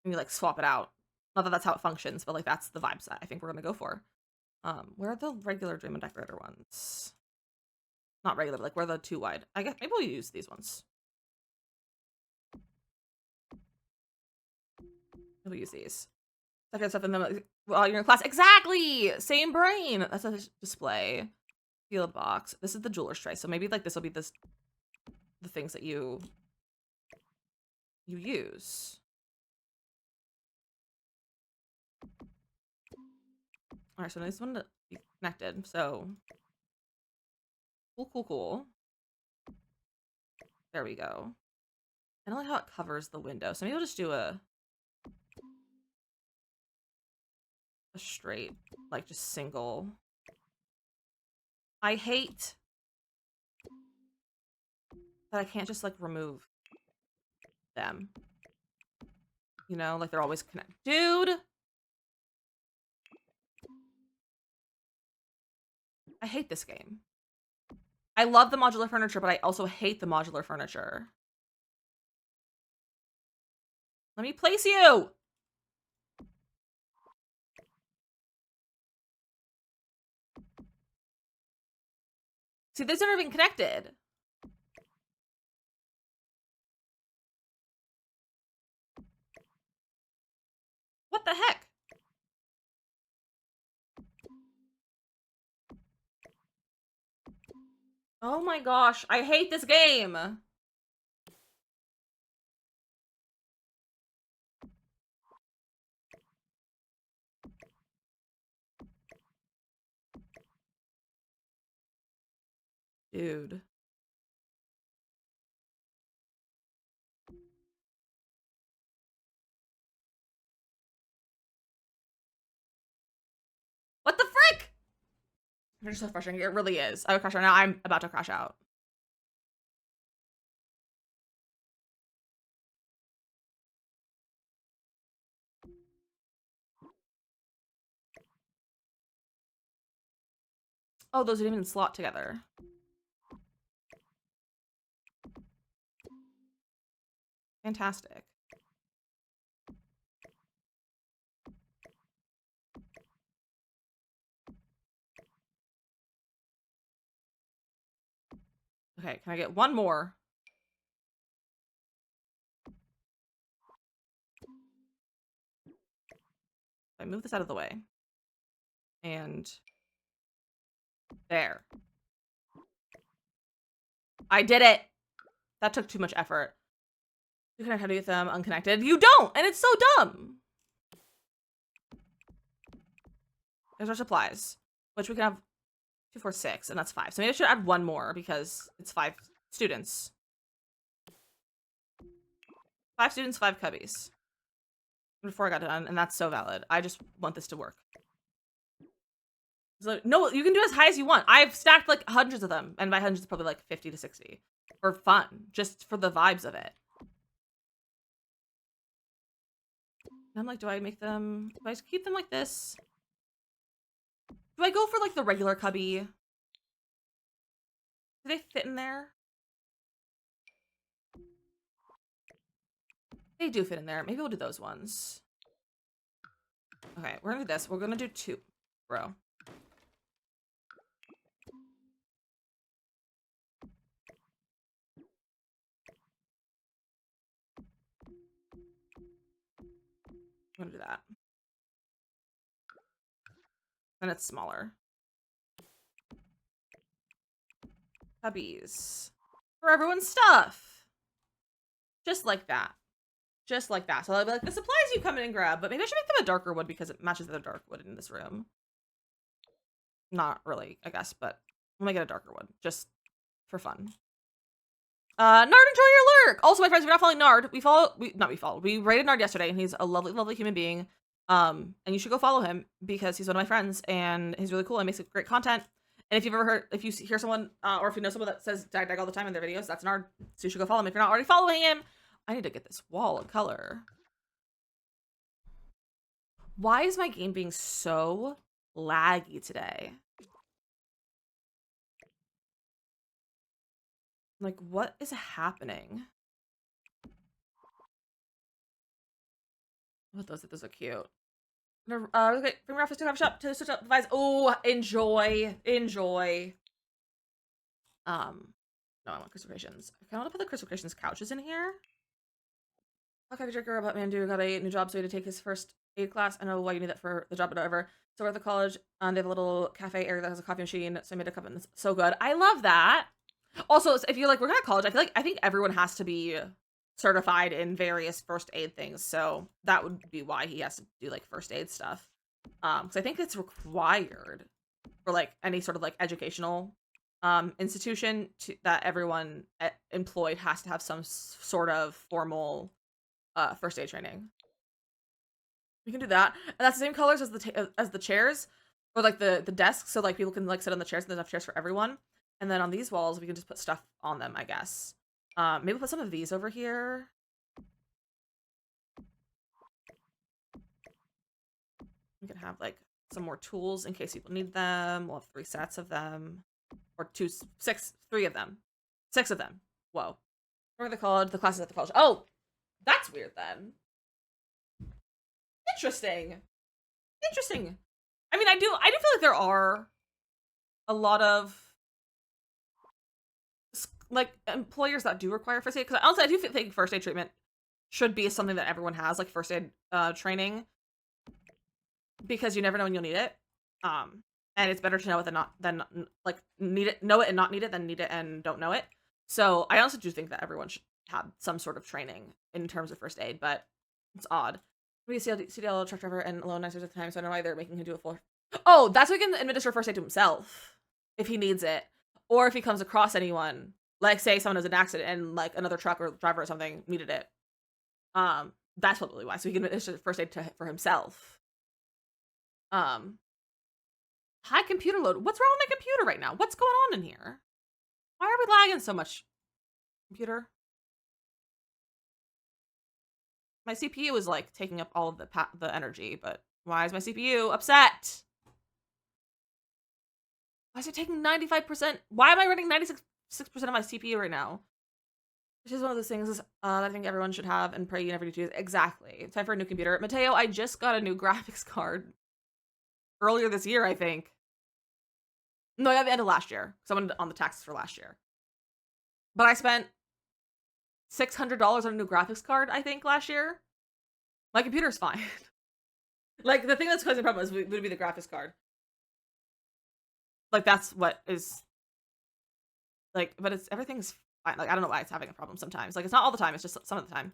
And you like swap it out. Not that that's how it functions, but like that's the vibes that I think we're gonna go for. Where are the regular Dream and Decorator ones? Not regular, but like where are the 2 wide? I guess maybe we'll use these ones. We'll use these. Stuff in them while you're in class. Exactly! Same brain! That's a display. Field box. This is the jeweler's tray. So maybe like this will be the things that you use. All right, so I just want to be connected. So cool. There we go. I don't like how it covers the window. So maybe we'll just do a straight, like just single. I hate that I can't just like remove them.
You know, like they're always connected. Dude! I hate this game. I love the modular furniture, but I also hate the modular furniture. Let me place you! See, these aren't even connected. What the heck? Oh my gosh, I hate this game. Dude. What the frick? They're just so frustrating. It really is. I would crash out now. I'm about to crash out. Oh, those didn't even slot together. Fantastic. Okay, can I get one more? I move this out of the way. And there. I did it. That took too much effort. You connect how to get them unconnected. You don't, and it's so dumb. There's our supplies, which we can have 2, 4, 6, and that's 5. So maybe I should add one more because it's 5 students. 5 students, 5 cubbies. Before I got done, and that's so valid. I just want this to work. So, no, you can do as high as you want. I've stacked like hundreds of them, and by hundreds, probably like 50 to 60 for fun, just for the vibes of it. And I'm like, do I make them? Do I keep them like this? Do I go for like the regular cubby? Do they fit in there? They do fit in there. Maybe we'll do those ones. Okay, we're gonna do this. We're gonna do 2, bro. I'm gonna do that. And it's smaller. Cubbies. For everyone's stuff. Just like that. Just like that. So I'll be like, the supplies you come in and grab, but maybe I should make them a darker wood because it matches the dark wood in this room. Not really, I guess, but we'll make it a darker wood. Just for fun. Nard, enjoy your lurk! Also, my friends, if you're not following Nard, we rated Nard yesterday, and he's a lovely, lovely human being. And you should go follow him because he's one of my friends, and he's really cool and makes great content. And if you've ever heard, if you hear someone, or if you know someone that says dag dag all the time in their videos, that's Nard. So you should go follow him if you're not already following him. I need to get this wall of color. Why is my game being so laggy today? Like, what is happening? What those are cute. Okay, bring my office to coffee shop to switch up the vibes. Oh, enjoy. No, I want crystal creations. I want to put the crystal creations couches in here. Okay, Jerker about Mandu got a new job, so he had to take his first aid class. I know why you need that for the job, but whatever. So we're at the college, and they have a little cafe area that has a coffee machine. So I made a cup, and it's so good. I love that. Also, if you're like working at college, I think everyone has to be certified in various first aid things. So that would be why he has to do like first aid stuff. Because I think it's required for like any sort of like educational institution that everyone employed has to have some sort of formal first aid training. We can do that, and that's the same colors as the chairs, or like the desks, so like people can like sit on the chairs, and there's enough chairs for everyone. And then on these walls, we can just put stuff on them, I guess. Maybe put some of these over here. We can have like some more tools in case people need them. We'll have 3 sets of them. Or 3 of them. 6 of them. Whoa. Where are the college? The classes at the college. Oh, that's weird then. Interesting. Interesting. I mean, I do feel like there are a lot of like employers that do require first aid, because honestly I do think first aid treatment should be something that everyone has, like first aid training, because you never know when you'll need it. And it's better to know it than like know it and not need it than need it and don't know it. So I also do think that everyone should have some sort of training in terms of first aid, but it's odd. We CDL truck driver and loan nicers at the time, so I don't know why they're making him do a full. Oh, that's why he can administer first aid to himself if he needs it, or if he comes across anyone, like say someone has an accident and like another truck or driver or something needed it. That's probably why. So he can administer first aid for himself. High computer load. What's wrong with my computer right now? What's going on in here? Why are we lagging so much? Computer. My CPU is like taking up all of the energy, but why is my CPU upset? Why is it taking 95%? Why am I running 96% of my CPU right now? Which is one of those things that I think everyone should have and pray you never need to use. Exactly. Time for a new computer. Mateo, I just got a new graphics card earlier this year, I think. No, at the end of last year. Someone on the taxes for last year. But I spent $600 on a new graphics card, I think, last year. My computer's fine. Like, the thing that's causing the problem would be the graphics card. Like, that's what is... Like, but everything's fine. Like, I don't know why it's having a problem sometimes. Like, it's not all the time. It's just some of the time.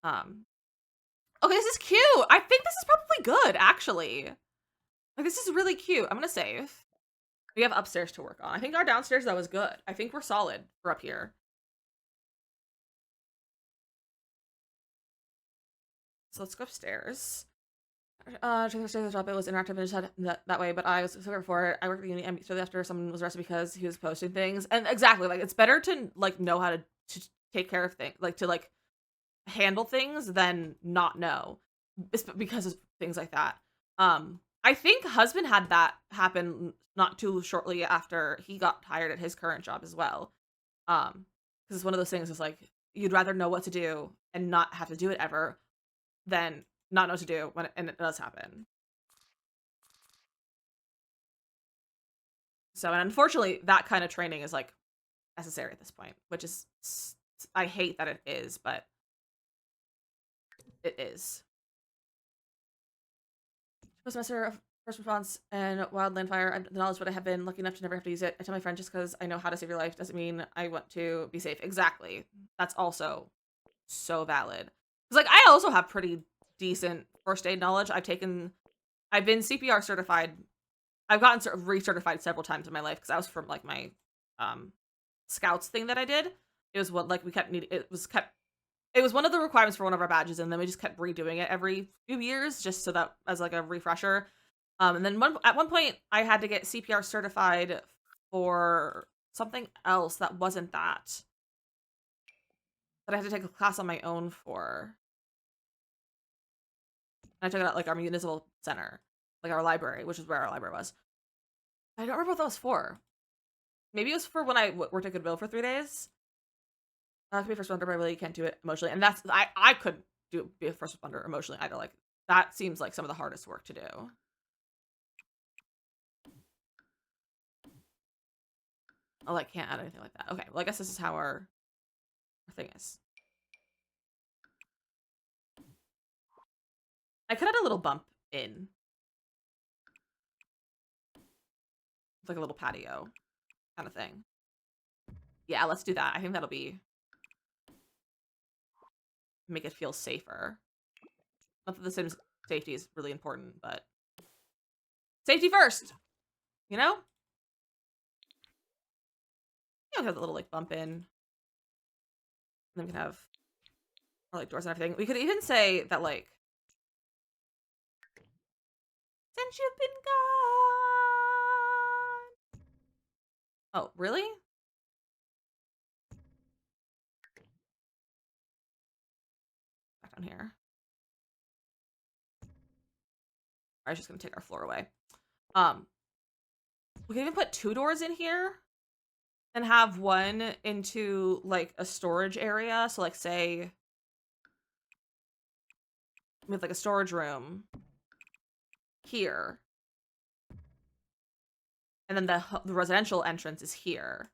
Okay, this is cute. I think this is probably good, actually. Like, this is really cute. I'm gonna save. We have upstairs to work on. I think our downstairs, though, is good. I think we're solid for up here. So let's go upstairs. Thursday the job, it was interactive and just had that way, but I was so for it. I worked at the uni and shortly after someone was arrested because he was posting things. And exactly, like, it's better to like know how to take care of things, like to like handle things than not know, because of things like that. I think husband had that happen not too shortly after he got hired at his current job as well. Because it's one of those things is like you'd rather know what to do and not have to do it ever than not know what to do when it does happen. So, and unfortunately, that kind of training is like necessary at this point, which is I hate that it is, but it is. First semester of first response and wildland fire. I'm the knowledge, but I have been lucky enough to never have to use it. I tell my friend just because I know how to save your life doesn't mean I want to be safe. Exactly. That's also so valid. Because like I also have pretty decent first aid knowledge. I've been CPR certified. I've gotten recertified several times in my life because I was from like my scouts thing that I did. It was what like we kept needing. It was one of the requirements for one of our badges, and then we just kept redoing it every few years just so that as like a refresher. And then at one point I had to get CPR certified for something else that wasn't that I had to take a class on my own for. And I took it at like our municipal center, like our library, which is where our library was. I don't remember what that was for. Maybe it was for when I worked at Goodwill for 3 days. To be a first responder, but I really can't do it emotionally. And that's I couldn't be a first responder emotionally either. Like that seems like some of the hardest work to do. Oh, I can't add anything like that. Okay, well I guess this is how our thing is. I could add a little bump in. It's like a little patio kind of thing. Yeah, let's do that. I think that'll make it feel safer. Not that the Sims safety is really important, but safety first, you know? Yeah, we have a little like bump in. And then we can have like doors and everything. We could even say that like since you've been gone. Oh, really? Back down here. I'm just gonna take our floor away. We can even put 2 doors in here and have one into like a storage area. So like say with like a storage room here. And then the residential entrance is here.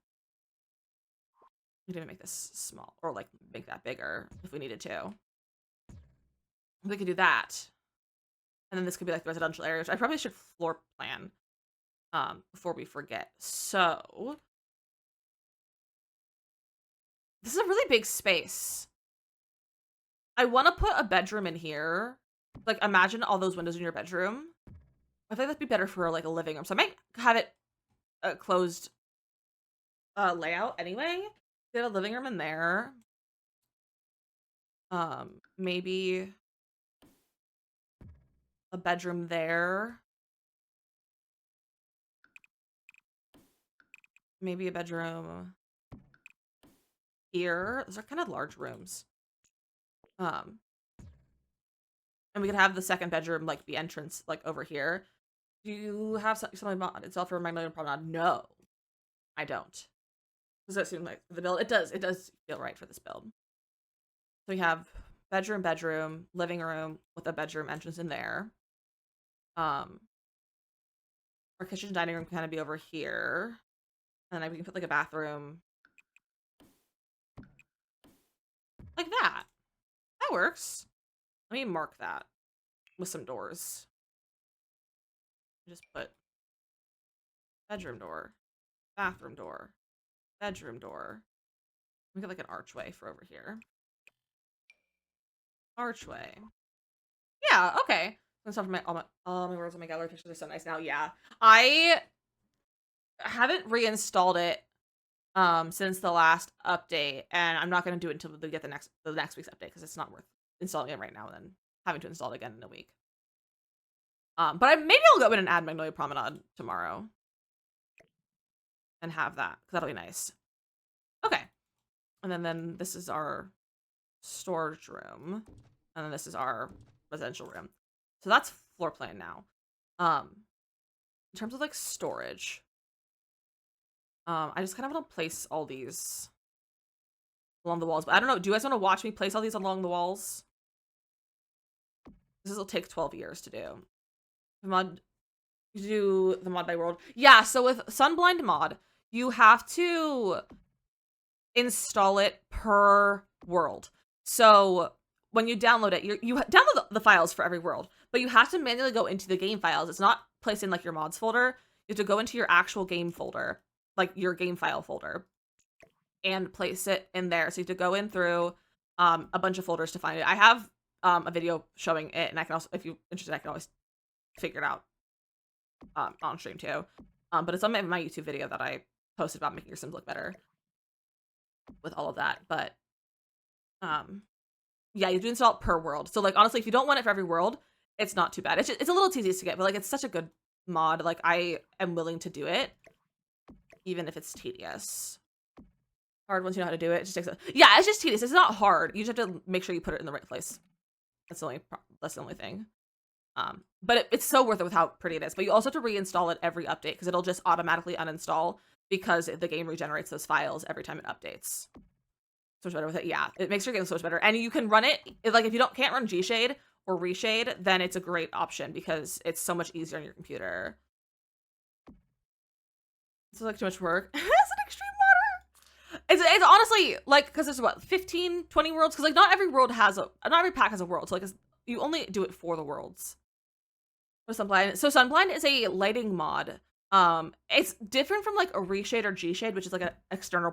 We didn't make this small or like make that bigger if we needed to. We could do that. And then this could be like the residential area, which I probably should floor plan before we forget. So this is a really big space. I want to put a bedroom in here. Like imagine all those windows in your bedroom. I think that'd be better for like a living room. So I might have it a closed layout anyway. Get a living room in there. Maybe a bedroom there. Maybe a bedroom here. Those are kind of large rooms. And we could have the second bedroom like the entrance like over here. Do you have something mod itself for Magnolia Promenade? No, I don't. Does that seem like the build? It does. It does feel right for this build. So we have bedroom, living room with a bedroom entrance in there. Our kitchen dining room can kind of be over here. And then we can put like a bathroom. Like that. That works. Let me mark that with some doors. Just put bedroom door, bathroom door, bedroom door. We got like an archway for over here. Archway. Yeah, okay. All my words on my gallery pictures are so nice now. Yeah. I haven't reinstalled it since the last update, and I'm not gonna do it until we get the next week's update because it's not worth installing it right now and then having to install it again in a week. But maybe I'll go in and add Magnolia Promenade tomorrow and have that because that'll be nice. Okay, and then this is our storage room, and then this is our residential room. So that's floor plan now. In terms of like storage, I just kind of want to place all these along the walls. But I don't know. Do you guys want to watch me place all these along the walls? This will take 12 years to do. Do the mod by world. Yeah, so with Sunblind mod, you have to install it per world. So when you download it, you download the files for every world, but you have to manually go into the game files. It's not placed in like your mods folder. You have to go into your actual game folder, like your game file folder, and place it in there. So you have to go in through a bunch of folders to find it. I have a video showing it, and I can also, if you're interested, I can always figure it out on stream too. But it's on my YouTube video that I posted about making your Sims look better with all of that. But yeah, you do install it per world. So like honestly, if you don't want it for every world, it's not too bad. It's a little tedious to get, but like it's such a good mod. Like I am willing to do it, even if it's tedious. Hard once you know how to do it. It just takes yeah, it's just tedious. It's not hard. You just have to make sure you put it in the right place. That's the only thing. But it's so worth it with how pretty it is. But you also have to reinstall it every update because it'll just automatically uninstall because the game regenerates those files every time it updates. So much better with it. Yeah, it makes your game so much better. And you can run it, like if you can't run G-Shade or Reshade, then it's a great option because it's so much easier on your computer. This is like too much work. It's an extreme modder. It's honestly like, because there's what, 15, 20 worlds? Because like not every pack has a world. So like you only do it for the worlds. Sunblind. So Sunblind is a lighting mod. It's different from like a Reshade or G-Shade, which is like an external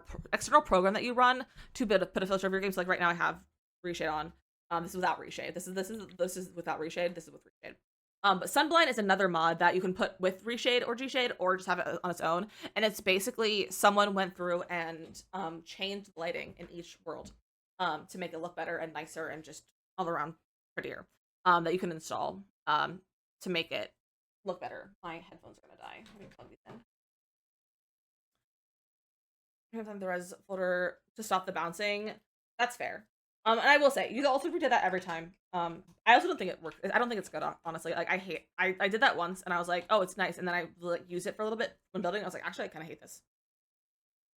program that you run to put a filter over your games. So like right now I have Reshade on. This is without Reshade. This is without Reshade. This is with Reshade. But Sunblind is another mod that you can put with Reshade or G-Shade or just have it on its own. And it's basically someone went through and changed lighting in each world to make it look better and nicer and just all around prettier. That you can install to make it look better. My headphones are gonna die. Let me plug these in. You have the res folder to stop the bouncing. That's fair.
And I will say, you also did that every time. I also don't think it works. I don't think it's good, honestly. Like, I did that once, and I was like, oh, it's nice. And then I like used it for a little bit when building. I was like, actually, I kind of hate this.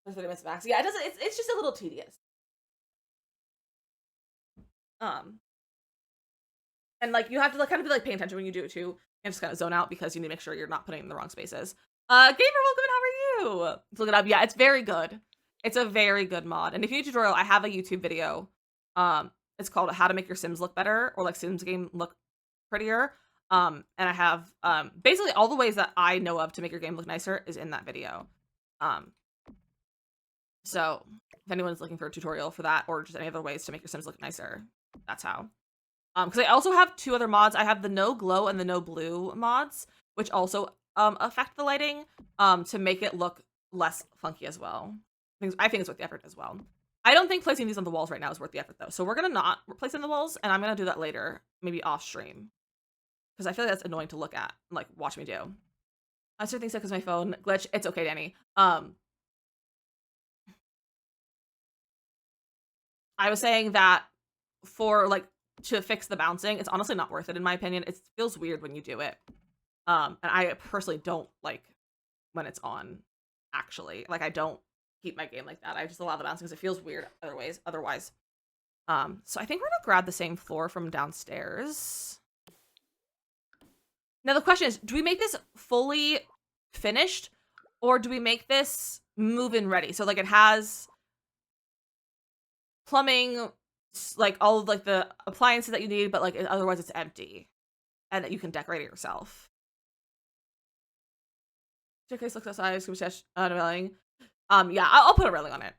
That's what I miss Max. Yeah, it doesn't. It's just a little tedious. And like you have to like kind of be like paying attention when you do it too, and just kind of zone out because you need to make sure you're not putting it in the wrong spaces. Gamer, welcome. How are you? Let's look it up. Yeah, it's very good. It's a very good mod. And if you need a tutorial, I have a YouTube video. It's called "How to Make Your Sims Look Better" or like Sims game look prettier. And I have basically all the ways that I know of to make your game look nicer is in that video. So if anyone's looking for a tutorial for that or just any other ways to make your Sims look nicer, that's how. Because I also have 2 other mods. I have the no glow and the no blue mods, which also affect the lighting to make it look less funky as well. I think it's worth the effort as well. I don't think placing these on the walls right now is worth the effort though. So we're gonna not place in the walls, and I'm gonna do that later, maybe off stream, because I feel like that's annoying to look at. Like, watch me do. I still think so because my phone glitch. It's okay, Danny. I was saying that for like to fix the bouncing, it's honestly not worth it in my opinion. It feels weird when you do it. And I personally don't like when it's on, actually. Like, I don't keep my game like that. I just allow the bouncing because it feels weird otherwise. So I think we're gonna grab the same floor from downstairs. Now the question is, do we make this fully finished or do we make this move-in ready? So like it has plumbing, like all of like the appliances that you need, but like otherwise it's empty and that you can decorate it yourself. Staircase looks outside, scuba stash, railing. Yeah, I'll put a railing on it.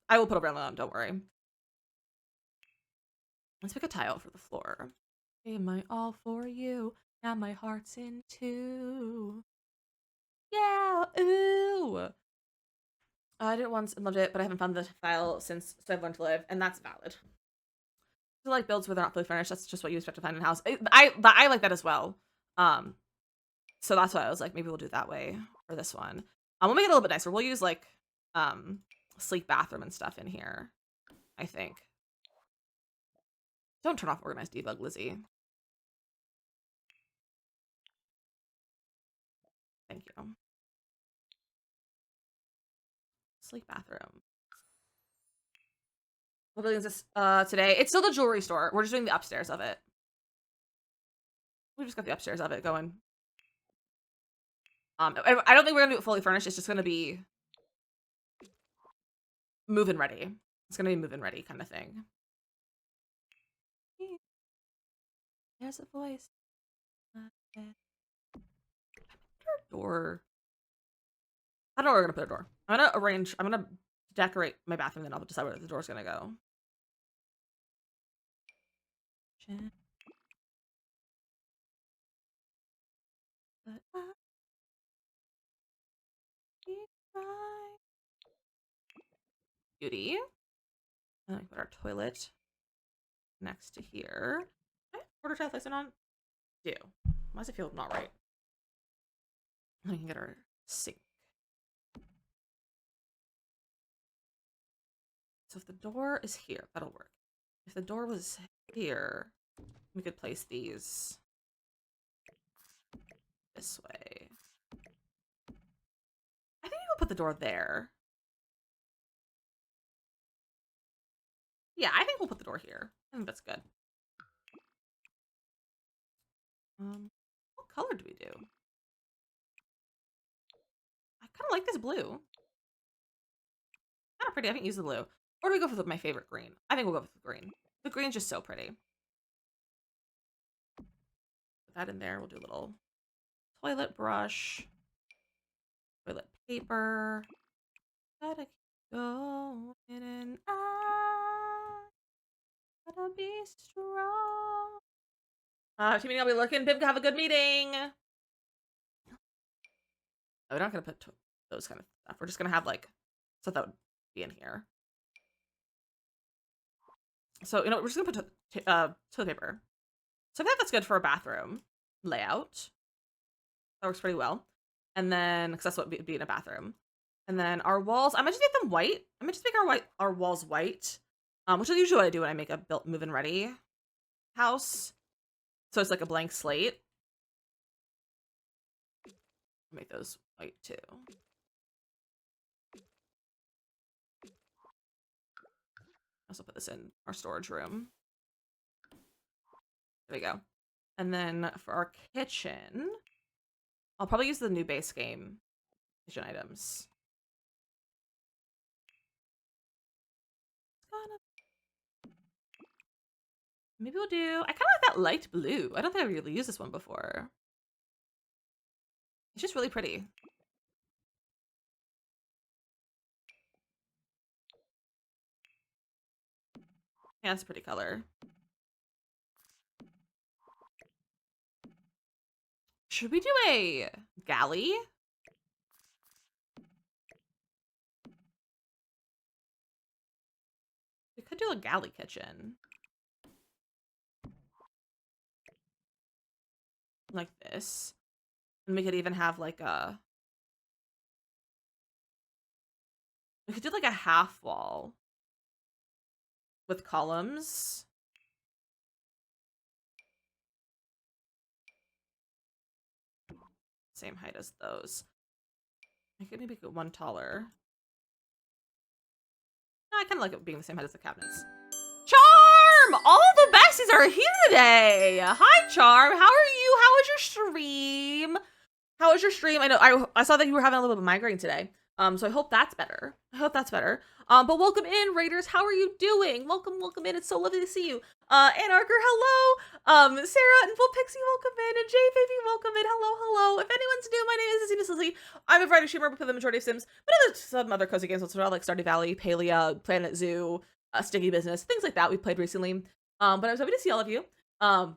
I will put a railing on, don't worry. Let's pick a tile for the floor. Am I all for you? Now my heart's in 2. Yeah, ooh. I did it once and loved it, but I haven't found the file since So I've Learned to Live, and that's valid. So like builds where they're not fully furnished, that's just what you expect to find in a house. I like that as well. So that's why I was like, maybe we'll do it that way for this one. We'll make it a little bit nicer. We'll use like sleek bathroom and stuff in here, I think. Don't turn off organized debug, Lizzie. Thank you. Sleek bathroom. What building is this today? It's still the jewelry store. We're just doing the upstairs of it. We just got the upstairs of it going. I don't think we're gonna do it fully furnished. It's just gonna be move-in ready. It's gonna be move-in ready kind of thing. There's a voice. Door. I don't know where we're gonna put a door. I'm gonna decorate my bathroom, then I'll decide where the door's gonna go. Beauty. And I put our toilet next to here. Okay, order tile placement on. Do. Why does it feel not right? We can get our sink. So if the door is here, that'll work. If the door was here, we could place these this way. I think we'll put the door there. Yeah, I think we'll put the door here. I think that's good. What color do we do? I kind of like this blue. Kind of pretty. I haven't used the blue. Or do we go for my favorite green? I think we'll go with the green. The green's just so pretty. Put that in there. We'll do a little toilet brush. Toilet paper. Gotta keep going and I gotta be strong. Teaming, I'll be looking. Bib, have a good meeting. No, we're not gonna put those kind of stuff. We're just gonna have like stuff that would be in here. So, you know, we're just gonna put toilet paper. So I think that's good for a bathroom layout. That works pretty well. And then, because that's what would be in a bathroom. And then our walls, I might just make them white. I might just make our walls white.
which is usually what I do when I make a built move-in ready house. So it's like a blank slate. Make those white too. Also put this in our storage room. There we go. And then for our kitchen, I'll probably use the new base game kitchen items. Maybe we'll do, I kind of like that light blue. I don't think I've really used this one before. It's just really pretty. Yeah, it's a pretty color. Should we do a galley? We could do a galley kitchen. Like this. And we could even have like a... We could do like a half wall. With columns. Same height as those. I could maybe go one taller. No, I kind of like it being the same height as the cabinets. Charm! All the besties are here today! Hi, Charm! How are you? How was your stream? How was your stream? I know I saw that you were having a little bit of migraine today. So I hope that's better. I hope that's better. But welcome in, Raiders. How are you doing? Welcome in. It's so lovely to see you. Anarcher, hello. Sarah and Full Pixie, welcome in. And Jay Baby, welcome in. Hello. If anyone's new, my name is DizzyMissLizzy. I'm a variety streamer. We play the majority of Sims, but some other cozy games as well, like Stardew Valley, Palia, Planet Zoo, Sticky Business, things like that we played recently. But I was happy to see all of you. I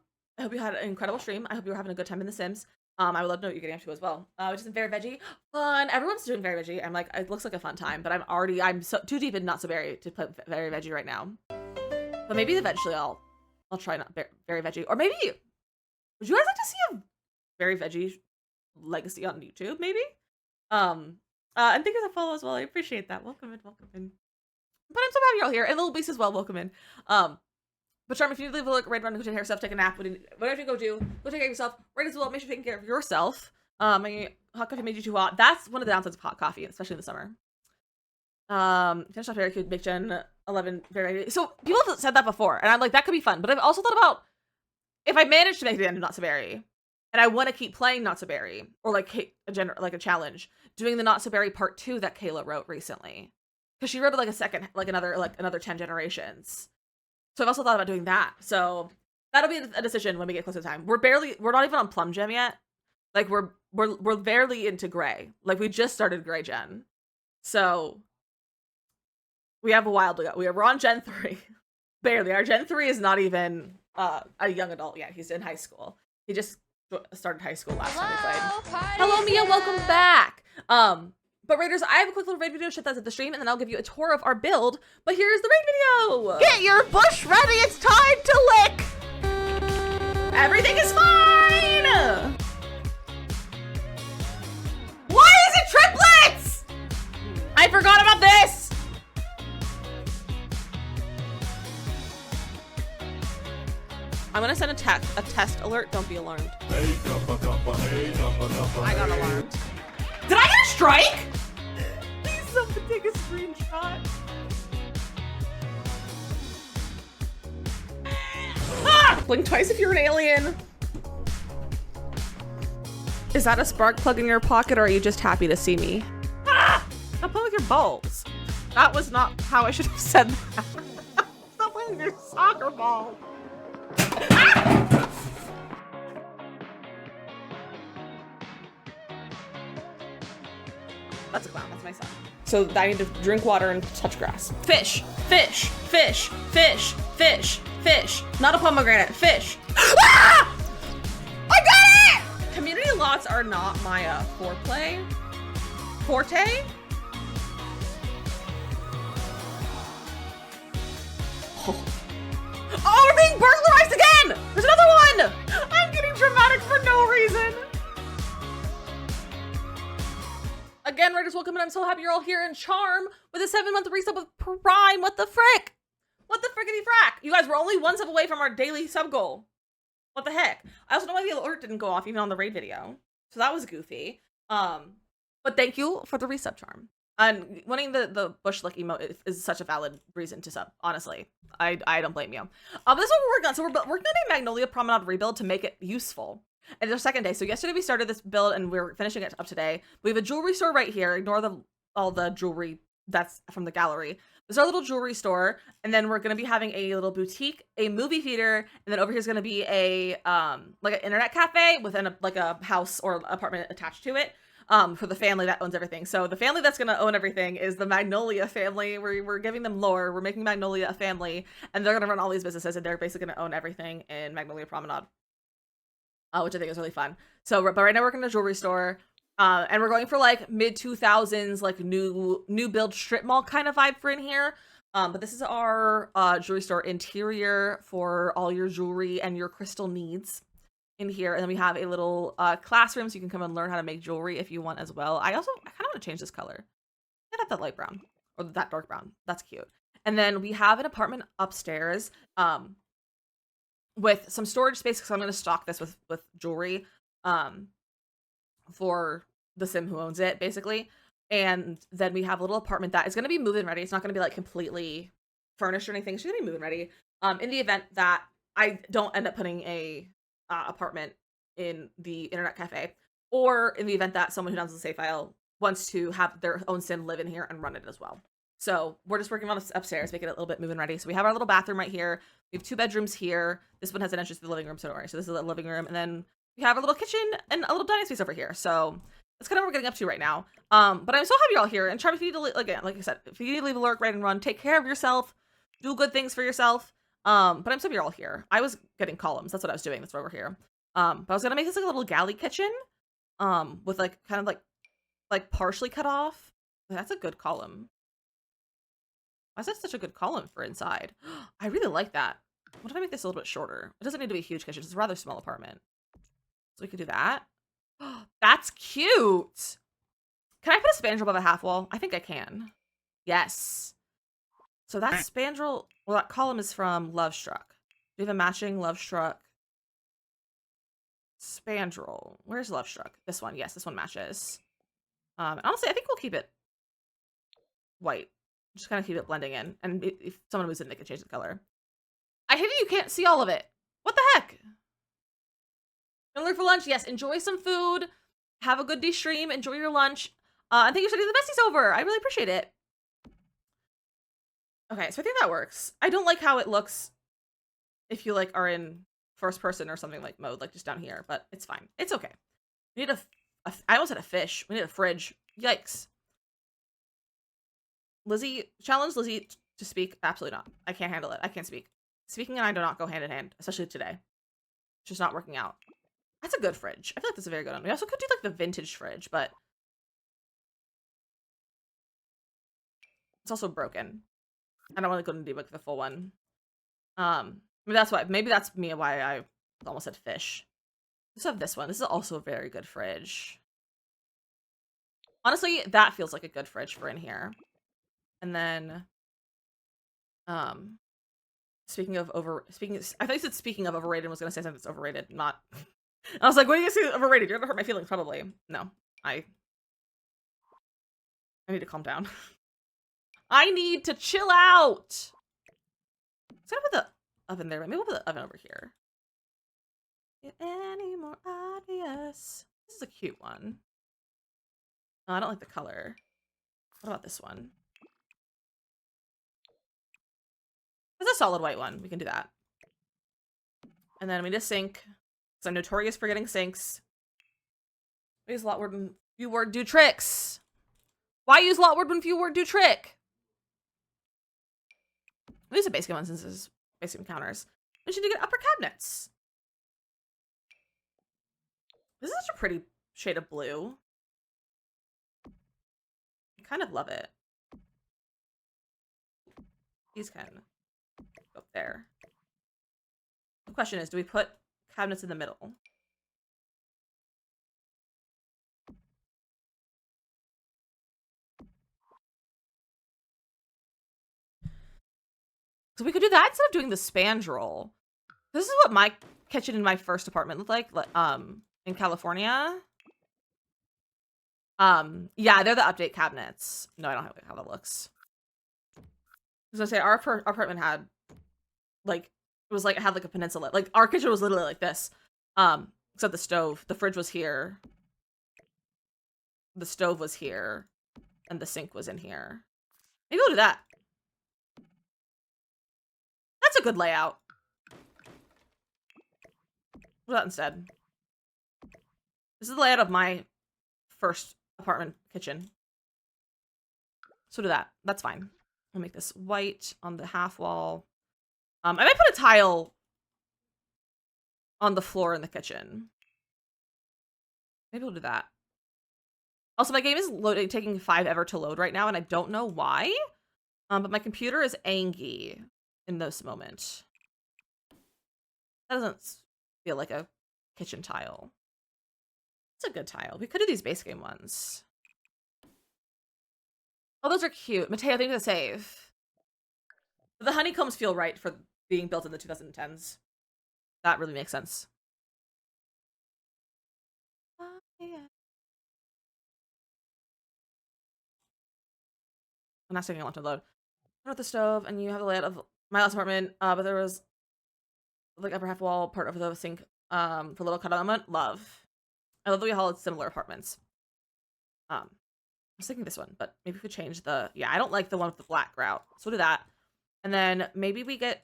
hope you had an incredible stream. I hope you were having a good time in The Sims. I would love to know what you're getting up to as well. Which is very veggie. Fun. Everyone's doing very veggie. I'm like, it looks like a fun time, but I'm so too deep in not so berry to play very veggie right now. But maybe eventually I'll try not very veggie. Or maybe, would you guys like to see a very veggie legacy on YouTube? Maybe. And thank you for the follow as well. I appreciate that. Welcome in. But I'm so happy you're all here. And Little Beast as well. Welcome in. But Charm, if you leave a look right around, go take care of yourself, take a nap, whatever you go do, go take care of yourself. Right as well, make sure you're taking care of yourself. My hot coffee made you too hot. That's one of the downsides of hot coffee, especially in the summer. Finish off very cute, make Gen 11 very. So people have said that before, and I'm like, that could be fun. But I've also thought about if I manage to make the end of Not So Berry, and I want to keep playing Not So Berry, or like a challenge, doing the Not So Berry Part 2 that Kayla wrote recently, because she wrote it like a second, like another 10 generations. So I've also thought about doing that. So that'll be a decision when we get closer to time. We're not even on Plum Gem yet. Like we're barely into Gray. Like we just started Gray Gen. So we have a while to go. We're on Gen 3. Barely. Our Gen 3 is not even a young adult yet. He's in high school. He just started high school last time we played. Hello, Mia. Welcome back. But Raiders, I have a quick little raid video, shut that at the stream, and then I'll give you a tour of our build. But here's the raid video!
Get your bush ready, it's time to lick!
Everything is fine! Why is it triplets? I forgot about this! I'm gonna send a test alert, don't be alarmed. I got alarmed. Did I get a strike? Please someone take a screenshot. Ah! Blink twice if you're an alien. Is that a spark plug in your pocket, or are you just happy to see me? Ah! Stop playing with your balls. That was not how I should have said that. Stop playing with your soccer ball. Ah! That's a clown, that's my son. So I need to drink water and touch grass. Fish, fish, fish, fish, fish, fish. Not a pomegranate, fish. Ah! I got it! Community lots are not my forte. Oh, we're being burglarized again! There's another one! I'm getting dramatic for no reason. Again, Raiders, welcome, and I'm so happy you're all here in Charm with a 7-month resub with Prime. What the frick?
What the frickety frack? You guys, we're only one sub away from our daily sub goal. What the heck? I also know why the alert didn't go off even on the raid video. So that was goofy. But thank you for the resub charm. And winning the bush lick emote is such a valid reason to sub, honestly. I don't blame you. This is what we're working on. So we're working on a Magnolia Promenade rebuild to make it useful. And it's our second day. So yesterday we started this build and we're finishing it up today. We have a jewelry store right here. Ignore all the jewelry that's from the gallery. There's our little jewelry store, and then we're gonna be having a little boutique, a movie theater, and then over here is gonna be a like an internet cafe within a house or apartment attached to it. For the family that owns everything. So the family that's gonna own everything is the Magnolia family. We're giving them lore. We're making Magnolia a family, and they're gonna run all these businesses, and they're basically gonna own everything in Magnolia Promenade, which I think is really fun. So, but right now we're in a jewelry store. And we're going for like mid 2000s, like new build strip mall kind of vibe for in here. But this is our jewelry store interior for all your jewelry and your crystal needs in here. And then we have a little classroom so you can come and learn how to make jewelry if you want as well. I kind of want to change this color. I got that light brown or that dark brown. That's cute. And then we have an apartment upstairs with some storage space because I'm going to stock this with jewelry. For the sim who owns it, basically. And then we have a little apartment that is going to be move-in ready. It's not going to be like completely furnished or anything. She's going to be move-in ready. In the event that I don't end up putting a apartment in the internet cafe, or in the event that someone who downloads the save file wants to have their own sim live in here and run it as well. So we're just working on this upstairs, make it a little bit move-in ready. So we have our little bathroom right here. We have 2 bedrooms here. This one has an entrance to the living room, so don't worry. So this is the living room, and then we have a little kitchen and a little dining space over here. So that's kind of what we're getting up to right now. But I'm so happy you're all here. And try if you need to, again, like I said, if you need to leave a lurk, raid, and run, take care of yourself. Do good things for yourself. But I'm so happy you're all here. I was getting columns. That's what I was doing. That's why we're here. But I was gonna make this like a little galley kitchen. With like kind of like partially cut off. That's a good column. Why is that such a good column for inside? I really like that. What if I make this a little bit shorter? It doesn't need to be a huge kitchen. It's a rather small apartment. So we could do that. That's cute. Can I put a spandrel above a half wall? I think I can. Yes. So that spandrel, well, that column is from Love Struck. Do we have a matching Love Struck spandrel? Where's Love Struck? This one. Yes, this one matches. Honestly, I think we'll keep it white. Just kind of keep it blending in. And if someone moves in, they can change the color. I hate that you can't see all of it. What the heck? Gonna learn for lunch? Yes, enjoy some food. Have a good de-stream. Enjoy your lunch. And thank you for sending the besties over. I really appreciate it. Okay, so I think that works. I don't like how it looks if you like are in first person or something like mode, like just down here, but it's fine. It's okay. We need I almost had a fish. We need a fridge. Yikes. Lizzie, challenge Lizzie to speak. Absolutely not. I can't handle it. I can't speak. Speaking and I do not go hand in hand, especially today. It's just not working out. That's a good fridge. I feel like that's a very good one. We also could do like the vintage fridge, but it's also broken. I don't want to go and do like the full one. Maybe that's me why I almost said fish. Let's have this one. This is also a very good fridge. Honestly, that feels like a good fridge for in here. And then, speaking of I thought you said speaking of overrated and was gonna say something that's overrated, not. I was like, what do you say overrated? You're gonna hurt my feelings, probably. No, I need to calm down. I need to chill out. Let's put the oven there. Maybe we'll put the oven over here. Get any more obvious? This is a cute one. Oh, I don't like the color. What about this one? It's a solid white one. We can do that. And then we need a sink. Because I'm notorious for getting sinks. We use a lot word when few word do tricks. Why use a lot word when few word do trick? We use a basic one since this is basic encounters. We should get upper cabinets. This is such a pretty shade of blue. I kind of love it. These can go up there. The question is, do we put cabinets in the middle?
So we could do that instead of doing the spandrel. This is what my kitchen in my first apartment looked like, in California. Yeah, they're the update cabinets. No, I don't have how that looks. I was gonna say our apartment had like it had like a peninsula. Like our kitchen was literally like this. Except the stove. The fridge was here. The stove was here. And the sink was in here. Maybe we'll do that. That's a good layout. We'll do that instead. This is the layout of my first apartment kitchen. So do that. That's fine. I'll make this white on the half wall. I might put a tile on the floor in the kitchen. Maybe we'll do that. Also, my game is taking 5 ever to load right now, and I don't know why. But my computer is angry in this moment. That doesn't feel like a kitchen tile. It's a good tile. We could do these base game ones. Oh, those are cute. Mateo, thank you for the save. The honeycombs feel right for being built in the 2010s. That really makes sense. Yeah. I'm not taking a lot to load. I wrote the stove, and you have the layout of my last apartment, but there was like upper half wall part of the sink for a little cut element. Love. I love that we all had similar apartments. I was thinking this one, but maybe we could change the... Yeah, I don't like the one with the black grout. So we'll do that. And then maybe we get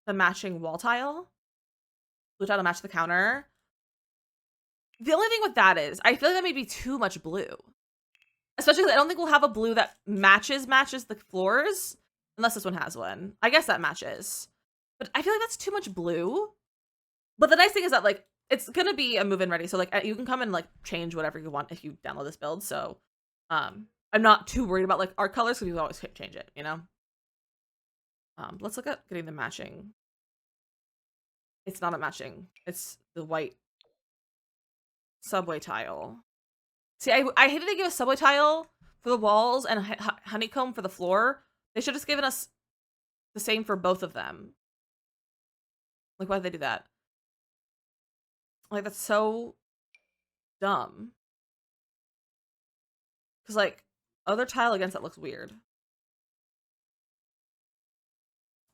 the matching wall tile. Blue tile to match the counter. The only thing with that is, I feel like that may be too much blue. Especially because I don't think we'll have a blue that matches the floors. Unless this one has one. I guess that matches. But I feel like that's too much blue. But the nice thing is that, like, it's going to be a move-in ready. So, like, you can come and, like, change whatever you want if you download this build. So, I'm not too worried about, like, our colors because we can always change it, you know? Let's look at getting the matching. It's not a matching. It's the white subway tile. See, I hated they gave us subway tile for the walls and honeycomb for the floor. They should have just given us the same for both of them. Like, why did they do that? Like, that's so dumb. Because, like, other tile against that looks weird.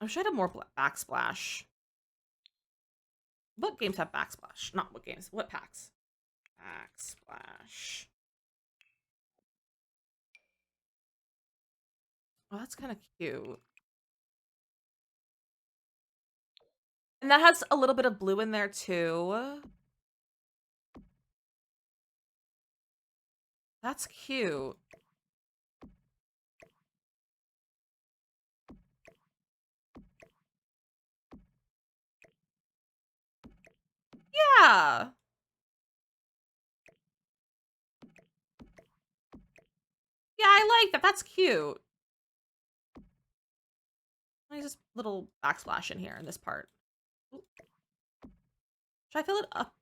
I wish I had a more backsplash. What games have backsplash? Not what games. What packs? Backsplash. Oh, that's kind of cute. And that has a little bit of blue in there, too. That's cute. Yeah. Yeah, I like that. That's cute. Let me just little backsplash in here in this part. Ooh. Should I fill it up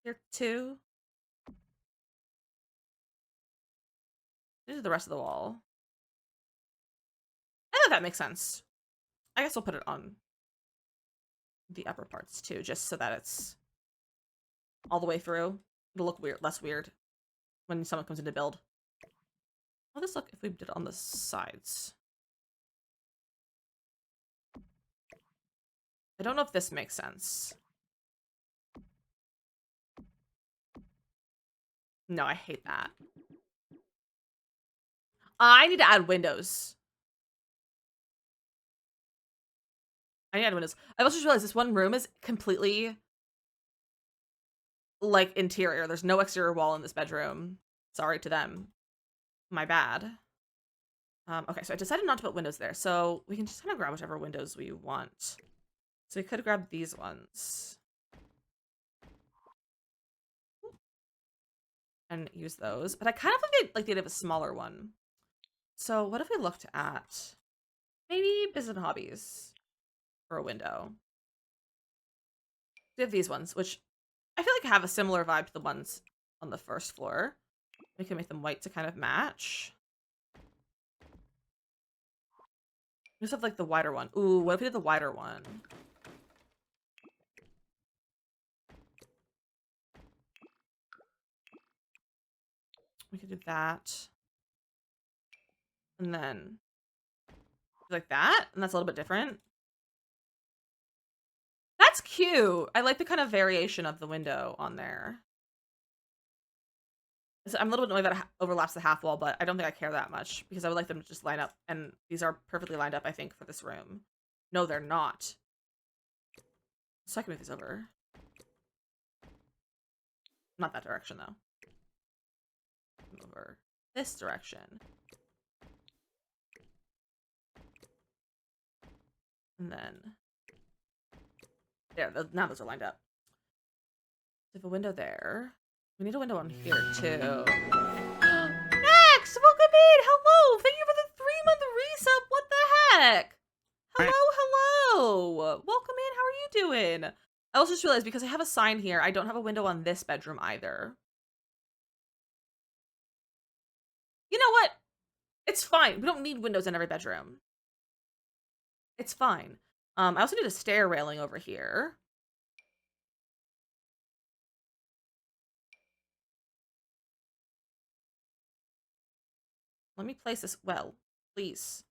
here too? This is the rest of the wall. I think that makes sense. I guess we'll put it on the upper parts too, just so that it's all the way through. It'll look weird, less weird when someone comes in to build. I'll just look if we did it on the sides. I don't know if this makes sense. No, I hate that. I need to add windows. I need to add windows. I've also just realized this one room is completely, like, interior. There's no exterior wall in this bedroom. Sorry to them. My bad. Okay, so I decided not to put windows there. So we can just kind of grab whichever windows we want. So we could grab these ones. And use those. But I kind of like the idea of a smaller one. So what if we looked at maybe business and hobbies for a window? We have these ones, which I feel like have a similar vibe to the ones on the first floor. We can make them white to kind of match. We just have like the wider one. Ooh, what if we did the wider one? We could do that. And then like that, and that's a little bit different. That's cute. I like the kind of variation of the window on there. I'm a little bit annoyed that it overlaps the half wall, but I don't think I care that much because I would like them to just line up, and these are perfectly lined up, I think, for this room. No, they're not. So I can move these over. Not that direction, though. Over this direction. And then there, now those are lined up. We have a window there. We need a window on here too. Max, welcome in. Hello. Thank you for the 3-month resub. What the heck? Hello, hello. Welcome in. How are you doing? I also just realized because I have a sign here, I don't have a window on this bedroom either. You know what? It's fine. We don't need windows in every bedroom. It's fine. I also need a stair railing over here. Let me place this well, please.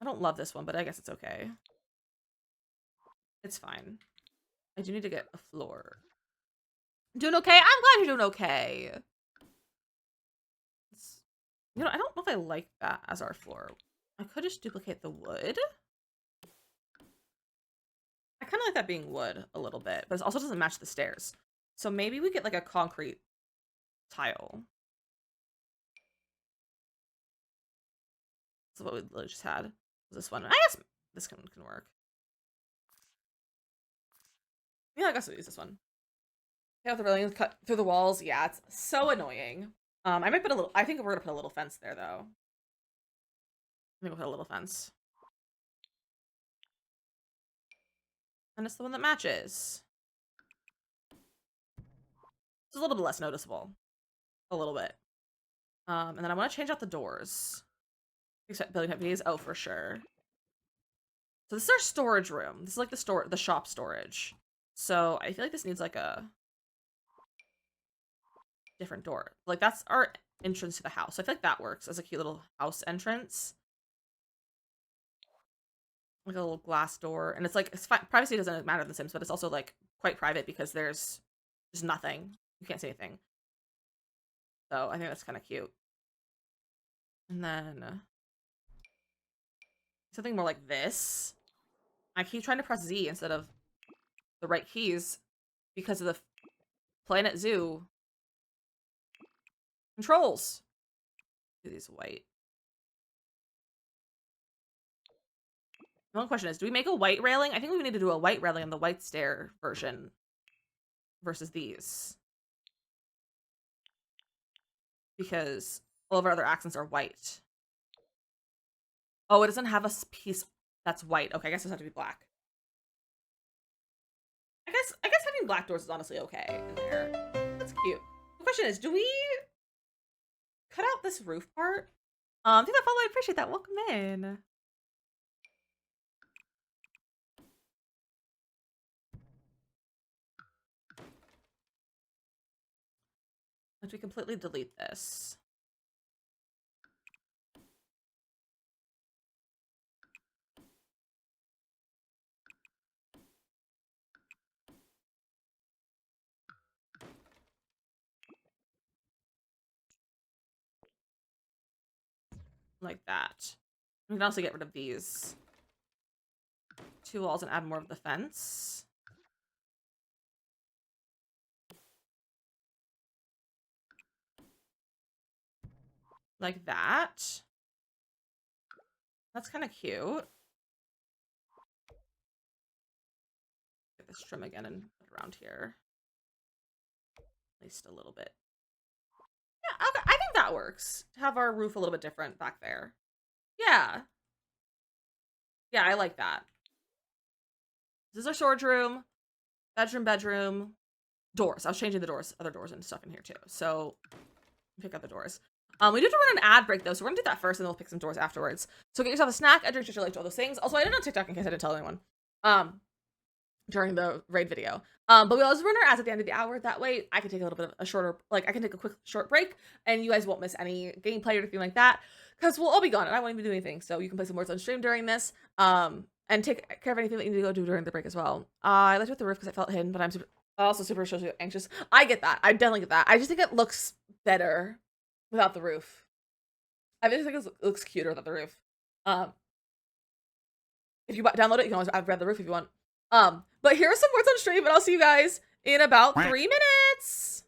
I don't love this one, but I guess it's okay. It's fine. I do need to get a floor. Doing okay? I'm glad you're doing okay. You know, I don't know if I like that as our floor. I could just duplicate the wood. I kind of like that being wood a little bit, but it also doesn't match the stairs. So maybe we get like a concrete tile. That's what we literally just had. This one. I guess this can work. Yeah, I guess we'll use this one. Take out the railings, cut through the walls. Yeah, it's so annoying. I might put a little. I think we're gonna put a little fence there, though. I think we'll put a little fence, and it's the one that matches. It's a little bit less noticeable, a little bit. And then I want to change out the doors. Except building type V's. Oh, for sure. So this is our storage room. This is like the shop storage. So I feel like this needs like a different door. Like that's our entrance to the house. So I feel like that works as a cute little house entrance. Like a little glass door. And it's like, it's fine. Privacy doesn't matter in The Sims, but it's also like quite private because there's nothing. You can't see anything. So I think that's kind of cute. And then something more like this. I keep trying to press Z instead of the right keys because of the Planet Zoo controls. Do these white. The only question is, do we make a white railing? I think we need to do a white railing on the white stair version versus these. Because all of our other accents are white. Oh, it doesn't have a piece that's white. Okay, I guess it has to be black. I guess having black doors is honestly okay in there. That's cute. The question is, do we cut out this roof part? Thank you for that follow. I appreciate that. Welcome in. If we completely delete this. Like that. We can also get rid of these 2 walls and add more of the fence. Like that. That's kind of cute. Get this trim again and put it around here. At least a little bit. Yeah, okay. I think that works. To have our roof a little bit different back there. Yeah. Yeah, I like that. This is our storage room. Bedroom. Doors. I was changing the doors, other doors and stuff in here too. So pick up the doors.
We do have to run an ad break though, so we're gonna do that first, and then we'll pick some doors afterwards. So get yourself a snack, a drink, just like all those things. Also, I did it on TikTok in case I didn't tell anyone. During the raid video. But we always run our ads at the end of the hour. That way I can take a little bit of a shorter, like I can take a quick short break and you guys won't miss any gameplay or anything like that. Because we'll all be gone and I won't even do anything. So you can play some words on stream during this. And take care of anything that you need to go do during the break as well. I liked with the roof because I felt hidden, but I'm also super socially anxious. I get that. I definitely get that. I just think it looks better without the roof. I just think it looks cuter without the roof. If you download it, you can always grab the roof if you want. But here are some words on stream, and I'll see you guys in about 3 minutes.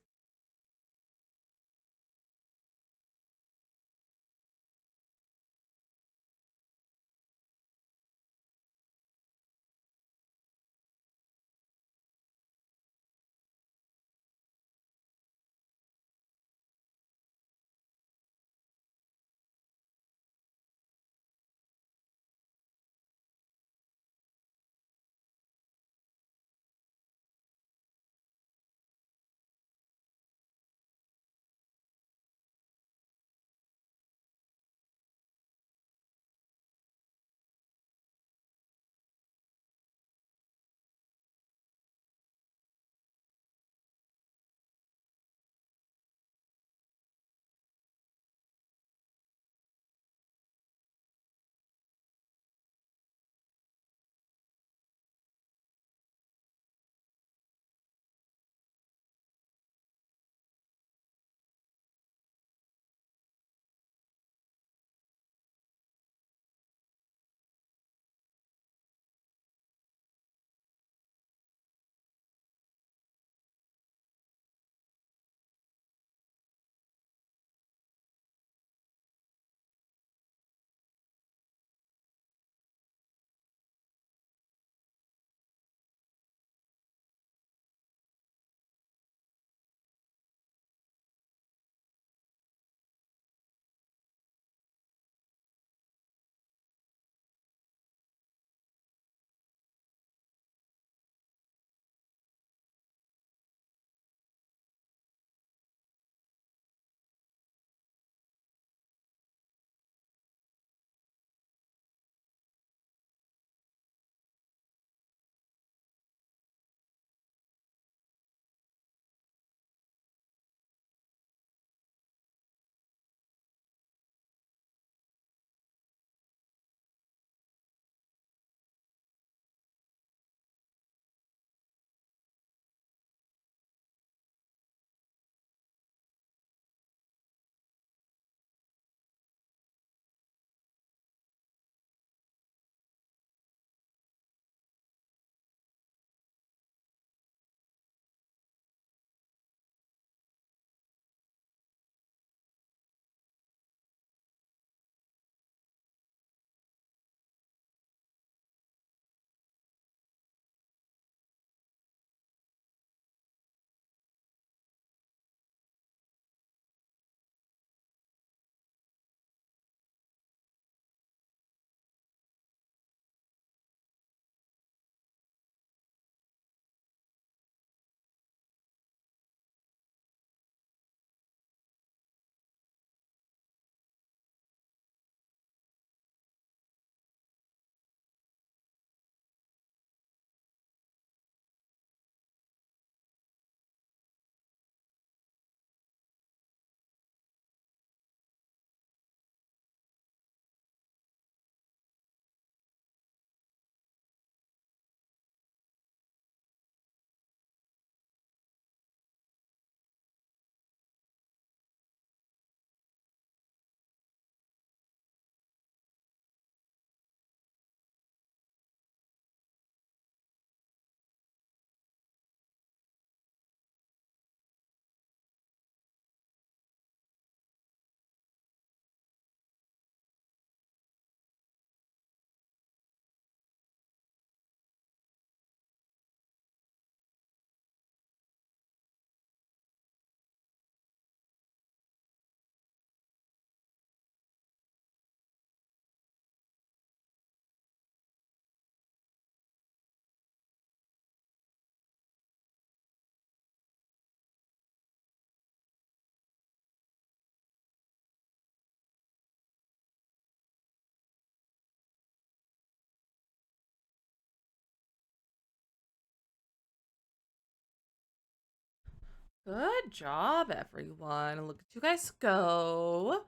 Good job, everyone. Look at you guys go.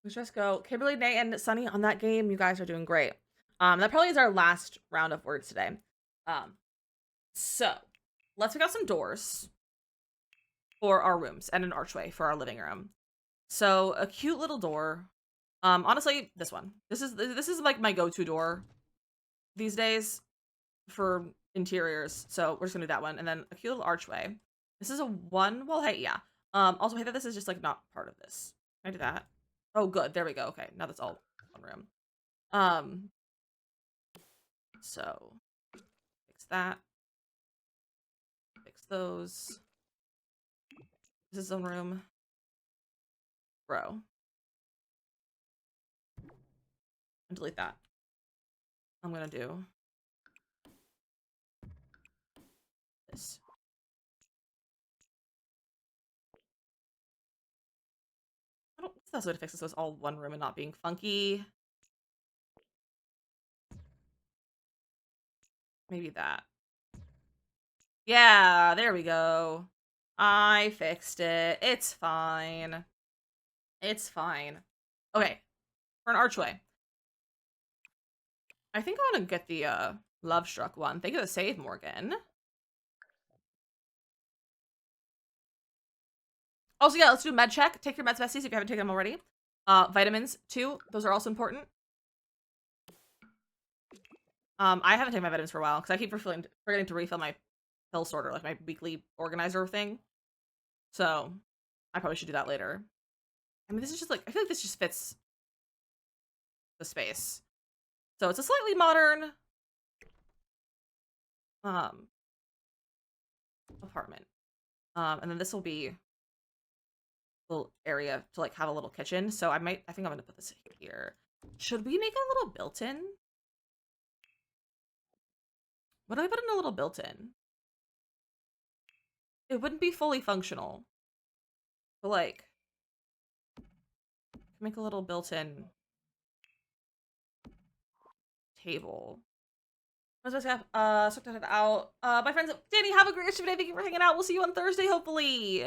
Let's just go. Kimberly, Nate, and Sunny on that game. You guys are doing great. That probably is our last round of words today. So let's pick out some doors for our rooms and an archway for our living room. So a cute little door. Honestly, this one. This is like my go-to door these days for interiors. So we're just gonna do that one, and then a cute little archway. This is a one wall height, yeah. Also, hey, that this is just like not part of this. Can I do that? Oh, good. There we go. Okay, now that's all one room. So fix that. Fix those. This is own room. Bro. And delete that. I'm gonna do this. What's the best way to fix this so it's all one room and not being funky? Maybe that. Yeah, there we go. I fixed it. It's fine. It's fine. Okay, for an archway. I think I want to get the Love Struck one. Thank you for the save, Morgan. Also, yeah, let's do med check. Take your meds, besties, if you haven't taken them already. Vitamins, too. Those are also important. I haven't taken my vitamins for a while, because I keep forgetting to refill my pill sorter, like my weekly organizer thing. So, I probably should do that later. I mean, this is just like, I feel like this just fits the space. So, it's a slightly modern apartment. And then this will be a little area to like have a little kitchen. So I think I'm gonna put this here. Should we make a little built-in? What do I put in a little built-in? It wouldn't be fully functional. But like, make a little built-in table. What's this gap? Sucked it out. My friends, Danny, have a great rest of your day. Thank you for hanging out. We'll see you on Thursday, hopefully.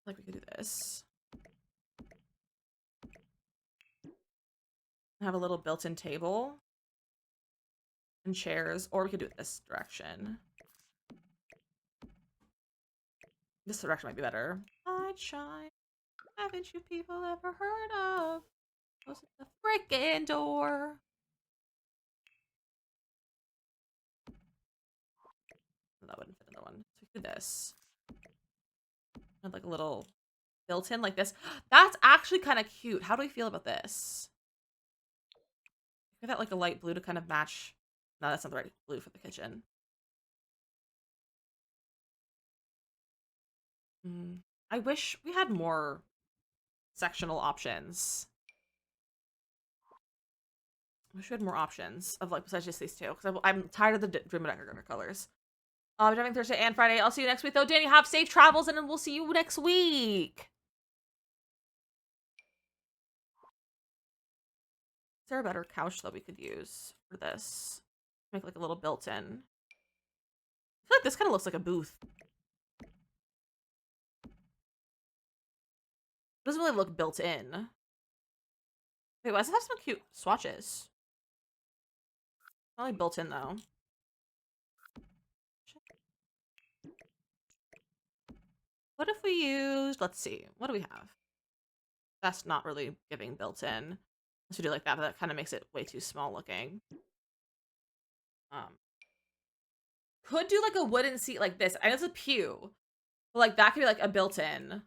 Like we could do this. Have a little built-in table and chairs, or we could do it this direction. This direction might be better. Light shine. Haven't you people ever heard of? Close the frickin' door. That wouldn't fit in the one. So we could do this. And like a little built-in like this. That's actually kind of cute. How do we feel about this? Give that like a light blue to kind of match. No, that's not the right blue for the kitchen. I wish we had more sectional options. I wish we had more options of like besides just these two, because I'm tired of the Dream Decker colors. We're driving Thursday and Friday. I'll see you next week though. Danny, have safe travels, and then we'll see you next week. Is there a better couch that we could use for this? Make like a little built-in. I feel like this kind of looks like a booth. It doesn't really look built in. Wait, why does it have some cute swatches? Not like built in though. What if we used, let's see, what do we have? That's not really giving built in. Unless we do like that, but that kind of makes it way too small looking. Could do like a wooden seat like this. I know it's a pew, but like that could be like a built-in.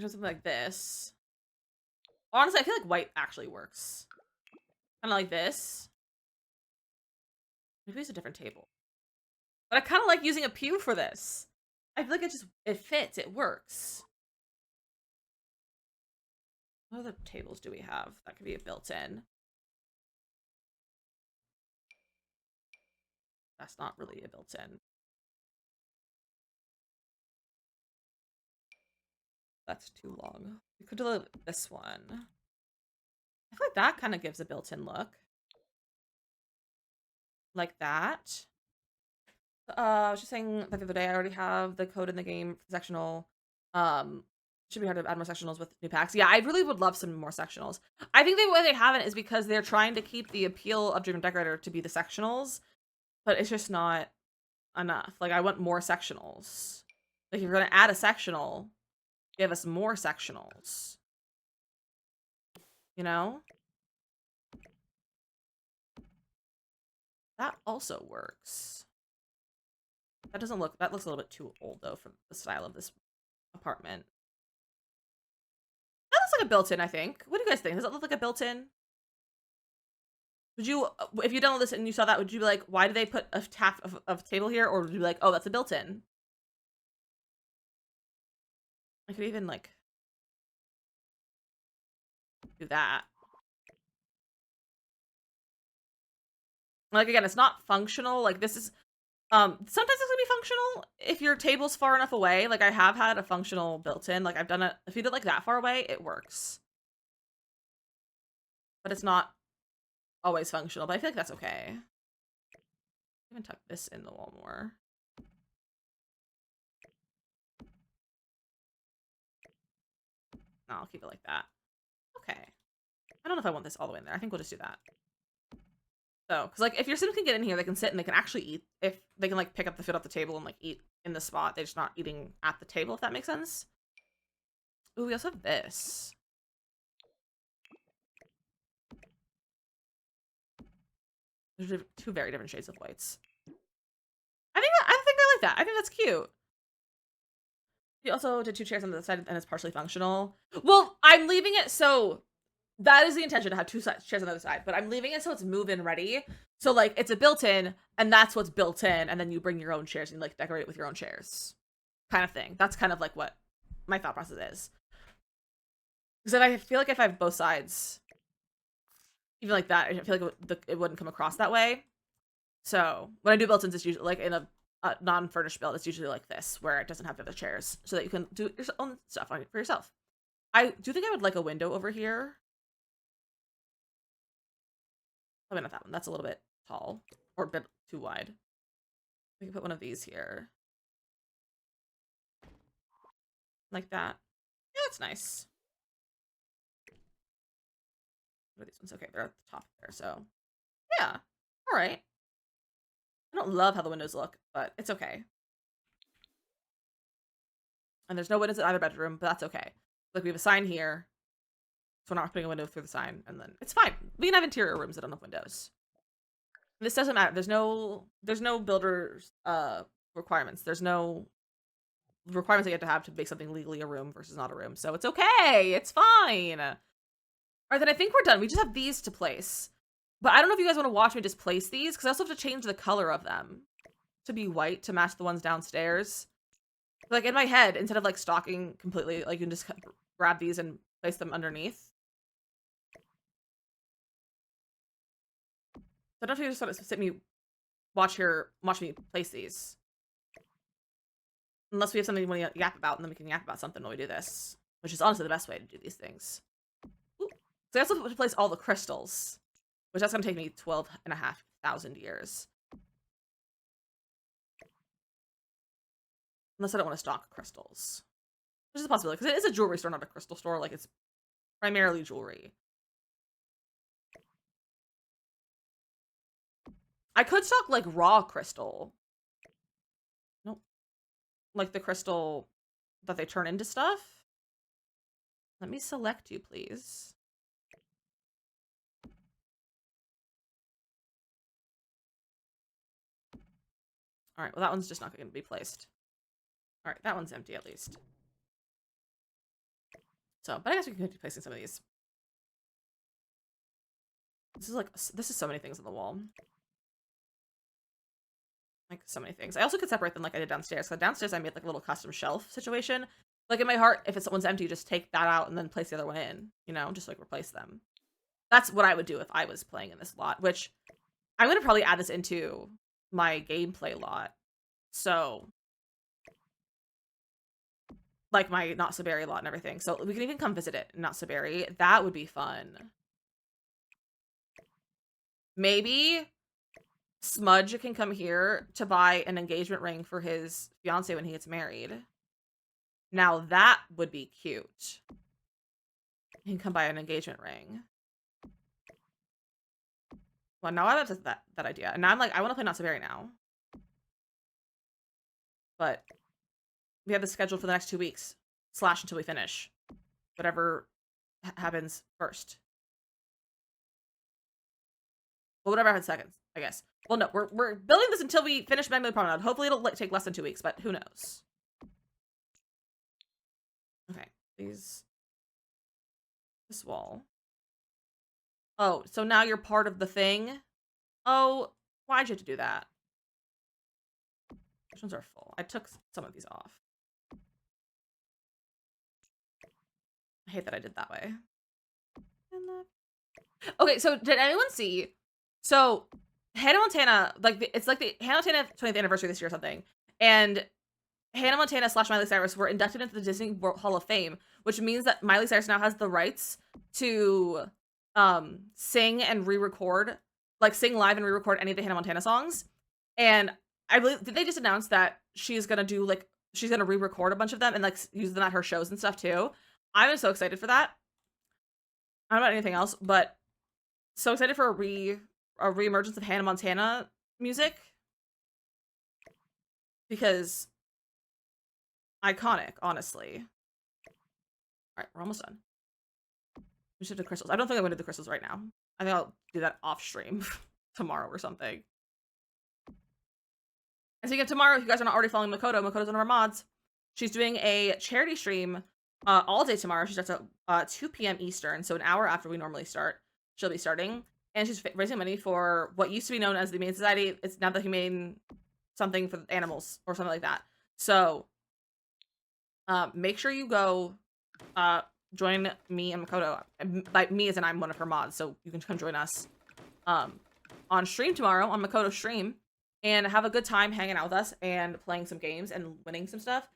Something like this. Honestly, I feel like white actually works. Kind of like this. Maybe it's a different table. But I kind of like using a pew for this. I feel like it fits, it works. What other tables do we have that could be a built-in? That's not really a built-in.
That's too long. We could do this one. I feel like that kind of gives a built-in look. Like that. I was just saying that the other day, I already have the code in the game for sectional. Should be hard to add more sectionals with new packs. Yeah, I really would love some more sectionals. I think the way they haven't is because they're trying to keep the appeal of Dream Decorator to be the sectionals, but it's just not enough. Like, I want more sectionals. Like, if you're gonna add a sectional, give us more sectionals. You know? That also works. That doesn't look, that looks a little bit too old though for the style of this apartment. That looks like a built-in, I think. What do you guys think? Does it look like a built-in? Would you, if you download this and you saw that, would you be like, why do they put a half of table here? Or would you be like, oh, that's a built-in? I could even like do that. Like, again, it's not functional. Like, this is, sometimes it's gonna be functional if your table's far enough away. Like, I have had a functional built-in. Like, I've done it, if you did it like that far away, it works. But it's not always functional, but I feel like that's okay. Even tuck this in the wall more. No, I'll keep it like that. Okay. I don't know if I want this all the way in there. I think we'll just do that. So, because like if your Sims can get in here, they can sit and they can actually eat. If they can like pick up the food off the table and like eat in the spot, they're just not eating at the table, if that makes sense. Ooh, we also have this. There's two very different shades of whites. I think I like that. I think that's cute. You also did two chairs on the side and it's partially functional. Well, I'm leaving it so that is the intention, to have two chairs on the other side, but I'm leaving it so it's move-in ready. So like it's a built-in and that's what's built in, and then you bring your own chairs and like decorate it with your own chairs. Kind of thing. That's kind of like what my thought process is. Because I feel like if I have both sides, even like that, I feel like it wouldn't come across that way. So when I do built-ins, it's usually like in a non-furnished build, it's usually like this, where it doesn't have the other chairs, so that you can do your own stuff on it for yourself. I do think I would like a window over here. Probably not that one. That's a little bit tall or a bit too wide. We can put one of these here. Like that. Yeah, that's nice. What are these ones? Okay, they're at the top there, so yeah. All right. I don't love how the windows look, but it's okay. And there's no windows in either bedroom, but that's okay. Like, we have a sign here, so we're not putting a window through the sign, and then it's fine. We can have interior rooms that don't have windows. And this doesn't matter. There's no builder's requirements. There's no requirements that you have to make something legally a room versus not a room. So it's okay. It's fine. All right, then I think we're done. We just have these to place. But I don't know if you guys want to watch me just place these, because I also have to change the color of them to be white to match the ones downstairs. Like, in my head, instead of like stocking completely, like you can just grab these and place them underneath. So I don't know if you just want to sit me, watch me place these. Unless we have something we want to yap about, and then we can yap about something when we do this. Which is honestly the best way to do these things. Ooh. So I also have to place all the crystals. Which that's going to take me 12,500 years. Unless I don't want to stock crystals. Which is a possibility, because it is a jewelry store, not a crystal store. Like, it's primarily jewelry. I could stock, like, raw crystal. Nope. Like the crystal that they turn into stuff. Let me select you, please. All right, well, that one's just not going to be placed. All right, that one's empty at least. So, but I guess we can continue placing some of these. This is so many things on the wall. Like, so many things. I also could separate them like I did downstairs. So downstairs I made like a little custom shelf situation. Like, in my heart, if one's empty, just take that out and then place the other one in. You know, just like replace them. That's what I would do if I was playing in this lot, which I'm going to probably add this into my gameplay lot. So, like my Not So Berry lot and everything. So we can even come visit it in Not So Berry. That would be fun. Maybe Smudge can come here to buy an engagement ring for his fiance when he gets married. Now that would be cute. He can come buy an engagement ring. Well, now I have that idea. And now I'm like, I want to play Not So Berry now. But we have this scheduled for the next 2 weeks. / until we finish. Whatever happens first. Well, whatever happens second, I guess. Well, no, we're building this until we finish Magnolia Promenade. Hopefully it'll take less than 2 weeks, but who knows? Okay, this wall. Oh, so now you're part of the thing? Oh, why'd you have to do that? Which ones are full? I took some of these off. I hate that I did that way. Okay, so did anyone see? So Hannah Montana, like it's like the Hannah Montana 20th anniversary this year or something, and Hannah Montana / Miley Cyrus were inducted into the Disney World Hall of Fame, which means that Miley Cyrus now has the rights to sing and re-record, like sing live and re-record any of the Hannah Montana songs. And I believe, did they just announce that she's gonna do like she's gonna re-record a bunch of them and like use them at her shows and stuff too? I'm so excited for that. I don't know about anything else, but so excited for a re-emergence of Hannah Montana music because iconic, honestly. All right, we're almost done. We should do crystals. I don't think I'm gonna do the crystals right now. I think I'll do that off stream tomorrow or something. And speaking of tomorrow, if you guys are not already following Makoto's one of our mods. She's doing a charity stream all day tomorrow. She starts at 2 p.m. Eastern, so an hour after we normally start. She'll be starting, and she's raising money for what used to be known as the Humane Society. It's now the Humane something for animals or something like that. So make sure you go join me and Makoto. By me as in I'm one of her mods, so you can come join us on stream tomorrow on Makoto's stream and have a good time hanging out with us and playing some games and winning some stuff.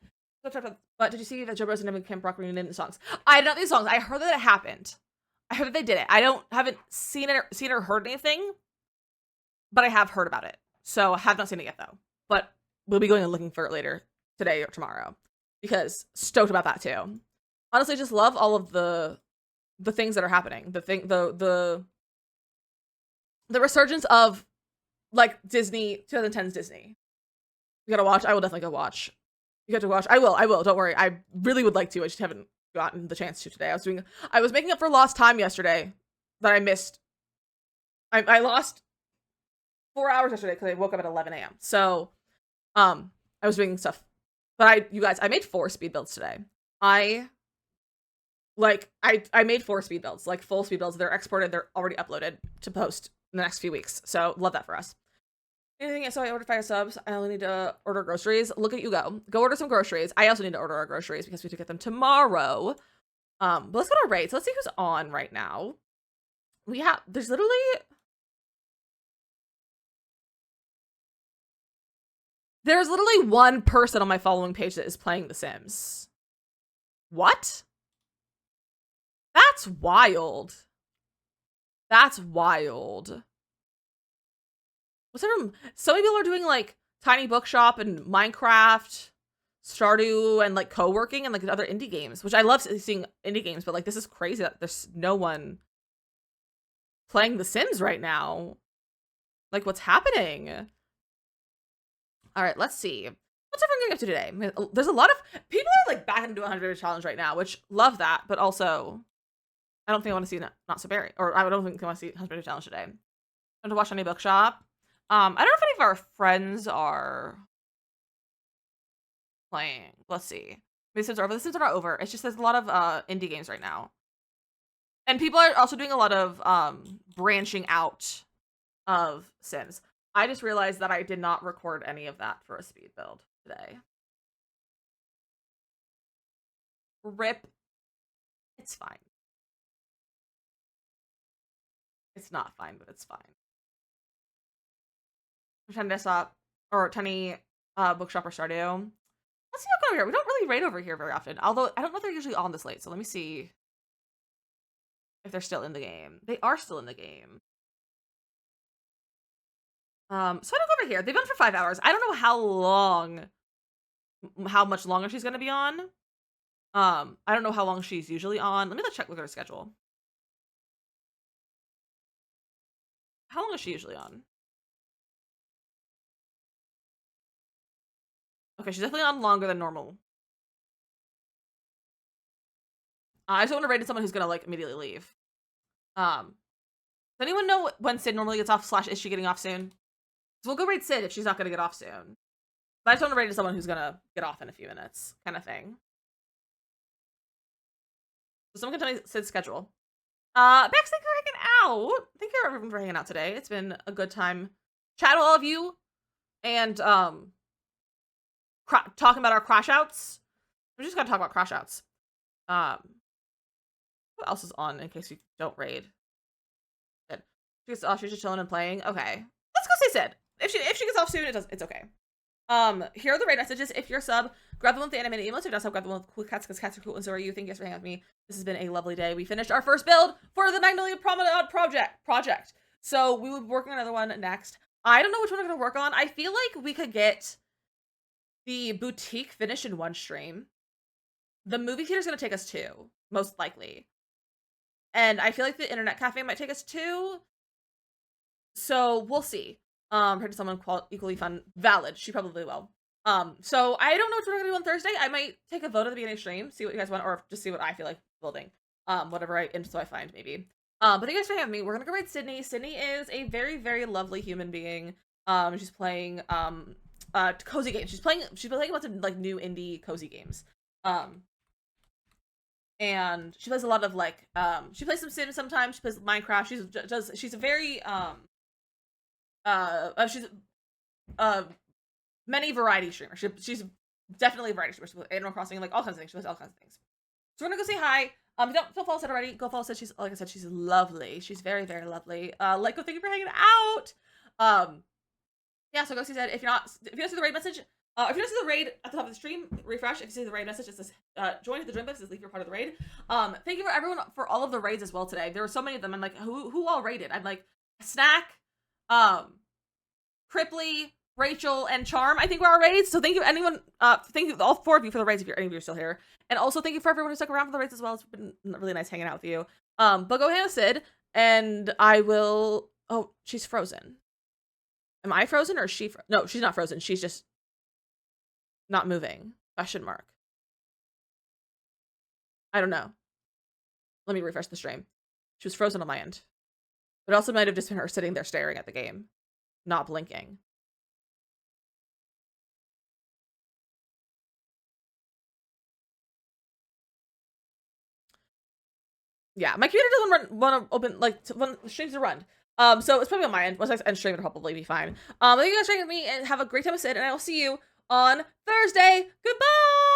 But did you see that Joe Bros and Camp Rock reunited the songs? I did not these songs. I heard that it happened. I heard that they did it. I haven't seen it or heard anything, but I have heard about it. So I have not seen it yet though. But we'll be going and looking for it later today or tomorrow because stoked about that too. Honestly, just love all of the things that are happening. The resurgence of like Disney 2010's Disney. You gotta watch. I will definitely go watch. You have to watch. I will. Don't worry. I really would like to. I just haven't gotten the chance to today. I was making up for lost time yesterday that I missed. I lost 4 hours yesterday because I woke up at 11 a.m. So, I was doing stuff. But you guys, I made 4 speed builds today. I made 4 speed builds, like full speed builds. They're exported. They're already uploaded to post in the next few weeks. So love that for us. Anything? So I ordered 5 subs. I only need to order groceries. Look at you go. Go order some groceries. I also need to order our groceries because we have to get them tomorrow. But let's go to rates. Let's see who's on right now. There's literally one person on my following page that is playing The Sims. What? That's wild. That's wild. So many people are doing like Tiny Bookshop and Minecraft, Stardew, and like co-working and like other indie games, which I love seeing indie games, but like this is crazy that there's no one playing The Sims right now. Like what's happening? All right, let's see. What's everyone getting up to today? I mean, there's a lot of people are like back into a 100 challenge right now, which love that, but also I don't think I want to see Not So Berry, or I don't think I want to see 100 challenge today. I want to watch Tiny Bookshop. I don't know if any of our friends are playing. Let's see. The Sims are over. The Sims are not over. It's just there's a lot of indie games right now. And people are also doing a lot of branching out of Sims. I just realized that I did not record any of that for a speed build today. RIP. It's fine. It's not fine, but it's fine. Tiny desktop or Tiny Bookshop or Stardew. Let's see what's over here. We don't really raid over here very often. Although, I don't know if they're usually on this late. So let me see if they're still in the game. They are still in the game. So I don't go over here. They've been for 5 hours. I don't know how much longer she's gonna be on. I don't know how long she's usually on. Let me look at her schedule. How long is she usually on? Okay, she's definitely on longer than normal. I just want to raid someone who's gonna like immediately leave. Does anyone know when Sid normally gets off / is she getting off soon? So we'll go raid Sid if she's not gonna get off soon. But I just want to raid someone who's gonna get off in a few minutes, kind of thing. So someone can tell me Sid's schedule. Bex, thank you for hanging out. Thank you everyone for hanging out today. It's been a good time chatting with all of you and talking about our crash outs. We're just gonna talk about crash outs. Who else is on in case you don't raid? Sid. She's just chilling and playing. Okay, let's go say Sid. If she gets off soon, it's okay. Here are the raid messages. If you're a sub, grab the one with the animated emotes. If you're not sub, grab the one with cool cats because cats are cool and so are you. Thank you guys for hanging out with me. This has been a lovely day. We finished our first build for the Magnolia Promenade project. So we will be working on another one next. I don't know which one we're gonna work on. I feel like we could get the boutique finished in one stream. The movie theater is gonna take us 2, most likely. And I feel like the internet cafe might take us 2. So we'll see. Heard someone equally fun. Valid. She probably will. So I don't know what we're gonna do on Thursday. I might take a vote at the beginning of stream, see what you guys want, or just see what I feel like building. Whatever info I find, maybe. But thank you guys for having me. We're gonna go raid Sydney. Sydney is a very, very lovely human being. She's playing cozy games. She's playing a bunch of like new indie cozy games. And she plays a lot of like she plays some Sims sometimes. She plays Minecraft. She's a very she's many variety streamer. She's definitely a variety streamer. She plays Animal Crossing, like all kinds of things. She plays all kinds of things. So we're gonna go say hi. Don't follow Sid already. Go follow Sid. She's, like I said, she's lovely. She's very, very lovely. Go, thank you for hanging out. Yeah, so go see Sid. If you don't see the raid message, if you don't see the raid at the top of the stream, refresh. If you see the raid message, it says join the join button. It says leave your part of the raid. Thank you for everyone for all of the raids as well today. There were so many of them. I'm like, who all raided? I'm like, Snack, Cripply, Rachel, and Charm, I think were our raids. So thank you anyone, thank you all 4 of you for the raids if any of you are still here. And also thank you for everyone who stuck around for the raids as well. It's been really nice hanging out with you. But go hang with Sid, and I will, oh, she's frozen. Am I frozen or is she no, she's not frozen. She's just not moving. Question mark. I don't know. Let me refresh the stream. She was frozen on my end. But it also might have just been her sitting there staring at the game, not blinking. Yeah, my computer doesn't want to open, like, when streams are run. So it's probably on my end. Once I end stream, it'll probably be fine. Thank you guys for joining me, and have a great time with Sid, and I will see you on Thursday. Goodbye!